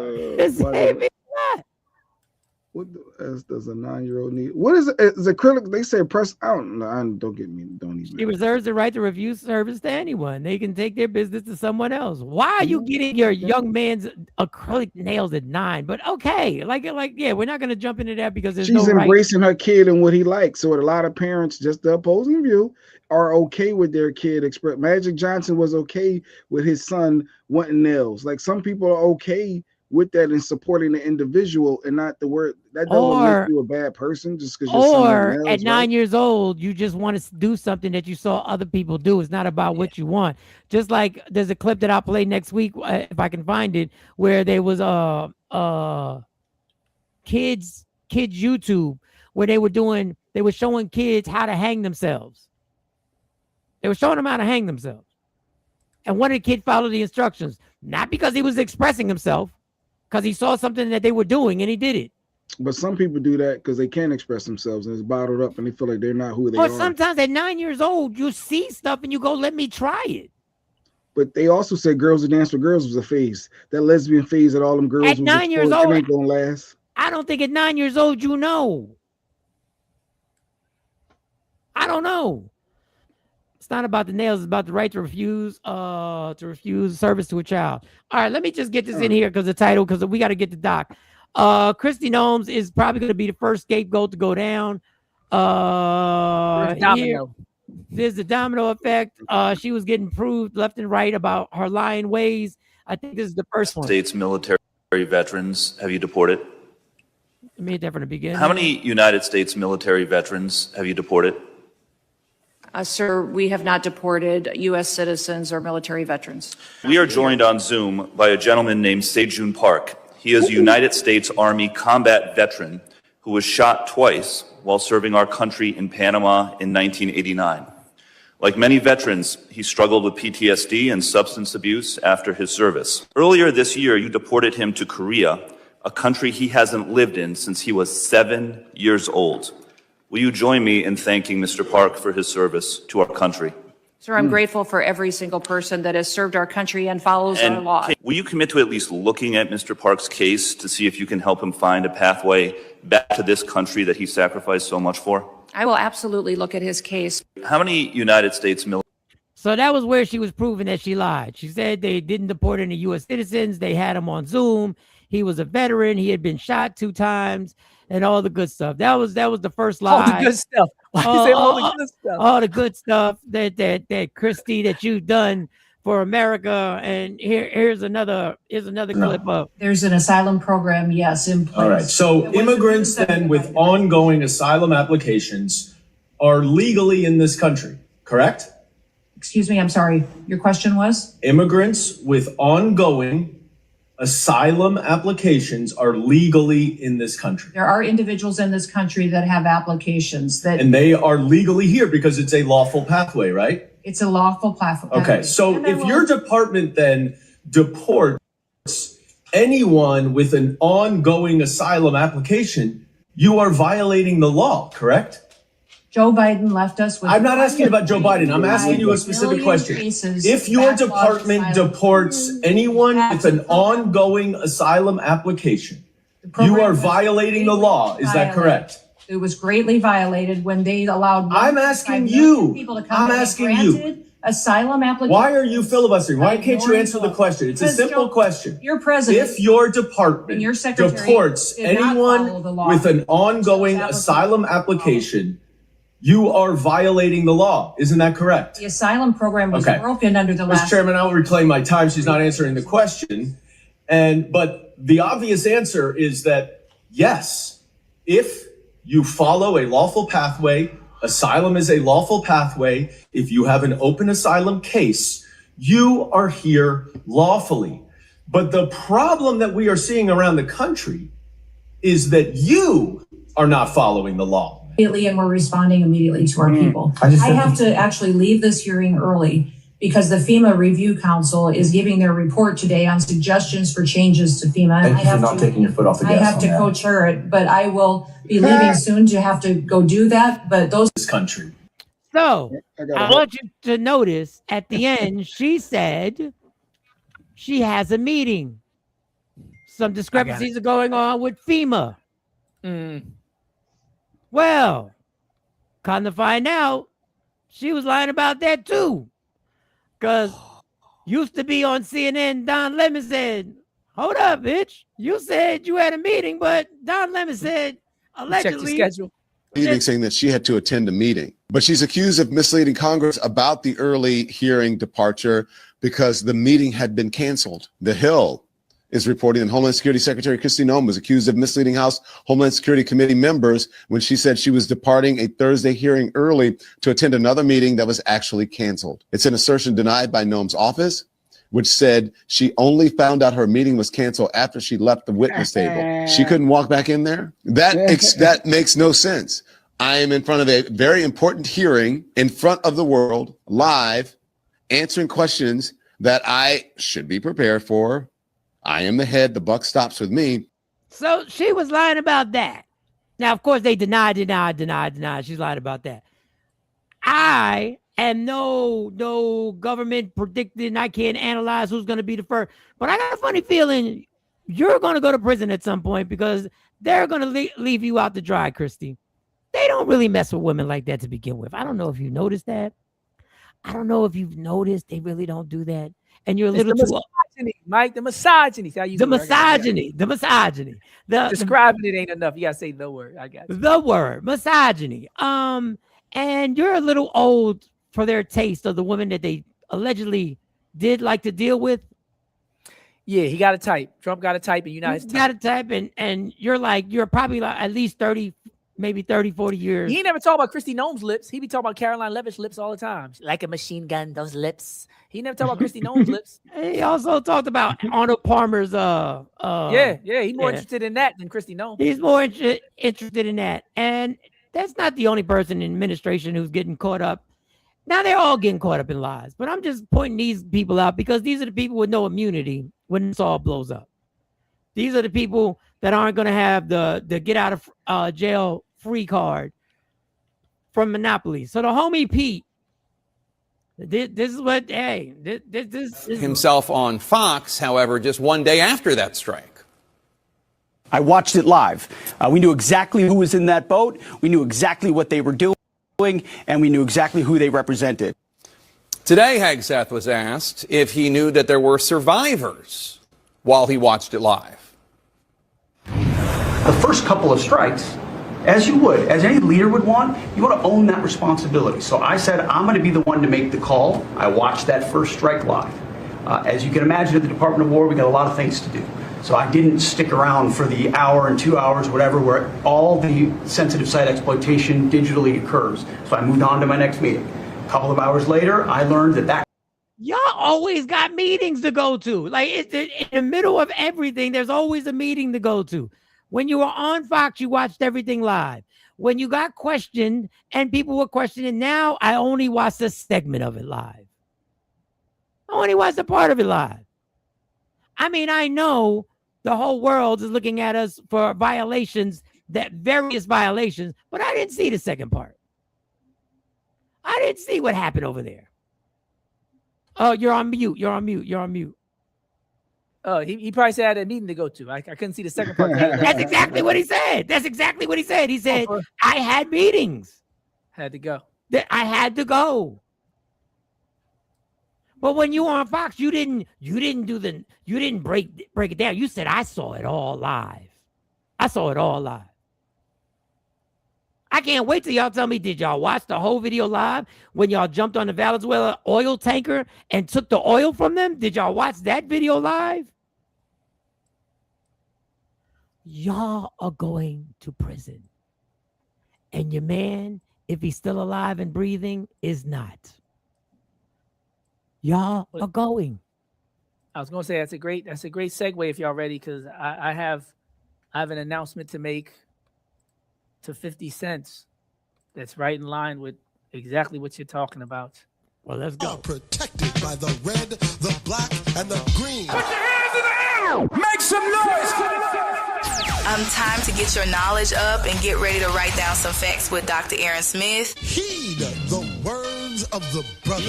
S7: What else does a 9-year-old need? What is it? Is acrylic? They say press out. No, don't get me. Don't even.
S4: She reserves the right to refuse service to anyone. They can take their business to someone else. Why are you getting your young man's acrylic nails at 9? But okay, yeah, we're not gonna jump into that because
S7: she's embracing her kid and what he likes. So a lot of parents, just the opposing view, are okay with their kid express. Magic Johnson was okay with his son wanting nails. Like some people are okay with that and supporting the individual and not the word that doesn't make you a bad person just because
S4: or at 9 years old you just want to do something that you saw other people do. It's not about what you want. Just like there's a clip that I'll play next week if I can find it, where there was kids YouTube where they were showing kids how to hang themselves. They were showing them how to hang themselves, and one of the kids followed the instructions, not because he was expressing himself, because he saw something that they were doing and he did it.
S7: But some people do that because they can't express themselves and it's bottled up and they feel like they're not who they are.
S4: Or sometimes at 9 years old, you see stuff and you go, let me try it.
S7: But they also said Girls Who Dance with Girls was a phase. That lesbian phase that all them girls
S4: at 9 years old,
S7: it ain't gonna last.
S4: I don't think at 9 years old you know. I don't know. It's not about the nails. It's about the right to refuse service to a child. All right, let me just get this in here because the title, because we got to get the doc. Kristi Noem is probably going to be the first scapegoat to go down. There's the domino effect. She was getting proved left and right about her lying ways. I think this is the first one.
S16: States military veterans have you deported?
S4: I made that from the beginning.
S16: How many United States military veterans have you deported?
S17: Sir, we have not deported U.S. citizens or military veterans.
S16: We are joined on Zoom by a gentleman named Sejun Park. He is a United States Army combat veteran who was shot twice while serving our country in Panama in 1989. Like many veterans, he struggled with PTSD and substance abuse after his service. Earlier this year, you deported him to Korea, a country he hasn't lived in since he was 7 years old. Will you join me in thanking Mr. Park for his service to our country?
S17: Sir, I'm grateful for every single person that has served our country and follows our law.
S16: Will you commit to at least looking at Mr. Park's case to see if you can help him find a pathway back to this country that he sacrificed so much for?
S17: I will absolutely look at his case.
S16: How many United States military?
S4: So that was where she was proving that she lied. She said they didn't deport any U.S. citizens. They had him on Zoom. He was a veteran. He had been shot 2 times. And all the good stuff. That was the first lie.
S12: All the good stuff. Why you say all the good stuff?
S4: All the good stuff that Kristi, that you've done for America. And here's another clip of.
S18: There's an asylum program, yes, in place.
S19: All right. So immigrants then with ongoing asylum applications are legally in this country, correct?
S18: Excuse me, I'm sorry. Your question was?
S19: Immigrants with ongoing asylum applications are legally in this country.
S18: There are individuals in this country that have applications that.
S19: And they are legally here because it's a lawful pathway, right?
S18: It's a lawful pathway.
S19: Okay. So if your department then deports anyone with an ongoing asylum application, you are violating the law, correct?
S18: Joe Biden left us with.
S19: I'm not asking about Joe Biden. I'm asking you a specific question. If your department deports anyone with an ongoing asylum application, you are violating the law. Is that correct?
S18: It was greatly violated when they allowed.
S19: I'm asking you.
S18: People to come
S19: I'm
S18: and
S19: asking
S18: granted
S19: you.
S18: Asylum application.
S19: Why are you filibustering? Why can't you answer the question? It's a simple question.
S18: Your president.
S19: If your department
S18: your secretary
S19: deports
S18: did not
S19: anyone
S18: follow the law.
S19: with an ongoing asylum application, you are violating the law. Isn't that correct?
S18: The asylum program was broken under the last.
S19: Mr. Chairman, I will reclaim my time. She's not answering the question. But the obvious answer is that yes, if you follow a lawful pathway, asylum is a lawful pathway. If you have an open asylum case, you are here lawfully. But the problem that we are seeing around the country is that you are not following the law.
S18: Immediately, and we're responding immediately to our people. I have to actually leave this hearing early because the FEMA Review Council is giving their report today on suggestions for changes to FEMA.
S20: Thank you for not taking your foot off the gas.
S18: I have to co-chair it, but I will be leaving soon to have to go do that. But this
S19: country.
S4: So I want you to notice at the end, she said she has a meeting. Some discrepancies are going on with FEMA. Well, come to find out, she was lying about that too. Because used to be on CNN, Don Lemon said, hold up, bitch. You said you had a meeting, but Don Lemon said, allegedly.
S21: Meeting saying that she had to attend a meeting. But she's accused of misleading Congress about the early hearing departure because the meeting had been canceled. The Hill is reporting that Homeland Security Secretary Kristi Noem was accused of misleading House Homeland Security Committee members when she said she was departing a Thursday hearing early to attend another meeting that was actually canceled. It's an assertion denied by Noem's office, which said she only found out her meeting was canceled after she left the witness table. She couldn't walk back in there? That makes no sense. I am in front of a very important hearing in front of the world, live, answering questions that I should be prepared for. I am the head. The buck stops with me.
S4: So she was lying about that. Now, of course, they deny. She's lying about that. I am no government predicting. I can't analyze who's going to be the first. But I got a funny feeling you're going to go to prison at some point because they're going to leave you out to dry, Kristi. They don't really mess with women like that to begin with. I don't know if you noticed that. I don't know if you've noticed they really don't do that. And you're a little too
S12: misogyny, Mike. The misogyny.
S4: The misogyny.
S12: Describing it ain't enough. You gotta say the word. I got you.
S4: The word misogyny. And you're a little old for their taste of the woman that they allegedly did like to deal with.
S12: Yeah, he got a type. Trump got a type, and you're not his type.
S4: Got a type, and you're probably like at least 30. Maybe 30, 40 years.
S12: He never talk about Kristi Noem's lips. He be talking about Caroline Levitt's lips all the time. Like a machine gun, those lips. He never talk about Kristi Noem's lips.
S4: He also talked about Arnold Palmer's
S12: yeah, he's more interested in that than Kristi Noem.
S4: He's more interested in that. And that's not the only person in administration who's getting caught up. Now they're all getting caught up in lies. But I'm just pointing these people out because these are the people with no immunity when this all blows up. These are the people that aren't going to have the get out of jail free card from Monopoly. So the homie Pete, this is what, this is
S22: himself on Fox, however, just one day after that strike.
S23: I watched it live. We knew exactly who was in that boat. We knew exactly what they were doing, and we knew exactly who they represented.
S22: Today, Hegseth was asked if he knew that there were survivors while he watched it live.
S24: The first couple of strikes,
S23: as you would, as any leader would want, you want to own that responsibility. So I said, I'm going to be the one to make the call. I watched that first strike live. As you can imagine, at the Department of War, we got a lot of things to do. So I didn't stick around for the hour and 2 hours, whatever, where all the sensitive site exploitation digitally occurs. So I moved on to my next meeting. A couple of hours later, I learned that
S4: Y'all always got meetings to go to. Like it's in the middle of everything, there's always a meeting to go to. When you were on Fox, you watched everything live. When you got questioned and people were questioning, now I only watched a segment of it live. I only watched a part of it live. I mean, I know the whole world is looking at us for violations, various violations, but I didn't see the second part. I didn't see what happened over there. Oh, you're on mute. You're on mute. You're on mute.
S12: Oh, he probably said I had a meeting to go to. I couldn't see the second part.
S4: That's exactly what he said. That's exactly what he said. He said, I had meetings.
S12: Had to go.
S4: I had to go. But when you were on Fox, you didn't break it down. You said, I saw it all live. I saw it all live. I can't wait till y'all tell me, did y'all watch the whole video live when y'all jumped on the Valenzuela oil tanker and took the oil from them? Did y'all watch that video live? Y'all are going to prison. And your man, if he's still alive and breathing, is not. Y'all are going.
S12: I was going to say that's a great segue if y'all ready, because I have an announcement to make to 50 cents that's right in line with exactly what you're talking about.
S4: Well, let's go.
S5: Protected by the red, the black, and the green.
S6: Put your hands in the air! Make some noise!
S1: Time to get your knowledge up and get ready to write down some facts with Dr. Aaron Smith.
S5: Heed the words of the brother,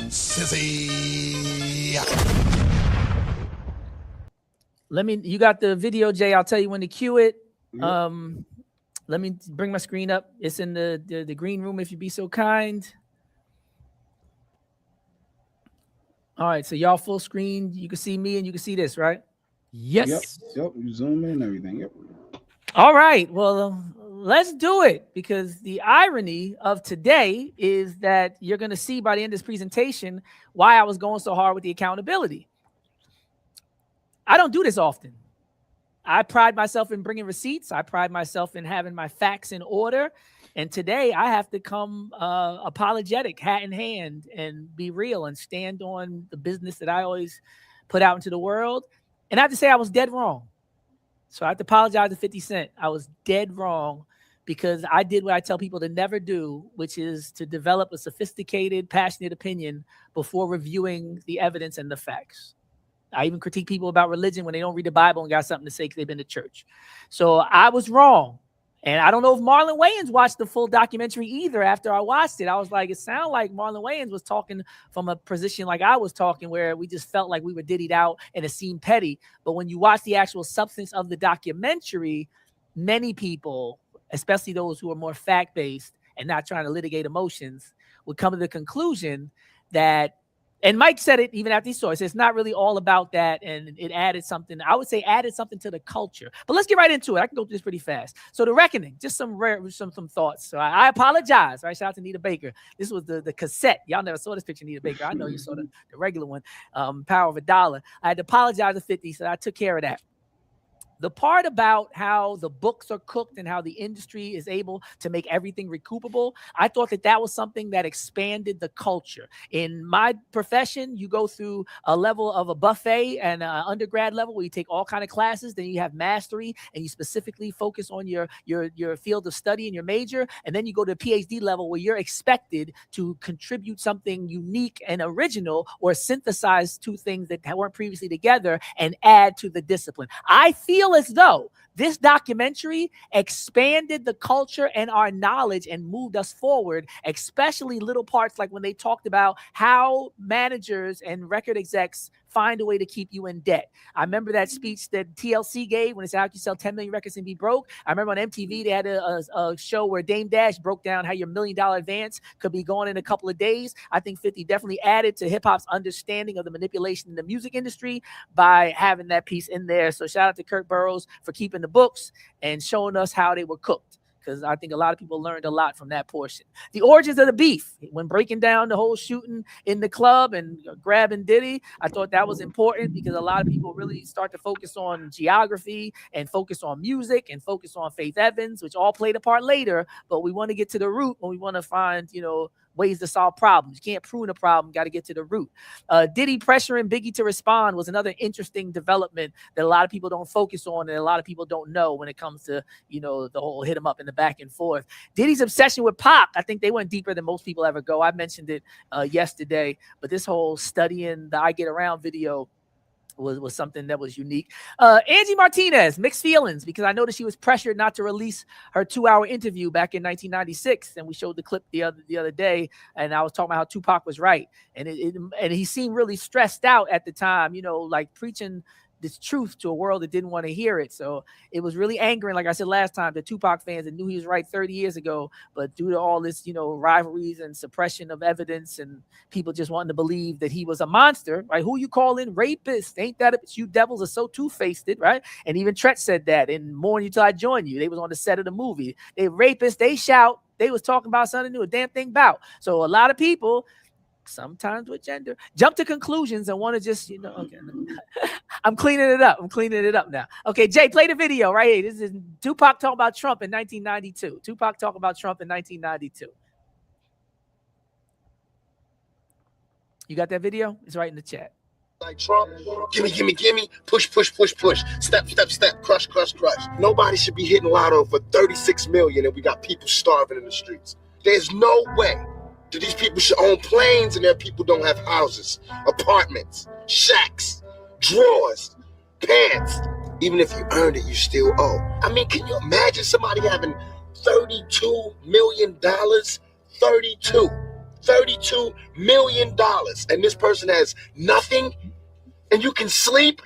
S5: Sissy.
S12: You got the video, Jay. I'll tell you when to cue it. Let me bring my screen up. It's in the green room, if you'd be so kind. All right, so y'all full screen. You can see me and you can see this, right?
S4: Yes.
S7: Yep. You zoom in and everything. Yep.
S12: All right. Well, let's do it, because the irony of today is that you're going to see by the end of this presentation why I was going so hard with the accountability. I don't do this often. I pride myself in bringing receipts. I pride myself in having my facts in order. And today I have to come apologetic, hat in hand, and be real and stand on the business that I always put out into the world. And I have to say I was dead wrong. So I have to apologize to 50 Cent. I was dead wrong because I did what I tell people to never do, which is to develop a sophisticated, passionate opinion before reviewing the evidence and the facts. I even critique people about religion when they don't read the Bible and got something to say because they've been to church. So I was wrong. And I don't know if Marlon Wayans watched the full documentary either after I watched it. I was like, it sounded like Marlon Wayans was talking from a position like I was talking, where we just felt like we were diddied out and it seemed petty. But when you watch the actual substance of the documentary, many people, especially those who are more fact-based and not trying to litigate emotions, would come to the conclusion that, and Mike said it even after he saw it, it's not really all about that, and it added something. I would say added something to the culture. But let's get right into it. I can go through this pretty fast. So The Reckoning, just some thoughts. So I apologize. All right, shout out to Nita Baker. This was the cassette. Y'all never saw this picture, Nita Baker. I know you saw the regular one, Power of a Dollar. I had to apologize to 50, so I took care of that. The part about how the books are cooked and how the industry is able to make everything recoupable, I thought that was something that expanded the culture. In my profession, you go through a level of a buffet and an undergrad level where you take all kind of classes, then you have mastery and you specifically focus on your field of study and your major, and then you go to a PhD level where you're expected to contribute something unique and original or synthesize two things that weren't previously together and add to the discipline. I feel as though this documentary expanded the culture and our knowledge and moved us forward, especially little parts like when they talked about how managers and record execs find a way to keep you in debt. I remember that speech that TLC gave when it's how you sell 10 million records and be broke. I remember on MTV, they had a show where Dame Dash broke down how your $1 million advance could be gone in a couple of days. I think 50 definitely added to hip hop's understanding of the manipulation in the music industry by having that piece in there. So shout out to Kurt Burrows for keeping the books and showing us how they were cooked. because I think a lot of people learned a lot from that portion. The origins of the beef, when breaking down the whole shooting in the club and grabbing Diddy, I thought that was important because a lot of people really start to focus on geography and focus on music and focus on Faith Evans, which all played a part later. But we want to get to the root when we want to find, ways to solve problems. You can't prune a problem, got to get to the root. Diddy pressuring Biggie to respond was another interesting development that a lot of people don't focus on and a lot of people don't know when it comes to, the whole hit him up in the back and forth. Diddy's obsession with Pac, I think they went deeper than most people ever go. I mentioned it yesterday, but this whole studying the I Get Around video was something that was unique. Angie Martinez, mixed feelings, because I noticed she was pressured not to release her 2-hour interview back in 1996, and we showed the clip the other day, and I was talking about how Tupac was right, and and he seemed really stressed out at the time, like preaching this truth to a world that didn't want to hear it. So it was really angering, like I said last time, the Tupac fans that knew he was right 30 years ago, but due to all this, rivalries and suppression of evidence and people just wanting to believe that he was a monster, right? Who you calling rapist? Ain't that it? You devils are so two-faced, right? And even Tret said that in Mourn You Till I Join You. They was on the set of the movie. They rapists, they shout, they was talking about something new, a damn thing about. So a lot of people, sometimes with gender, jump to conclusions and want to just, okay. I'm cleaning it up. I'm cleaning it up now. Okay, Jay, play the video right here. This is Tupac talking about Trump in 1992. Tupac talking about Trump in 1992. You got that video? It's right in the chat.
S13: Like Trump, gimme, push, step, crush. Nobody should be hitting lotto for 36 million and we got people starving in the streets. There's no way that these people should own planes and their people don't have houses, apartments, shacks, drawers, pants. Even if you earned it, you still owe. I mean, can you imagine somebody having $32 million? $32 million. And this person has nothing, and you can sleep.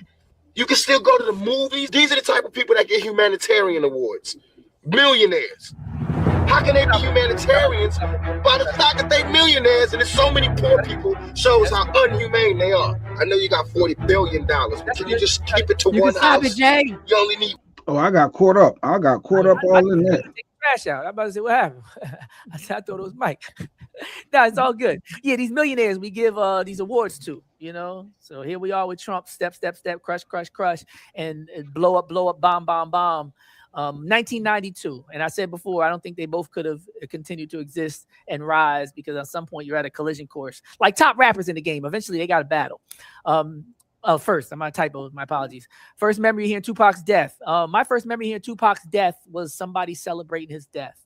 S13: You can still go to the movies. These are the type of people that get humanitarian awards. Millionaires. How can they be humanitarians by the fact that they millionaires and there's so many poor people shows how unhumane they are? I know you got $40 billion, but can you just keep it to one house?
S12: It, Jay.
S13: You only need.
S7: Oh, I got caught up all in that.
S12: Take trash out. I'm about to say, what happened? I thought it was Mike. No, it's all good. Yeah, these millionaires we give these awards to, So here we are with Trump, step, crush, and blow up, bomb. 1992, and I said before, I don't think they both could have continued to exist and rise because at some point you're at a collision course. Like top rappers in the game, eventually they got to battle. First, I'm gonna typo. My apologies. First memory hearing Tupac's death. My first memory hearing Tupac's death was somebody celebrating his death.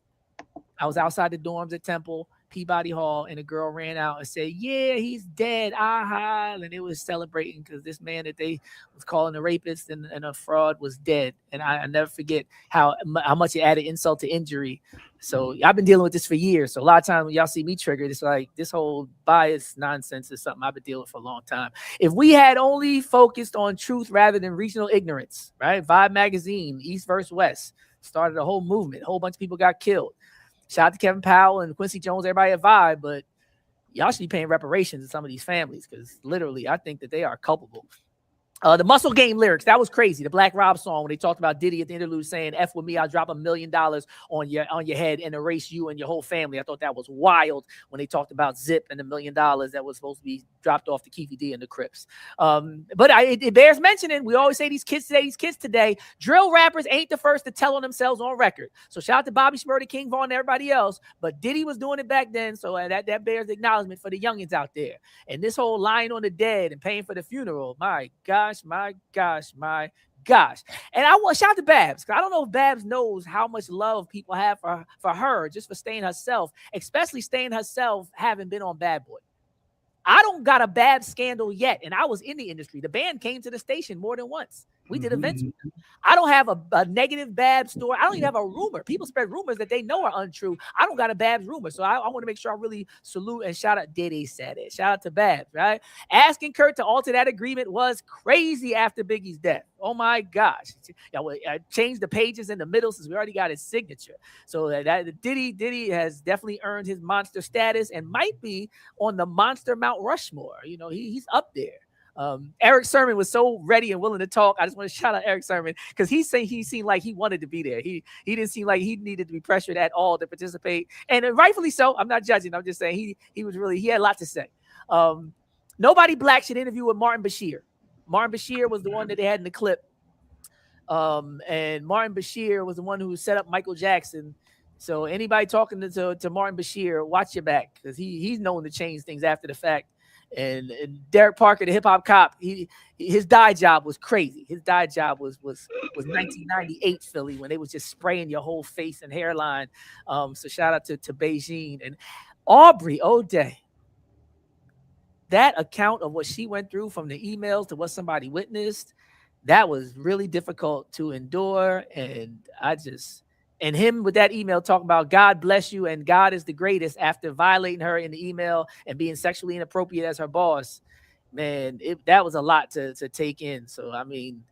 S12: I was outside the dorms at Temple, Peabody Hall, and a girl ran out and said, "Yeah, he's dead." And it was celebrating because this man that they was calling a rapist and a fraud was dead. And I never forget how much it added insult to injury. So I've been dealing with this for years. So a lot of times when y'all see me triggered, it's like this whole bias nonsense is something I've been dealing with for a long time. If we had only focused on truth rather than regional ignorance, right? Vibe magazine, East versus West, started a whole movement. A whole bunch of people got killed. Shout out to Kevin Powell and Quincy Jones, everybody at Vibe, but y'all should be paying reparations to some of these families because literally I think that they are culpable. The Muscle Game lyrics, that was crazy. The Black Rob song when they talked about Diddy at the interlude saying, "F with me, I'll drop $1 million on your head and erase you and your whole family." I thought that was wild when they talked about Zip and $1 million that was supposed to be dropped off to Keefy D and the Crips. But it bears mentioning, we always say these kids today, drill rappers ain't the first to tell on themselves on record. So shout out to Bobby Shmurda, King Von, and everybody else. But Diddy was doing it back then, so that bears acknowledgement for the youngins out there. And this whole lying on the dead and paying for the funeral, my gosh. And I want shout out to Babs, because I don't know if Babs knows how much love people have for her just for staying herself, especially staying herself having been on Bad Boy. I don't got a Babs scandal yet, and I was in the industry. The band came to the station more than once. We did events with them. I don't have a negative Babs story. I don't even have a rumor. People spread rumors that they know are untrue. I don't got a Babs rumor. So I want to make sure I really salute and shout out. Diddy said it. Shout out to Babs, right? Asking Kurt to alter that agreement was crazy after Biggie's death. Oh my gosh. I changed the pages in the middle since we already got his signature. So that Diddy has definitely earned his monster status and might be on the monster Mount Rushmore. He's up there. Eric Sermon was so ready and willing to talk. I just want to shout out Eric Sermon because he seemed like he wanted to be there. He didn't seem like he needed to be pressured at all to participate, and rightfully so. I'm not judging. I'm just saying he had a lot to say. Nobody Black should interview with Martin Bashir. Martin Bashir was the one that they had in the clip. And Martin Bashir was the one who set up Michael Jackson. So anybody talking to Martin Bashir, watch your back because he's known to change things after the fact. And Derek Parker, the hip hop cop, his dye job was crazy. His dye job was 1998 Philly when they was just spraying your whole face and hairline. So shout out to Beijing and Aubrey O'Day. That account of what she went through from the emails to what somebody witnessed, that was really difficult to endure. And him with that email talking about God bless you and God is the greatest after violating her in the email and being sexually inappropriate as her boss, man, that was a lot to take in. So, I mean,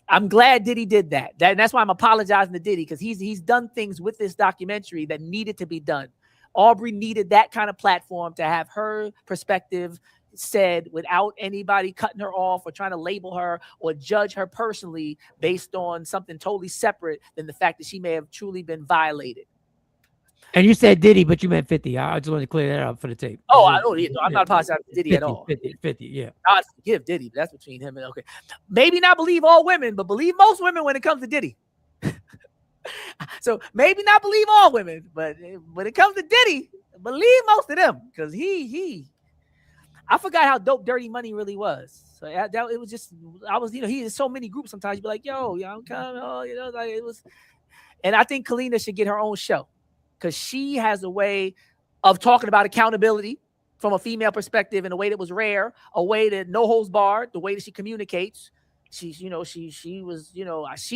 S12: I'm glad Diddy did that. And that's why I'm apologizing to Diddy because he's done things with this documentary that needed to be done. Aubrey needed that kind of platform to have her perspective said without anybody cutting her off or trying to label her or judge her personally based on something totally separate than the fact that she may have truly been violated.
S4: And you said Diddy, but you meant 50. I just wanted to clear that up for the tape.
S12: Oh, I don't. I'm not apologizing to Diddy
S4: 50,
S12: at all.
S4: 50, yeah.
S12: I forgive Diddy, but that's between him and okay. Maybe not believe all women, but believe most women when it comes to Diddy. So maybe not believe all women, but when it comes to Diddy, believe most of them because I forgot how dope Dirty Money really was. So it was just, he has so many groups. Sometimes you'd be like, yo, I'm coming. Oh, like it was. And I think Kalina should get her own show because she has a way of talking about accountability from a female perspective in a way that was rare, a way that no holds barred, the way that she communicates. She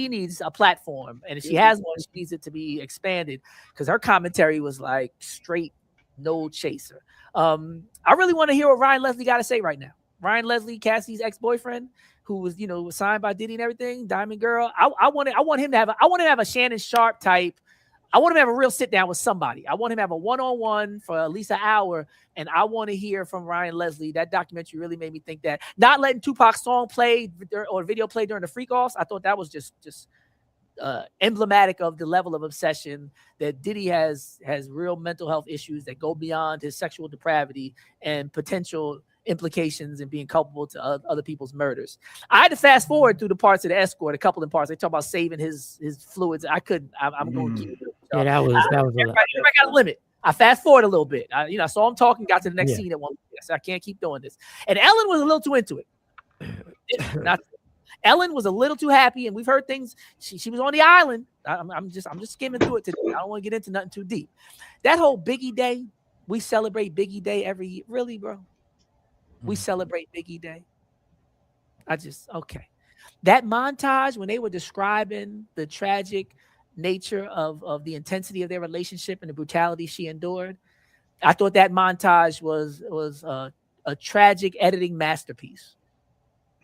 S12: needs a platform, and if she has one, she needs it to be expanded because her commentary was like straight no chaser. I really want to hear what Ryan Leslie got to say right now. Ryan Leslie, Cassie's ex-boyfriend, who was was signed by Diddy and everything, Diamond Girl. I want him to have a Shannon Sharp type. I want him to have a real sit down with somebody. I want him to have a one-on-one for at least an hour, and I want to hear from Ryan Leslie. That documentary really made me think that not letting Tupac's song play or video play during the freak-offs, I thought that was just emblematic of the level of obsession that Diddy has real mental health issues that go beyond his sexual depravity and potential implications and being culpable to other people's murders. I had to fast forward through the parts of the escort, a couple of parts. They talk about saving his fluids. I couldn't. I'm going to keep it.
S4: Yeah, that was
S12: everybody got a limit. I fast forward a little bit. I saw him talking, got to the next scene at one point. I said, I can't keep doing this. And Ellen was a little too into it. Ellen was a little too happy, and we've heard things. She was on the island. I'm just skimming through it today. I don't want to get into nothing too deep. That whole Biggie Day, we celebrate Biggie Day every year. Really, bro? We celebrate Biggie Day. Okay. That montage when they were describing the tragic nature of the intensity of their relationship and the brutality she endured, I thought that montage was a tragic editing masterpiece.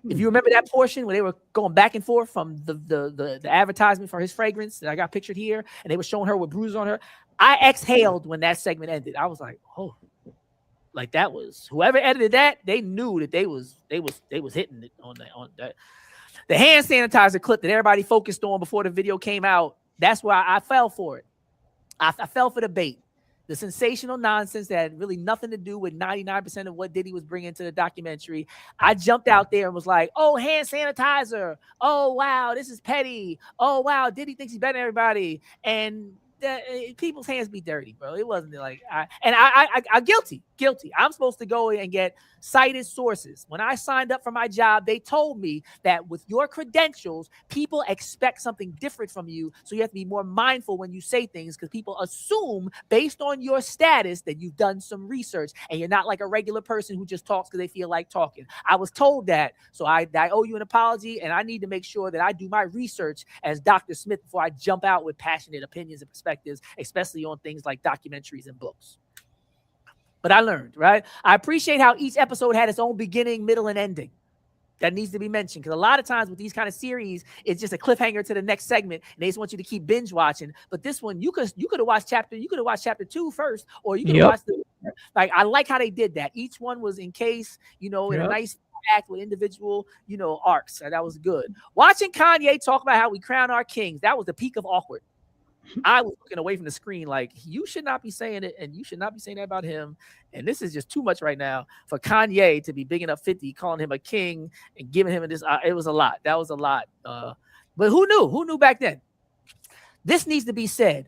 S12: If you remember that portion where they were going back and forth from the advertisement for his fragrance that I got pictured here, and they were showing her with bruises on her, I exhaled when that segment ended. I was like, oh, like that was whoever edited that. They knew that they was hitting it on that. The hand sanitizer clip that everybody focused on before the video came out. That's why I fell for it. I fell for the bait. The sensational nonsense that had really nothing to do with 99% of what Diddy was bringing to the documentary. I jumped out there and was like, oh, hand sanitizer. Oh, wow, this is petty. Oh, wow, Diddy thinks he's better than everybody. And people's hands be dirty, bro. It wasn't like I'm guilty. I'm supposed to go and get cited sources. When I signed up for my job, they told me that with your credentials, people expect something different from you. So you have to be more mindful when you say things because people assume based on your status that you've done some research and you're not like a regular person who just talks because they feel like talking. I was told that. So I owe you an apology, and I need to make sure that I do my research as Dr. Smith before I jump out with passionate opinions and perspectives, especially on things like documentaries and books. But I learned, right? I appreciate how each episode had its own beginning, middle, and ending. That needs to be mentioned because a lot of times with these kind of series, it's just a cliffhanger to the next segment, and they just want you to keep binge watching. But this one, you could have watched chapter 2 first, or you could have watched I like how they did that. Each one was in case, in a nice act with individual, arcs. And that was good. Watching Kanye talk about how we crown our kings, that was the peak of awkward. I was looking away from the screen like, you should not be saying it, and you should not be saying that about him. And this is just too much right now for Kanye to be bigging up 50, calling him a king and giving him this. It was a lot. That was a lot. But who knew? Who knew back then? This needs to be said.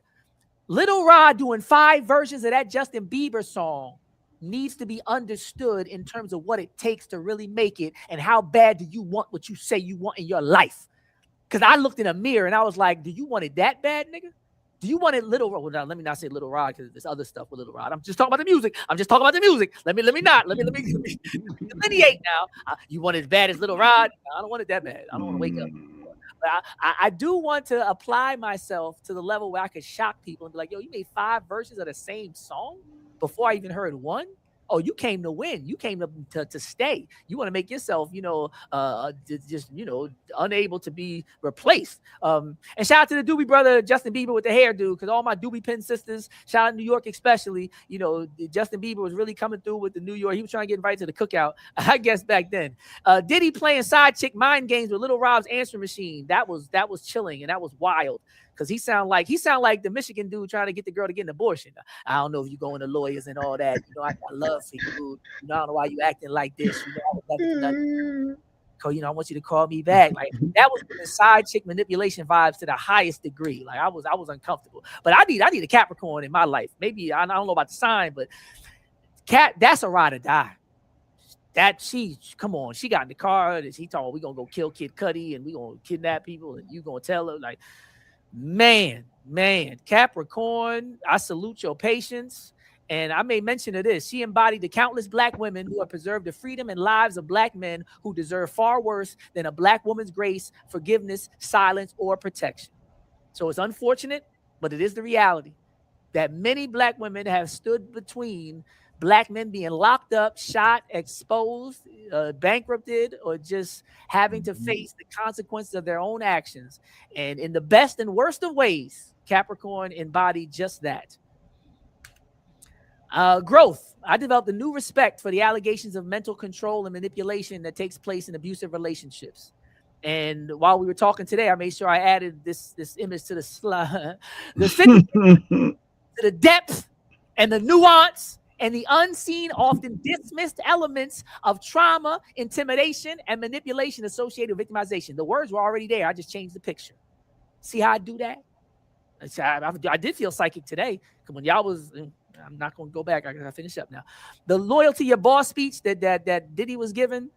S12: Lil Rod doing 5 versions of that Justin Bieber song needs to be understood in terms of what it takes to really make it, and how bad do you want what you say you want in your life. Because I looked in a mirror and I was like, do you want it that bad, nigga? Do you want it Lil Rod? Well, now, let me not say Lil Rod, because there's other stuff with Lil Rod. I'm just talking about the music. Let me delineate now. You want it as bad as Lil Rod? I don't want it that bad. I don't want to wake up. But I do want to apply myself to the level where I could shock people and be like, yo, you made 5 versions of the same song before I even heard one? Oh, you came to win. You came to stay. You want to make yourself, just unable to be replaced. And shout out to the Doobie brother, Justin Bieber, with the hairdo, because all my Doobie Pin sisters, shout out New York especially, Justin Bieber was really coming through with the New York. He was trying to get invited to the cookout, I guess, back then. Diddy playing side chick mind games with Little Rob's answering machine. That was chilling, and that was wild. Because he sound like the Michigan dude trying to get the girl to get an abortion. I don't know if you going to lawyers and all that. I got love for you. I don't know why you acting like this. I want you to call me back. Like, that was the side chick manipulation vibes to the highest degree. Like, I was uncomfortable. But I need a Capricorn in my life. Maybe I don't know about the sign, but that's a ride or die. Come on, she got in the car and she told, we gonna go kill Kid Cudi and we gonna kidnap people and you gonna tell her, like, man, Capricorn, I salute your patience. And I made mention of this. She embodied the countless Black women who have preserved the freedom and lives of Black men who deserve far worse than a Black woman's grace, forgiveness, silence, or protection. So it's unfortunate, but it is the reality that many Black women have stood between Black men being locked up, shot, exposed, bankrupted, or just having to face the consequences of their own actions. And in the best and worst of ways, Capricorn embodied just that. Growth. I developed a new respect for the allegations of mental control and manipulation that takes place in abusive relationships. And while we were talking today, I made sure I added this image to the slide, to the depth and the nuance and the unseen, often dismissed elements of trauma, intimidation, and manipulation associated with victimization. The words were already there. I just changed the picture. See how I do that? I did feel psychic today. When y'all was, I'm not going to go back. I got to finish up now. The loyalty your boss speech that Diddy was given,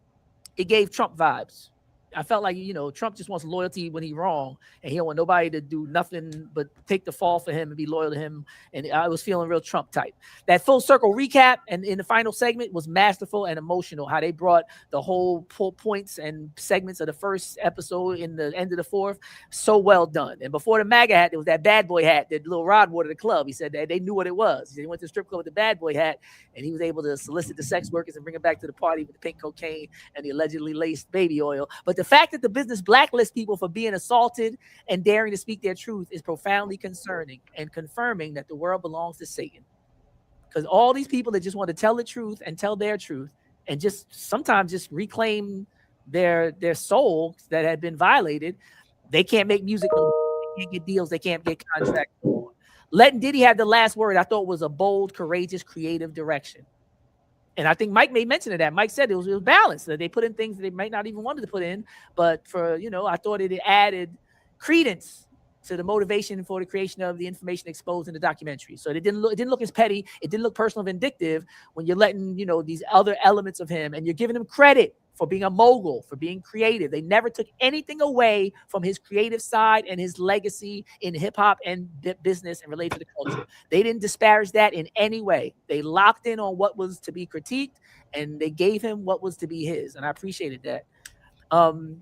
S12: it gave Trump vibes. I felt like, Trump just wants loyalty when he's wrong, and he don't want nobody to do nothing but take the fall for him and be loyal to him. And I was feeling real Trump type. That full circle recap and in the final segment was masterful and emotional. How they brought the whole points and segments of the first episode in the end of the fourth. So well done. And before the MAGA hat, there was that bad boy hat that Lil Rod wore to the club. He said that they knew what it was. He went to the strip club with the bad boy hat, and he was able to solicit the sex workers and bring them back to the party with the pink cocaine and the allegedly laced baby oil. But the fact that the business blacklists people for being assaulted and daring to speak their truth is profoundly concerning and confirming that the world belongs to Satan. Because all these people that just want to tell the truth and tell their truth and just sometimes just reclaim their soul that had been violated, they can't make music, they can't get deals, they can't get contracts. Letting Diddy have the last word, I thought, was a bold, courageous, creative direction. And I think Mike made mention of that. Mike said it was balanced. That they put in things that they might not even wanted to put in. But I thought it added credence to the motivation for the creation of the information exposed in the documentary. So it didn't look as petty. It didn't look personal, vindictive when you're letting, these other elements of him, and you're giving him credit for being a mogul, for being creative. They never took anything away from his creative side and his legacy in hip hop and business and related to the culture. They didn't disparage that in any way. They locked in on what was to be critiqued, and they gave him what was to be his. And I appreciated that.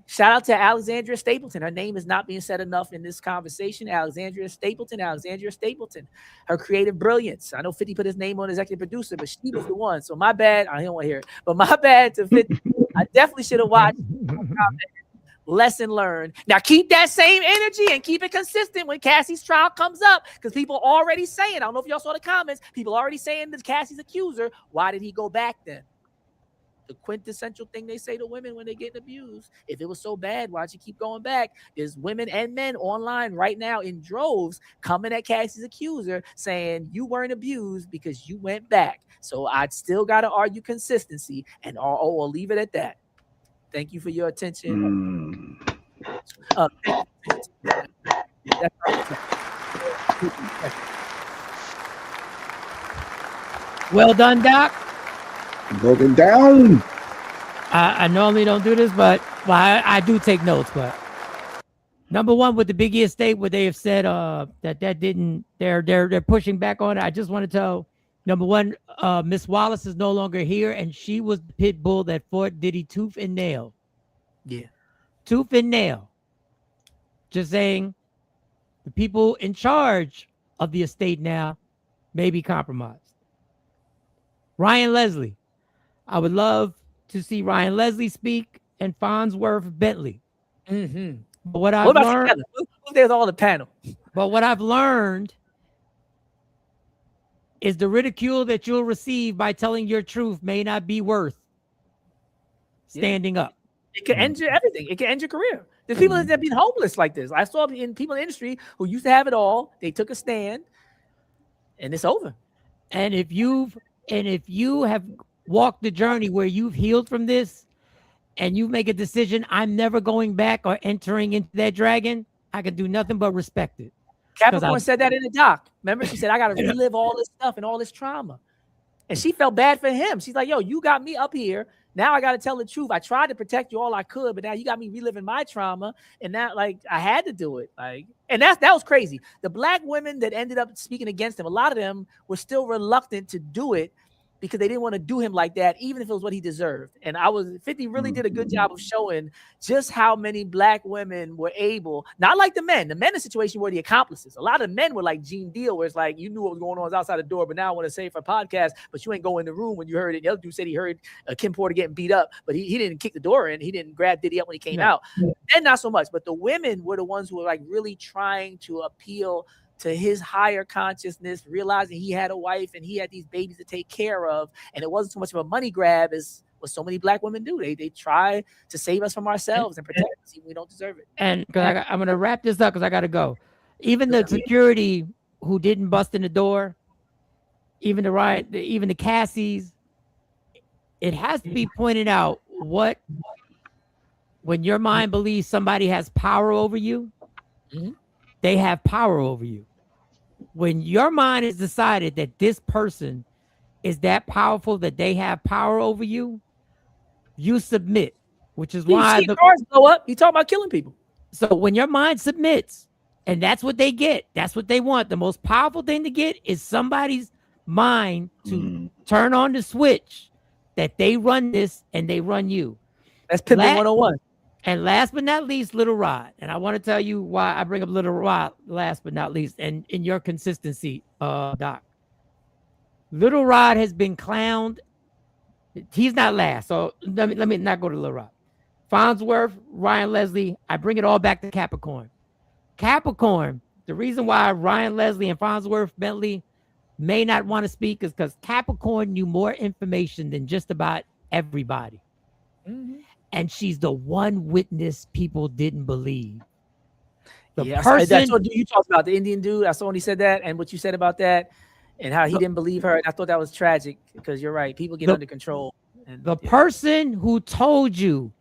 S12: Shout out to Alexandria Stapleton. Her name is not being said enough in this conversation. Alexandria Stapleton. Her creative brilliance. I know 50 put his name on executive producer, but she was the one. So my bad. I don't want to hear it, but my bad to 50. I definitely should have watched. Lesson learned. Now keep that same energy and keep it consistent when Cassie's trial comes up, because people already saying, I don't know if y'all saw the comments, people already saying that Cassie's accuser. Why did he go back then? the quintessential thing they say to women when they're getting abused. If it was so bad, why'd you keep going back? There's women and men online right now in droves coming at Cassie's accuser saying you weren't abused because you went back. So I'd still got to argue consistency, and I'll leave it at that. Thank you for your attention.
S4: Well done, Doc.
S7: Broken down.
S4: I normally don't do this, but I do take notes. But number one, with the Biggie estate, where they have said that didn't, they're pushing back on it. I just want to tell, number one, Miss Wallace is no longer here, and she was the pit bull that fought Diddy tooth and nail.
S12: Yeah,
S4: tooth and nail. Just saying, the people in charge of the estate now may be compromised. Ryan Leslie. I would love to see Ryan Leslie speak and Farnsworth Bentley.
S12: Mm-hmm.
S4: But what I've learned,
S12: there's all the panel.
S4: But what I've learned is the ridicule that you'll receive by telling your truth may not be worth standing up.
S12: It can end your everything. It can end your career. There's people that have been homeless like this. I saw people in the industry who used to have it all. They took a stand, and it's over.
S4: And if you have walked the journey where you've healed from this, and you make a decision, I'm never going back or entering into that dragon, I can do nothing but respect it.
S12: Capricorn said that in the doc. Remember, she said, I got to relive all this stuff and all this trauma. And she felt bad for him. She's like, yo, you got me up here. Now I got to tell the truth. I tried to protect you all I could, but now you got me reliving my trauma. And now, like, I had to do it. Like, and that was crazy. The black women that ended up speaking against him, a lot of them were still reluctant to do it because they didn't want to do him like that, even if it was what he deserved. And 50 really did a good job of showing just how many black women were able, not like the men. The men in the situation were the accomplices. A lot of men were like Gene Deal, where it's like, you knew what was going on outside the door, but now I want to say it for a podcast, but you ain't go in the room when you heard it. The other dude said he heard Kim Porter getting beat up, but he didn't kick the door in. He didn't grab Diddy up when he came out. And not so much, but the women were the ones who were like really trying to appeal to his higher consciousness, realizing he had a wife and he had these babies to take care of. And it wasn't so much of a money grab as what so many black women do. They try to save us from ourselves and protect us even we don't deserve it.
S4: And I'm going to wrap this up because I got to go. Even the security who didn't bust in the door, even the Cassies, it has to be pointed out when your mind believes somebody has power over you, they have power over you. When your mind has decided that this person is that powerful that they have power over you, you submit, which is why
S12: the cars blow up. You talk about killing people.
S4: So when your mind submits, and that's what they get, that's what they want. The most powerful thing to get is somebody's mind to turn on the switch that they run this and they run you.
S12: That's Pimpin' 101.
S4: And last but not least, Little Rod. And I want to tell you why I bring up Little Rod last but not least, and in your consistency, Doc. Little Rod has been clowned. He's not last. So let me not go to Little Rod. Farnsworth, Ryan Leslie, I bring it all back to Capricorn. Capricorn, the reason why Ryan Leslie and Farnsworth Bentley may not want to speak is because Capricorn knew more information than just about everybody. And she's the one witness people didn't believe.
S12: That's what you talked about, the Indian dude. I saw when he said that and what you said about that and how he didn't believe her. And I thought that was tragic because you're right. People get under control. And,
S4: the person who told you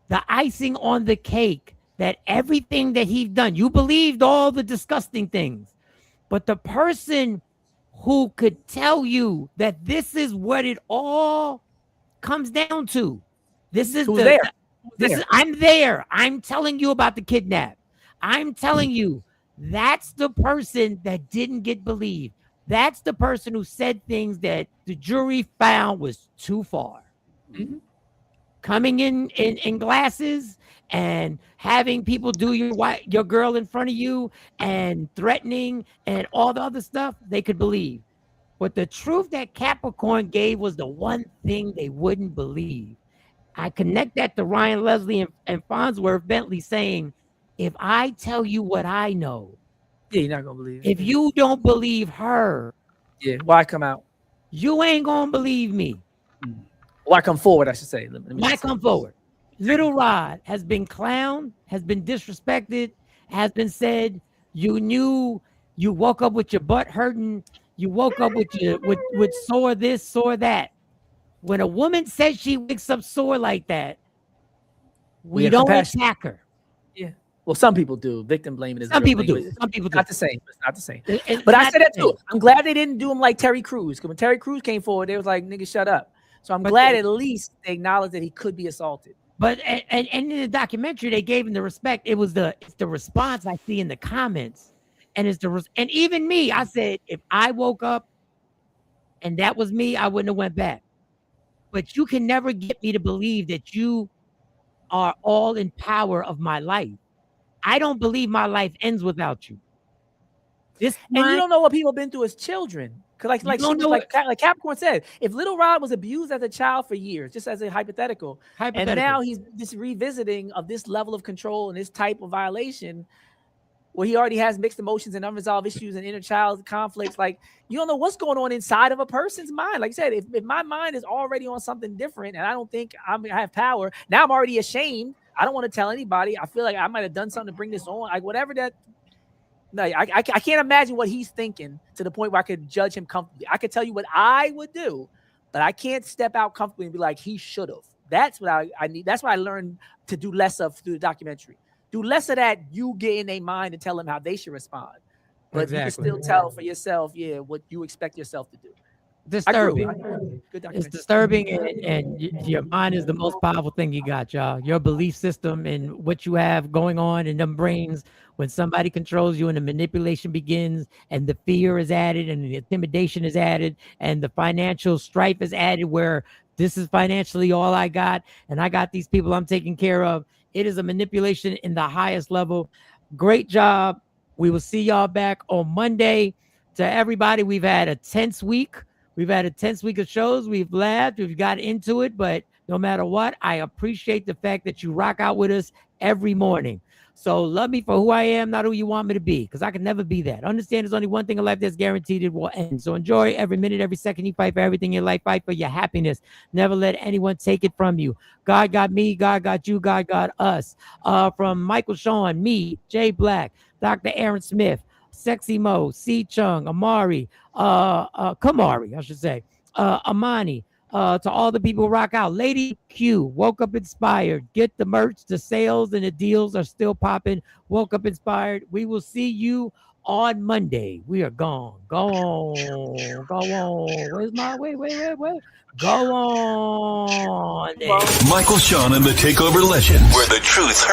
S4: the icing on the cake, that everything that he's done, you believed all the disgusting things. But the person who could tell you that this is what it all comes down to. This is I'm there. I'm telling you about the kidnap. I'm telling you, that's the person that didn't get believed. That's the person who said things that the jury found was too far. Coming in glasses and having people do your girl in front of you and threatening and all the other stuff they could believe. But the truth that Capricorn gave was the one thing they wouldn't believe. I connect that to Ryan Leslie and Farnsworth Bentley saying, if I tell you what I know,
S12: you're not gonna believe it.
S4: If you don't believe her,
S12: why come out?
S4: You ain't gonna believe me.
S12: Why come forward, I should say.
S4: Why come forward? Little Rod has been clowned, has been disrespected, has been said, you knew, you woke up with your butt hurting, you woke up with sore this, sore that. When a woman says she wakes up sore like that, we don't attack her.
S12: Yeah. Well, some people do. Victim blaming is
S4: some people do. Some people do.
S12: Not the same. It's not the same. But I said that too. I'm glad they didn't do him like Terry Crews. Because when Terry Crews came forward, they was like, nigga, shut up. So I'm glad at least they acknowledged that he could be assaulted.
S4: But and in the documentary, they gave him the respect. It's the response I see in the comments. And and even me, I said, if I woke up and that was me, I wouldn't have went back. But you can never get me to believe that you are all in power of my life. I don't believe my life ends without you.
S12: And you don't know what people have been through as children. Because like Capricorn said, if Little Rod was abused as a child for years, just as a hypothetical, and now he's this revisiting of this level of control and this type of violation, where he already has mixed emotions and unresolved issues and inner child conflicts, like you don't know what's going on inside of a person's mind. Like I said, if my mind is already on something different and I don't think I have power, now I'm already ashamed. I don't want to tell anybody. I feel like I might have done something to bring this on. Like whatever that. No, I can't imagine what he's thinking to the point where I could judge him comfortably. I could tell you what I would do, but I can't step out comfortably and be like, he should have. That's what I need. That's what I learned to do less of through the documentary. Do less of that. You get in their mind and tell them how they should respond. But you can still tell for yourself, what you expect yourself to do.
S4: Disturbing. It's disturbing, and your mind is the most powerful thing you got, y'all. Your belief system and what you have going on in them brains. When somebody controls you and the manipulation begins and the fear is added and the intimidation is added and the financial strife is added, where this is financially all I got and I got these people I'm taking care of. It is a manipulation in the highest level. Great job. We will see y'all back on Monday. To everybody, we've had a tense week. We've had a tense week of shows. We've laughed. We've got into it. But no matter what, I appreciate the fact that you rock out with us every morning. So love me for who I am, not who you want me to be, because I can never be that. Understand there's only one thing in life that's guaranteed, it will end. So enjoy every minute, every second. You fight for everything in your life. Fight for your happiness. Never let anyone take it from you. God got me. God got you. God got us. From Michael Sean, me, Jay Black, Dr. Aaron Smith, Sexy Mo, C. Chung, Kamari, I should say, Amani, to all the people rock out. Lady Q, woke up inspired. Get the merch. The sales and the deals are still popping. Woke up inspired. We will see you on Monday. We are gone. Go on. Go on. Where's my wait. Go on.
S2: Michael Sean and the Takeover Legends, where the truth hurts.